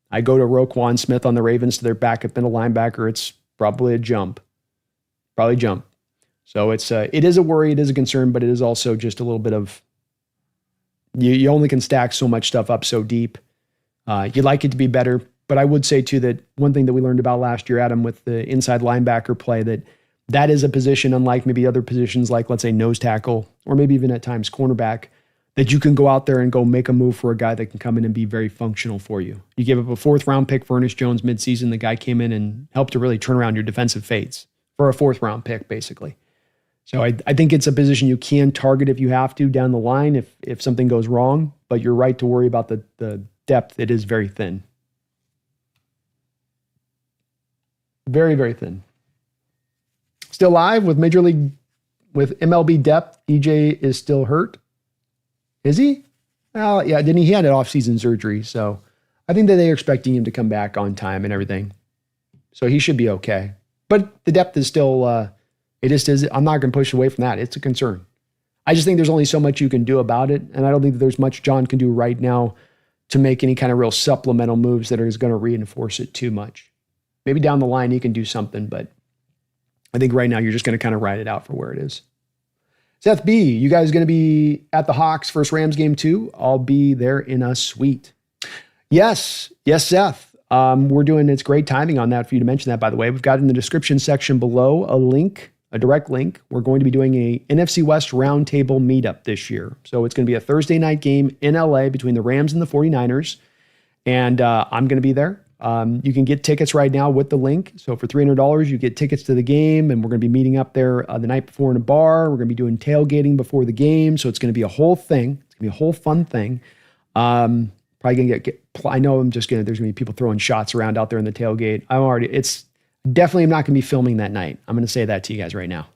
S1: I go to Roquan Smith on the Ravens to their backup middle linebacker. It's probably a jump. Probably jump. So it is a worry, it is a concern, but it is also just a little bit of, you only can stack so much stuff up so deep. You'd like it to be better, but I would say too that one thing that we learned about last year, Adam, with the inside linebacker play, that is a position, unlike maybe other positions like, let's say, nose tackle, or maybe even at times cornerback, that you can go out there and go make a move for a guy that can come in and be very functional for you. You give up a 4th round pick for Ernest Jones midseason. The guy came in and helped to really turn around your defensive fates for a 4th round pick, basically. So I think it's a position you can target if you have to down the line if something goes wrong, but you're right to worry about the depth. It is very thin. Very, very thin. Still live with Major League, with MLB depth. EJ is still hurt. Is he? Well, yeah, didn't he? He had an off-season surgery, so I think that they're expecting him to come back on time and everything. So he should be okay. But the depth is still, it just is, I'm not going to push away from that. It's a concern. I just think there's only so much you can do about it, and I don't think that there's much John can do right now to make any kind of real supplemental moves that are going to reinforce it too much. Maybe down the line he can do something, but I think right now you're just going to kind of ride it out for where it is. Seth B, you guys going to be at the Hawks first Rams game too? I'll be there in a suite. Yes, Seth. We're doing, it's great timing on that for you to mention that, by the way. We've got in the description section below a direct link. We're going to be doing a NFC West roundtable meetup this year. So it's going to be a Thursday night game in LA between the Rams and the 49ers. And I'm going to be there. You can get tickets right now with the link. So for $300, you get tickets to the game, and we're going to be meeting up there the night before in a bar. We're going to be doing tailgating before the game. So it's going to be a whole thing. It's going to be a whole fun thing. Probably going to I know there's going to be people throwing shots around out there in the tailgate. It's definitely, I'm not going to be filming that night. I'm going to say that to you guys right now.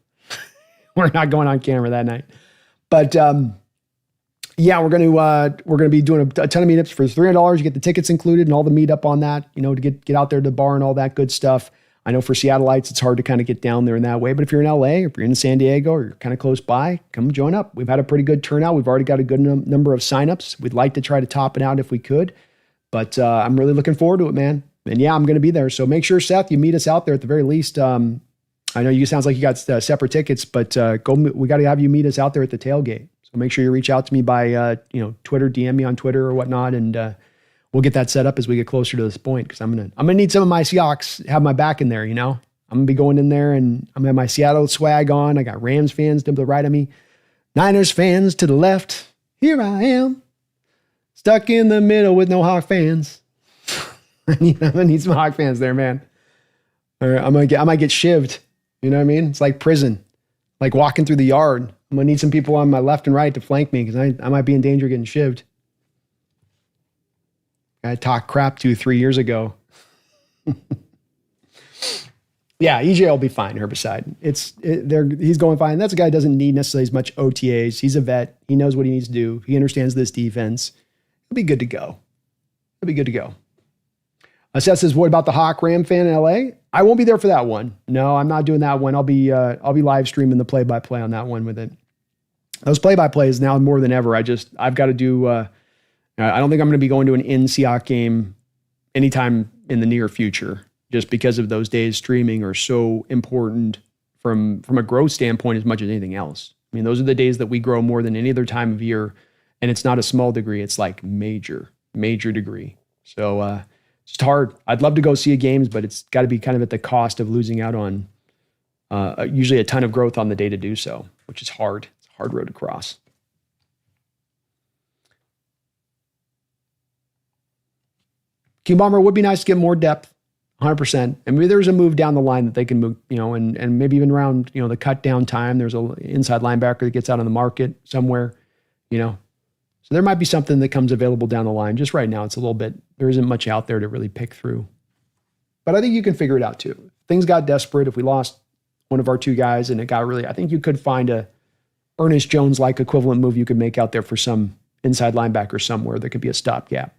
S1: We're not going on camera that night. But, yeah, we're going to be doing a ton of meetups for $300. You get the tickets included and all the meetup on that, to get out there to the bar and all that good stuff. I know for Seattleites, it's hard to kind of get down there in that way, but if you're in LA, if you're in San Diego, or you're kind of close by, come join up. We've had a pretty good turnout. We've already got a good number of signups. We'd like to try to top it out if we could, but I'm really looking forward to it, man. And yeah, I'm going to be there. So make sure, Seth, you meet us out there at the very least. I know you sounds like you got separate tickets, but we got to have you meet us out there at the tailgate. So make sure you reach out to me by, Twitter, DM me on Twitter or whatnot. And we'll get that set up as we get closer to this point. Cause I'm going to need some of my Seahawks have my back in there. I'm going to be going in there and I'm going to have my Seattle swag on. I got Rams fans to the right of me, Niners fans to the left. Here I am stuck in the middle with no Hawk fans. I need some Hawk fans there, man. Or I might get shivved. You know what I mean? It's like prison, like walking through the yard. I'm going to need some people on my left and right to flank me because I might be in danger of getting shivved. I talked crap to 3 years ago. Yeah, EJ will be fine, Herbicide. He's going fine. That's a guy who doesn't need necessarily as much OTAs. He's a vet. He knows what he needs to do. He understands this defense. He'll be good to go. Seth says, what about the Hawk Ram fan in LA? I won't be there for that one. No, I'm not doing that one. I'll be live streaming the play-by-play on that one with it. those play-by-plays now more than ever. I've got to do. I don't think I'm going to be going to an in-Seahawks game anytime in the near future, just because of those days streaming are so important from a growth standpoint as much as anything else. I mean, those are the days that we grow more than any other time of year, and it's not a small degree. It's like major degree. So it's hard. I'd love to go see a games, but it's got to be kind of at the cost of losing out on usually a ton of growth on the day to do so, which is hard. It's a hard road to cross. Q Bomber, would be nice to get more depth, 100%. And maybe there's a move down the line that they can move, and maybe even around, the cut down time. There's a inside linebacker that gets out on the market somewhere, So there might be something that comes available down the line. Just right now, it's a little bit, there isn't much out there to really pick through. But I think you can figure it out too. Things got desperate. If we lost one of our two guys and it got really, I think you could find a Ernest Jones-like equivalent move you could make out there for some inside linebacker somewhere that could be a stopgap.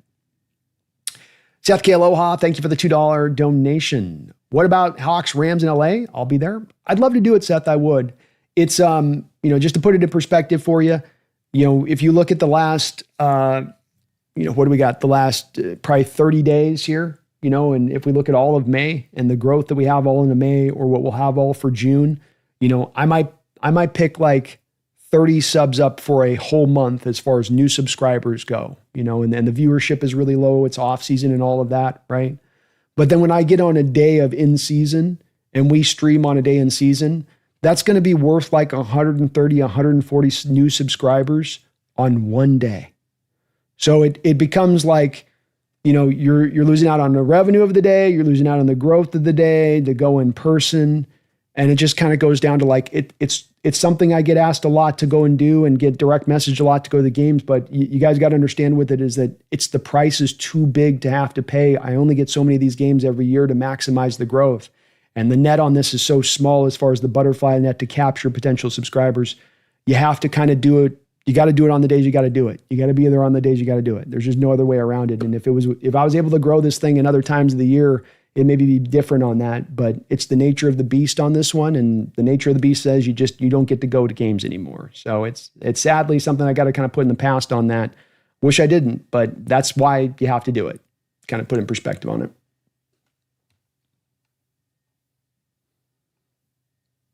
S1: Seth K. Aloha, thank you for the $2 donation. What about Hawks, Rams in LA? I'll be there. I'd love to do it, Seth. I would. It's, just to put it in perspective for you, if you look at the last, what do we got? The last probably 30 days here, and if we look at all of May and the growth that we have all into May or what we'll have all for June, I might pick like 30 subs up for a whole month as far as new subscribers go, and the viewership is really low. It's off season and all of that, right? But then when I get on a day of in season and we stream on a day in season, that's going to be worth like 130, 140 new subscribers on one day. So it becomes like, you're losing out on the revenue of the day, you're losing out on the growth of the day to go in person. And it just kind of goes down to like, it's something I get asked a lot to go and do and get direct message a lot to go to the games. But you guys got to understand with it is that the price is too big to have to pay. I only get so many of these games every year to maximize the growth. And the net on this is so small as far as the butterfly net to capture potential subscribers. You have to kind of do it. You got to do it on the days you got to do it. You got to be there on the days you got to do it. There's just no other way around it. And if I was able to grow this thing in other times of the year, it may be different on that, but it's the nature of the beast on this one. And the nature of the beast says you don't get to go to games anymore. So it's sadly something I got to kind of put in the past on that. Wish I didn't, but that's why you have to do it. Kind of put in perspective on it.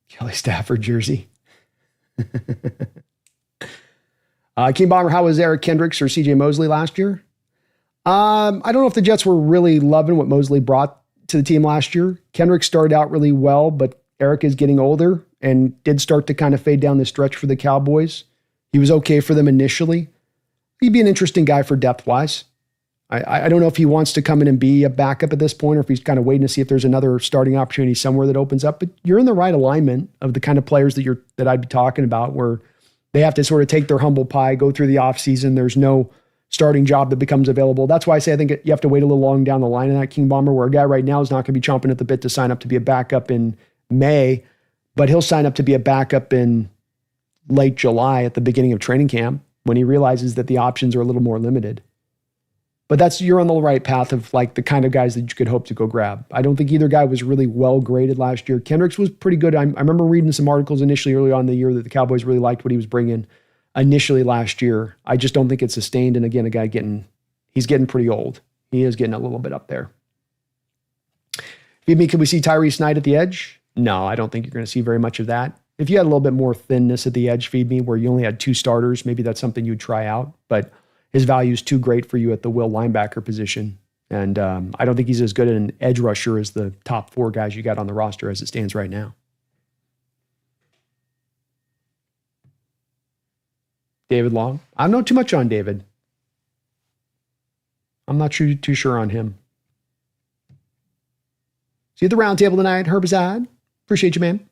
S1: Kelly Stafford jersey. King Bomber, how was Eric Kendricks or CJ Mosley last year? I don't know if the Jets were really loving what Mosley brought to the team last year. Kendricks started out really well, but Eric is getting older and did start to kind of fade down the stretch for the Cowboys. He was okay for them initially. He'd be an interesting guy for depth-wise. I don't know if he wants to come in and be a backup at this point or if he's kind of waiting to see if there's another starting opportunity somewhere that opens up. But you're in the right alignment of the kind of players that I'd be talking about where they have to sort of take their humble pie, go through the offseason. There's no starting job that becomes available. That's why I say I think you have to wait a little long down the line in that King Bomber, where a guy right now is not going to be chomping at the bit to sign up to be a backup in May, but he'll sign up to be a backup in late July at the beginning of training camp when he realizes that the options are a little more limited. But you're on the right path of like the kind of guys that you could hope to go grab. I don't think either guy was really well graded last year. Kendricks was pretty good. I remember reading some articles initially early on in the year that the Cowboys really liked what he was bringing initially last year. I just don't think it's sustained. And again, he's getting pretty old. He is getting a little bit up there. Feed me, could we see Tyrese Knight at the edge? No, I don't think you're going to see very much of that. If you had a little bit more thinness at the edge, feed me, where you only had two starters, maybe that's something you'd try out. But his value is too great for you at the will linebacker position. And I don't think he's as good an edge rusher as the top four guys you got on the roster as it stands right now. David Long. I don't know too much on David. I'm not too sure on him. See you at the round table tonight, Herbicide. Appreciate you, man.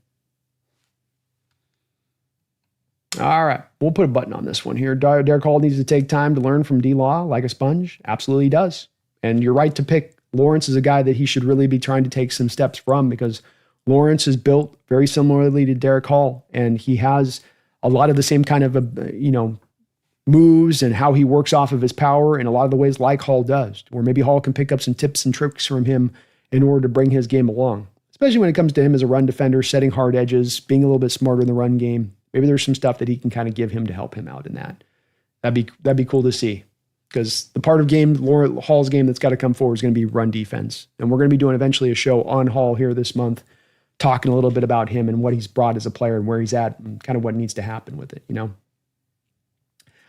S1: All right, we'll put a button on this one here. Derek Hall needs to take time to learn from D-Law like a sponge. Absolutely does. And you're right to pick Lawrence as a guy that he should really be trying to take some steps from, because Lawrence is built very similarly to Derek Hall, and he has a lot of the same kind of, moves and how he works off of his power in a lot of the ways like Hall does, where maybe Hall can pick up some tips and tricks from him in order to bring his game along, especially when it comes to him as a run defender, setting hard edges, being a little bit smarter in the run game. Maybe there's some stuff that he can kind of give him to help him out in that. That'd be cool to see, because the part of Laura Hall's game that's got to come forward is going to be run defense. And we're going to be doing eventually a show on Hall here this month, talking a little bit about him and what he's brought as a player and where he's at and kind of what needs to happen with it,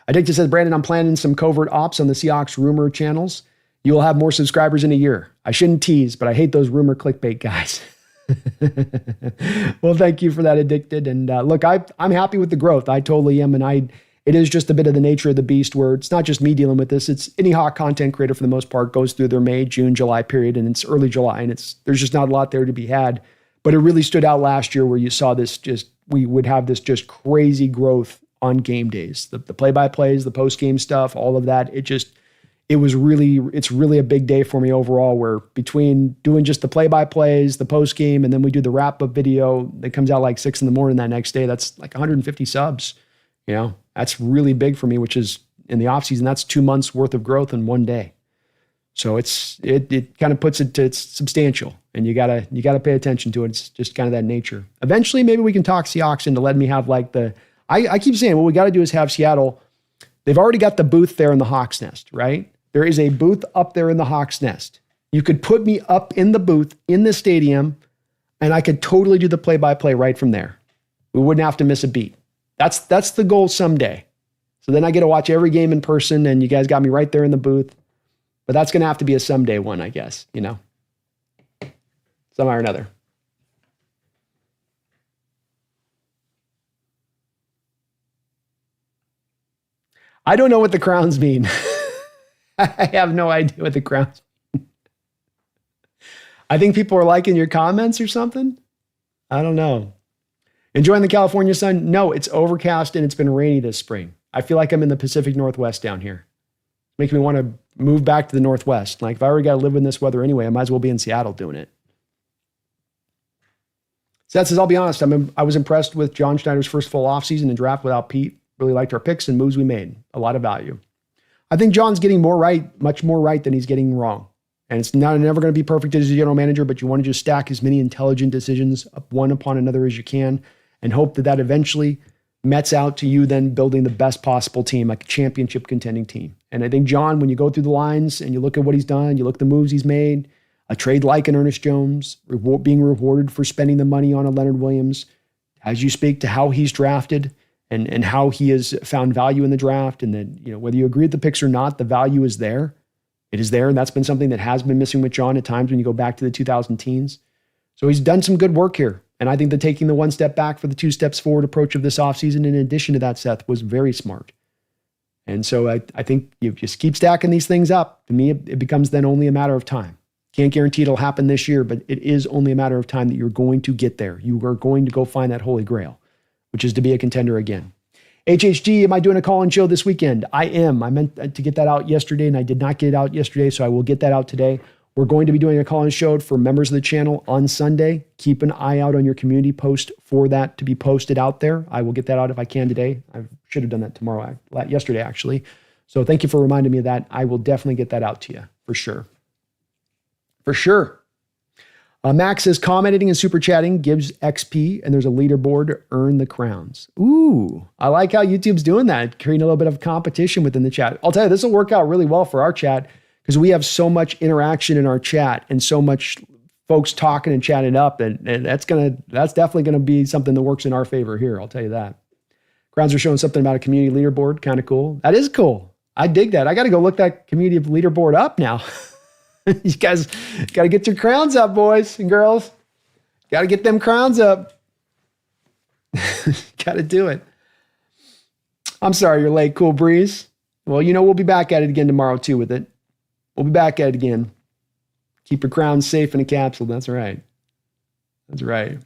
S1: Addicted says, Brandon, I'm planning some covert ops on the Seahawks rumor channels. You will have more subscribers in a year. I shouldn't tease, but I hate those rumor clickbait guys. Well, thank you for that, Addicted. And look, I'm happy with the growth. I totally am. And it is just a bit of the nature of the beast where it's not just me dealing with this. It's any hot content creator for the most part goes through their May, June, July period, and it's early July, and there's just not a lot there to be had. But it really stood out last year where you saw we would have this just crazy growth on game days. The play-by-plays, the post-game stuff, all of that. It's really a big day for me overall, where between doing just the play-by-plays, the post-game, and then we do the wrap-up video that comes out like 6 a.m. that next day, that's like 150 subs. That's really big for me, which is in the off season, that's 2 months worth of growth in one day. So it kind of puts it to it's substantial, and you gotta pay attention to it. It's just kind of that nature. Eventually, maybe we can talk Seahawks into letting me have I keep saying what we got to do is have Seattle. They've already got the booth there in the Hawks Nest, right? There is a booth up there in the Hawks Nest. You could put me up in the booth in the stadium, and I could totally do the play-by-play right from there. We wouldn't have to miss a beat. That's the goal someday. So then I get to watch every game in person, and you guys got me right there in the booth. But that's going to have to be a someday one, I guess, somehow or another. I don't know what the crowns mean. I have no idea what the crowns mean. I think people are liking your comments or something. I don't know. Enjoying the California sun? No, it's overcast and it's been rainy this spring. I feel like I'm in the Pacific Northwest down here. Makes me want to move back to the Northwest. Like, if I already got to live in this weather anyway, I might as well be in Seattle doing it. Seth says, I'll be honest, I was impressed with John Schneider's first full offseason and draft without Pete. Really liked our picks and moves we made. A lot of value. I think John's getting more right, much more right than he's getting wrong. And it's never going to be perfect as a general manager, but you want to just stack as many intelligent decisions one upon another as you can and hope that eventually mets out to you then building the best possible team, like a championship contending team. And I think John, when you go through the lines and you look at what he's done, you look at the moves he's made, a trade like an Ernest Jones, being rewarded for spending the money on a Leonard Williams, as you speak to how he's drafted and how he has found value in the draft, and that, whether you agree with the picks or not, the value is there. It is there, and that's been something that has been missing with John at times when you go back to the 2000 teens. So he's done some good work here. And I think that taking the one step back for the 2 steps forward approach of this offseason, in addition to that, Seth, was very smart. And so I think you just keep stacking these things up. To me, it becomes then only a matter of time. Can't guarantee it'll happen this year, but it is only a matter of time that you're going to get there. You are going to go find that holy grail, which is to be a contender again. HHG, am I doing a call-in show this weekend? I am. I meant to get that out yesterday, and I did not get it out yesterday, so I will get that out today. We're going to be doing a call-in show for members of the channel on Sunday. Keep an eye out on your community post for that to be posted out there. I will get that out if I can today. I should have done that yesterday, actually. So thank you for reminding me of that. I will definitely get that out to you, for sure. For sure. Max says, commenting and super chatting gives XP, and there's a leaderboard to earn the crowns. Ooh, I like how YouTube's doing that, creating a little bit of competition within the chat. I'll tell you, this will work out really well for our chat, because we have so much interaction in our chat and so much folks talking and chatting up, and that's definitely gonna be something that works in our favor here. I'll tell you that. Crowns are showing something about a community leaderboard, kind of cool. That is cool. I dig that. I got to go look that community leaderboard up now. You guys got to get your crowns up, boys and girls. Got to get them crowns up. Got to do it. I'm sorry you're late, Cool Breeze. Well, we'll be back at it again tomorrow too with it. We'll be back at it again. Keep your crowns safe in a capsule. That's right. That's right.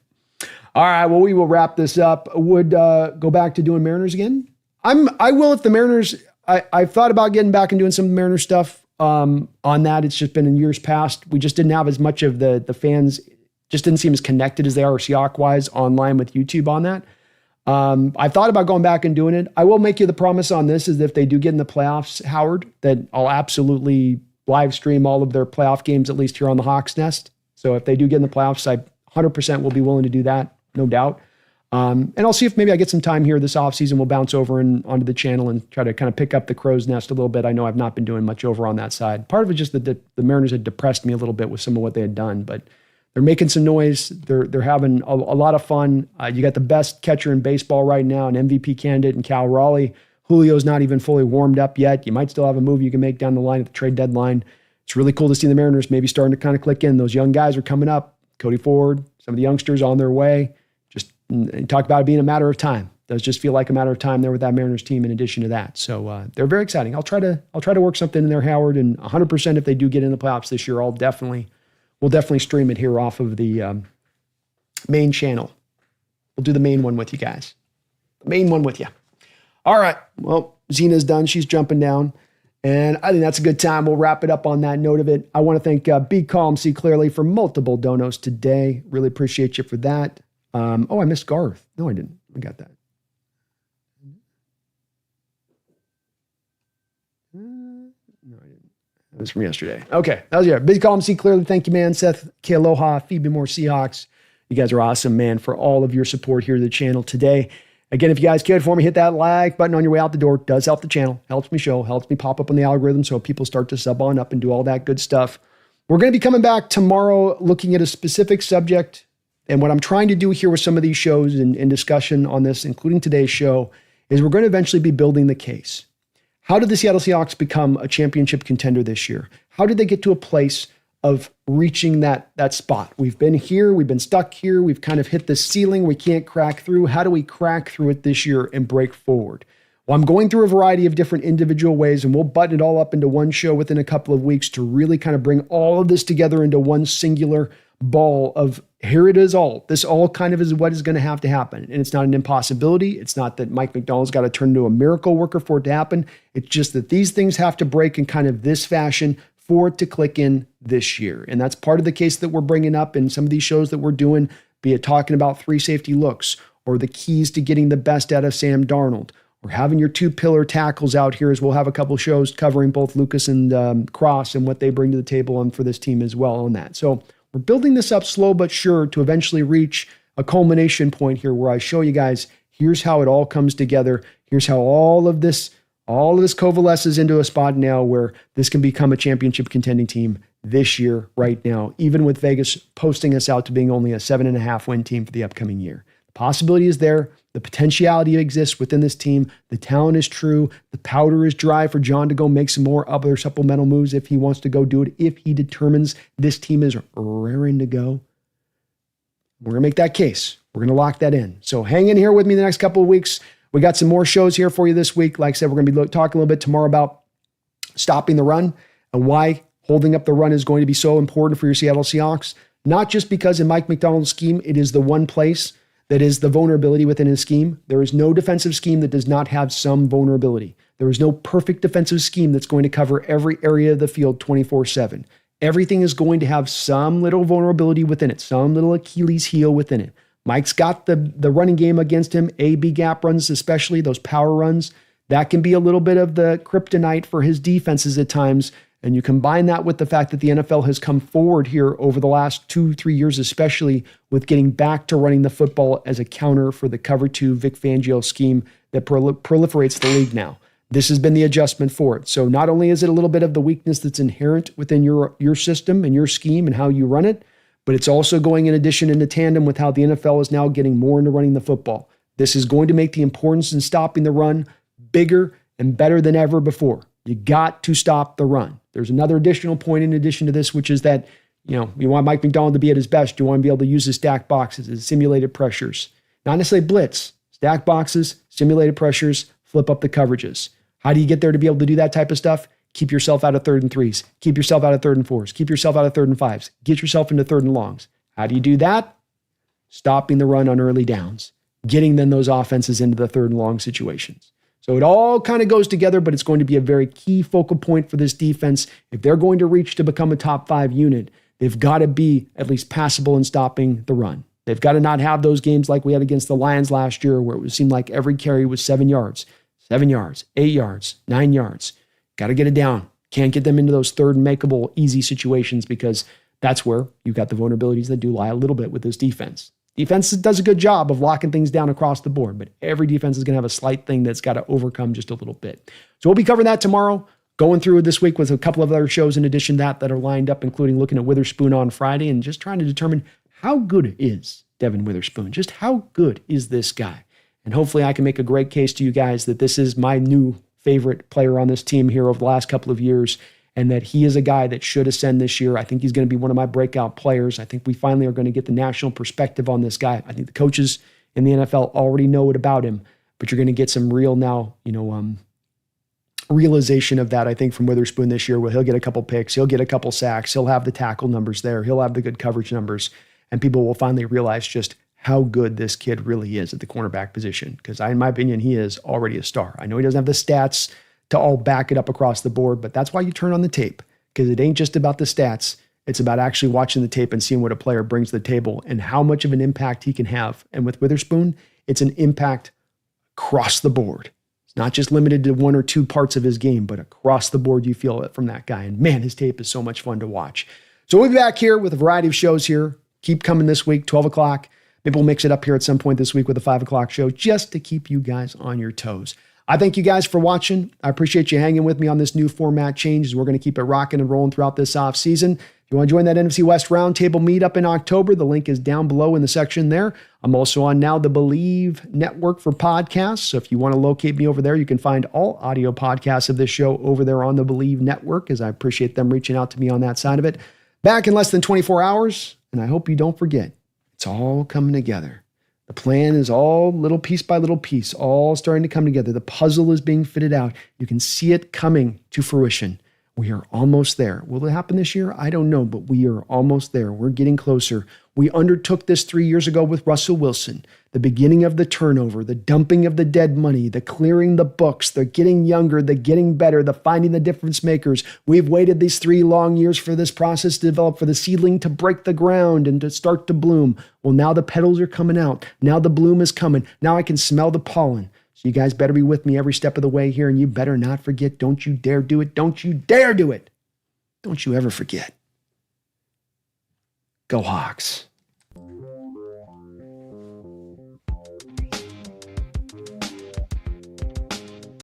S1: All right. Well, we will wrap this up. Would go back to doing Mariners again? I will if the Mariners. I've thought about getting back and doing some Mariners stuff. On that, it's just been in years past. We just didn't have as much of the fans, just didn't seem as connected as they are Seahawks-wise online with YouTube on that. I've thought about going back and doing it. I will make you the promise on this is that if they do get in the playoffs, Howard, that I'll absolutely live stream all of their playoff games, at least here on the Hawks Nest. So if they do get in the playoffs, I 100% will be willing to do that, no doubt. And I'll see if maybe I get some time here this offseason. We'll bounce over and onto the channel and try to kind of pick up the Crow's Nest a little bit. I know I've not been doing much over on that side. Part of it just that the Mariners had depressed me a little bit with some of what they had done, but they're making some noise. They're having a lot of fun. You got the best catcher in baseball right now, an MVP candidate in Cal Raleigh. Julio's not even fully warmed up yet. You might still have a move you can make down the line at the trade deadline. It's really cool to see the Mariners maybe starting to kind of click in. Those young guys are coming up. Cody Ford, some of the youngsters on their way. Just talk about it being a matter of time. It does just feel like a matter of time there with that Mariners team in addition to that. So they're very exciting. I'll try to work something in there, Howard, and 100% if they do get in the playoffs this year, we'll definitely stream it here off of the main channel. We'll do the main one with you guys. The main one with you. All right. Well, Zena's done. She's jumping down. And I think that's a good time. We'll wrap it up on that note of it. I want to thank Be Calm, See Clearly for multiple donos today. Really appreciate you for that. I missed Garth. No, I didn't. I got that. No, I didn't. That was from yesterday. Okay. That was Be Calm, See Clearly. Thank you, man. Seth, K. Aloha, Feed Me More Seahawks. You guys are awesome, man, for all of your support here to the channel today. Again, if you guys cared for me, hit that like button on your way out the door. It does help the channel, helps me show, helps me pop up on the algorithm so people start to sub on up and do all that good stuff. We're going to be coming back tomorrow looking at a specific subject. And what I'm trying to do here with some of these shows and discussion on this, including today's show, is we're going to eventually be building the case. How did the Seattle Seahawks become a championship contender this year? How did they get to a place of reaching that spot? We've been here, we've been stuck here, we've kind of hit the ceiling, we can't crack through. How do we crack through it this year and break forward? Well, I'm going through a variety of different individual ways, and we'll button it all up into one show within a couple of weeks to really kind of bring all of this together into one singular ball of here it is all. This all kind of is what is going to have to happen. And it's not an impossibility. It's not that Mike McDonald's got to turn into a miracle worker for it to happen. It's just that these things have to break in kind of this fashion for it to click in this year. And that's part of the case that we're bringing up in some of these shows that we're doing, be it talking about 3 safety looks or the keys to getting the best out of Sam Darnold or having your 2 pillar tackles out here, as we'll have a couple shows covering both Lucas and Cross and what they bring to the table and for this team as well on that. So we're building this up slow but sure to eventually reach a culmination point here where I show you guys, here's how it all comes together. Here's how all of this coalesces into a spot now where this can become a championship contending team this year, right now, even with Vegas posting us out to being only a 7.5 win team for the upcoming year. The possibility is there. The potentiality exists within this team. The talent is true. The powder is dry for John to go make some more other supplemental moves if he wants to go do it, if he determines this team is raring to go. We're going to make that case. We're going to lock that in. So hang in here with me the next couple of weeks. We got some more shows here for you this week. Like I said, we're going to be talking a little bit tomorrow about stopping the run and why holding up the run is going to be so important for your Seattle Seahawks. Not just because in Mike McDonald's scheme, it is the one place that is the vulnerability within his scheme. There is no defensive scheme that does not have some vulnerability. There is no perfect defensive scheme that's going to cover every area of the field 24/7. Everything is going to have some little vulnerability within it, some little Achilles heel within it. Mike's got the running game against him, A-B gap runs, especially those power runs. That can be a little bit of the kryptonite for his defenses at times. And you combine that with the fact that the NFL has come forward here over the last 2-3 years, especially with getting back to running the football as a counter for the cover 2 Vic Fangio scheme that proliferates the league now. This has been the adjustment for it. So not only is it a little bit of the weakness that's inherent within your system and your scheme and how you run it, but it's also going in addition into tandem with how the NFL is now getting more into running the football. This is going to make the importance in stopping the run bigger and better than ever before. You got to stop the run. There's another additional point in addition to this, which is that, you want Mike McDonald to be at his best. You want to be able to use his stack boxes, his simulated pressures, not necessarily blitz, stack boxes, simulated pressures, flip up the coverages. How do you get there to be able to do that type of stuff? Keep yourself out of 3rd and 3s. Keep yourself out of 3rd and 4s. Keep yourself out of 3rd and 5s. Get yourself into 3rd and longs. How do you do that? Stopping the run on early downs, getting then those offenses into the 3rd and long situations. So it all kind of goes together, but it's going to be a very key focal point for this defense. If they're going to reach to become a top 5 unit, they've got to be at least passable in stopping the run. They've got to not have those games like we had against the Lions last year where it seemed like every carry was 7 yards, 8 yards, 9 yards. Got to get it down. Can't get them into those 3rd and makeable easy situations because that's where you've got the vulnerabilities that do lie a little bit with this defense.
S2: Defense does a good job of locking things down across the board, but every defense is going to have a slight thing that's got to overcome just a little bit. So we'll be covering that tomorrow. Going through this week with a couple of other shows in addition to that are lined up, including looking at Witherspoon on Friday and just trying to determine how good is Devin Witherspoon. Just how good is this guy? And hopefully I can make a great case to you guys that this is my new favorite player on this team here over the last couple of years, and that he is a guy that should ascend this year. I think he's going to be one of my breakout players. I think we finally are going to get the national perspective on this guy. I think the coaches in the NFL already know it about him, but you're going to get some real now, realization of that, I think, from Witherspoon this year, where he'll get a couple picks, he'll get a couple sacks, he'll have the tackle numbers there, he'll have the good coverage numbers, and people will finally realize just how good this kid really is at the cornerback position. Because in my opinion, he is already a star. I know he doesn't have the stats to all back it up across the board, but that's why you turn on the tape, because it ain't just about the stats. It's about actually watching the tape and seeing what a player brings to the table and how much of an impact he can have. And with Witherspoon, it's an impact across the board. Not just limited to one or two parts of his game, but across the board, you feel it from that guy. And man, his tape is so much fun to watch. So we'll be back here with a variety of shows here. Keep coming this week, 12 o'clock. Maybe we'll mix it up here at some point this week with a 5 o'clock show just to keep you guys on your toes. I thank you guys for watching. I appreciate you hanging with me on this new format change as we're going to keep it rocking and rolling throughout this off season. If you want to join that NFC West Roundtable meetup in October, the link is down below in the section there. I'm also on now the Believe Network for podcasts. So if you want to locate me over there, you can find all audio podcasts of this show over there on the Believe Network, as I appreciate them reaching out to me on that side of it. Back in less than 24 hours, and I hope you don't forget, it's all coming together. The plan is all little piece by little piece, all starting to come together. The puzzle is being fitted out. You can see it coming to fruition. We are almost there. Will it happen this year? I don't know, but we are almost there. We're getting closer. We undertook this 3 years ago with Russell Wilson. The beginning of the turnover, the dumping of the dead money, the clearing the books, the getting younger, the getting better, the finding the difference makers. We've waited these 3 long years for this process to develop, for the seedling to break the ground and to start to bloom. Well, now the petals are coming out. Now the bloom is coming. Now I can smell the pollen. So you guys better be with me every step of the way here, and you better not forget. Don't you dare do it. Don't you dare do it. Don't you ever forget. Go Hawks.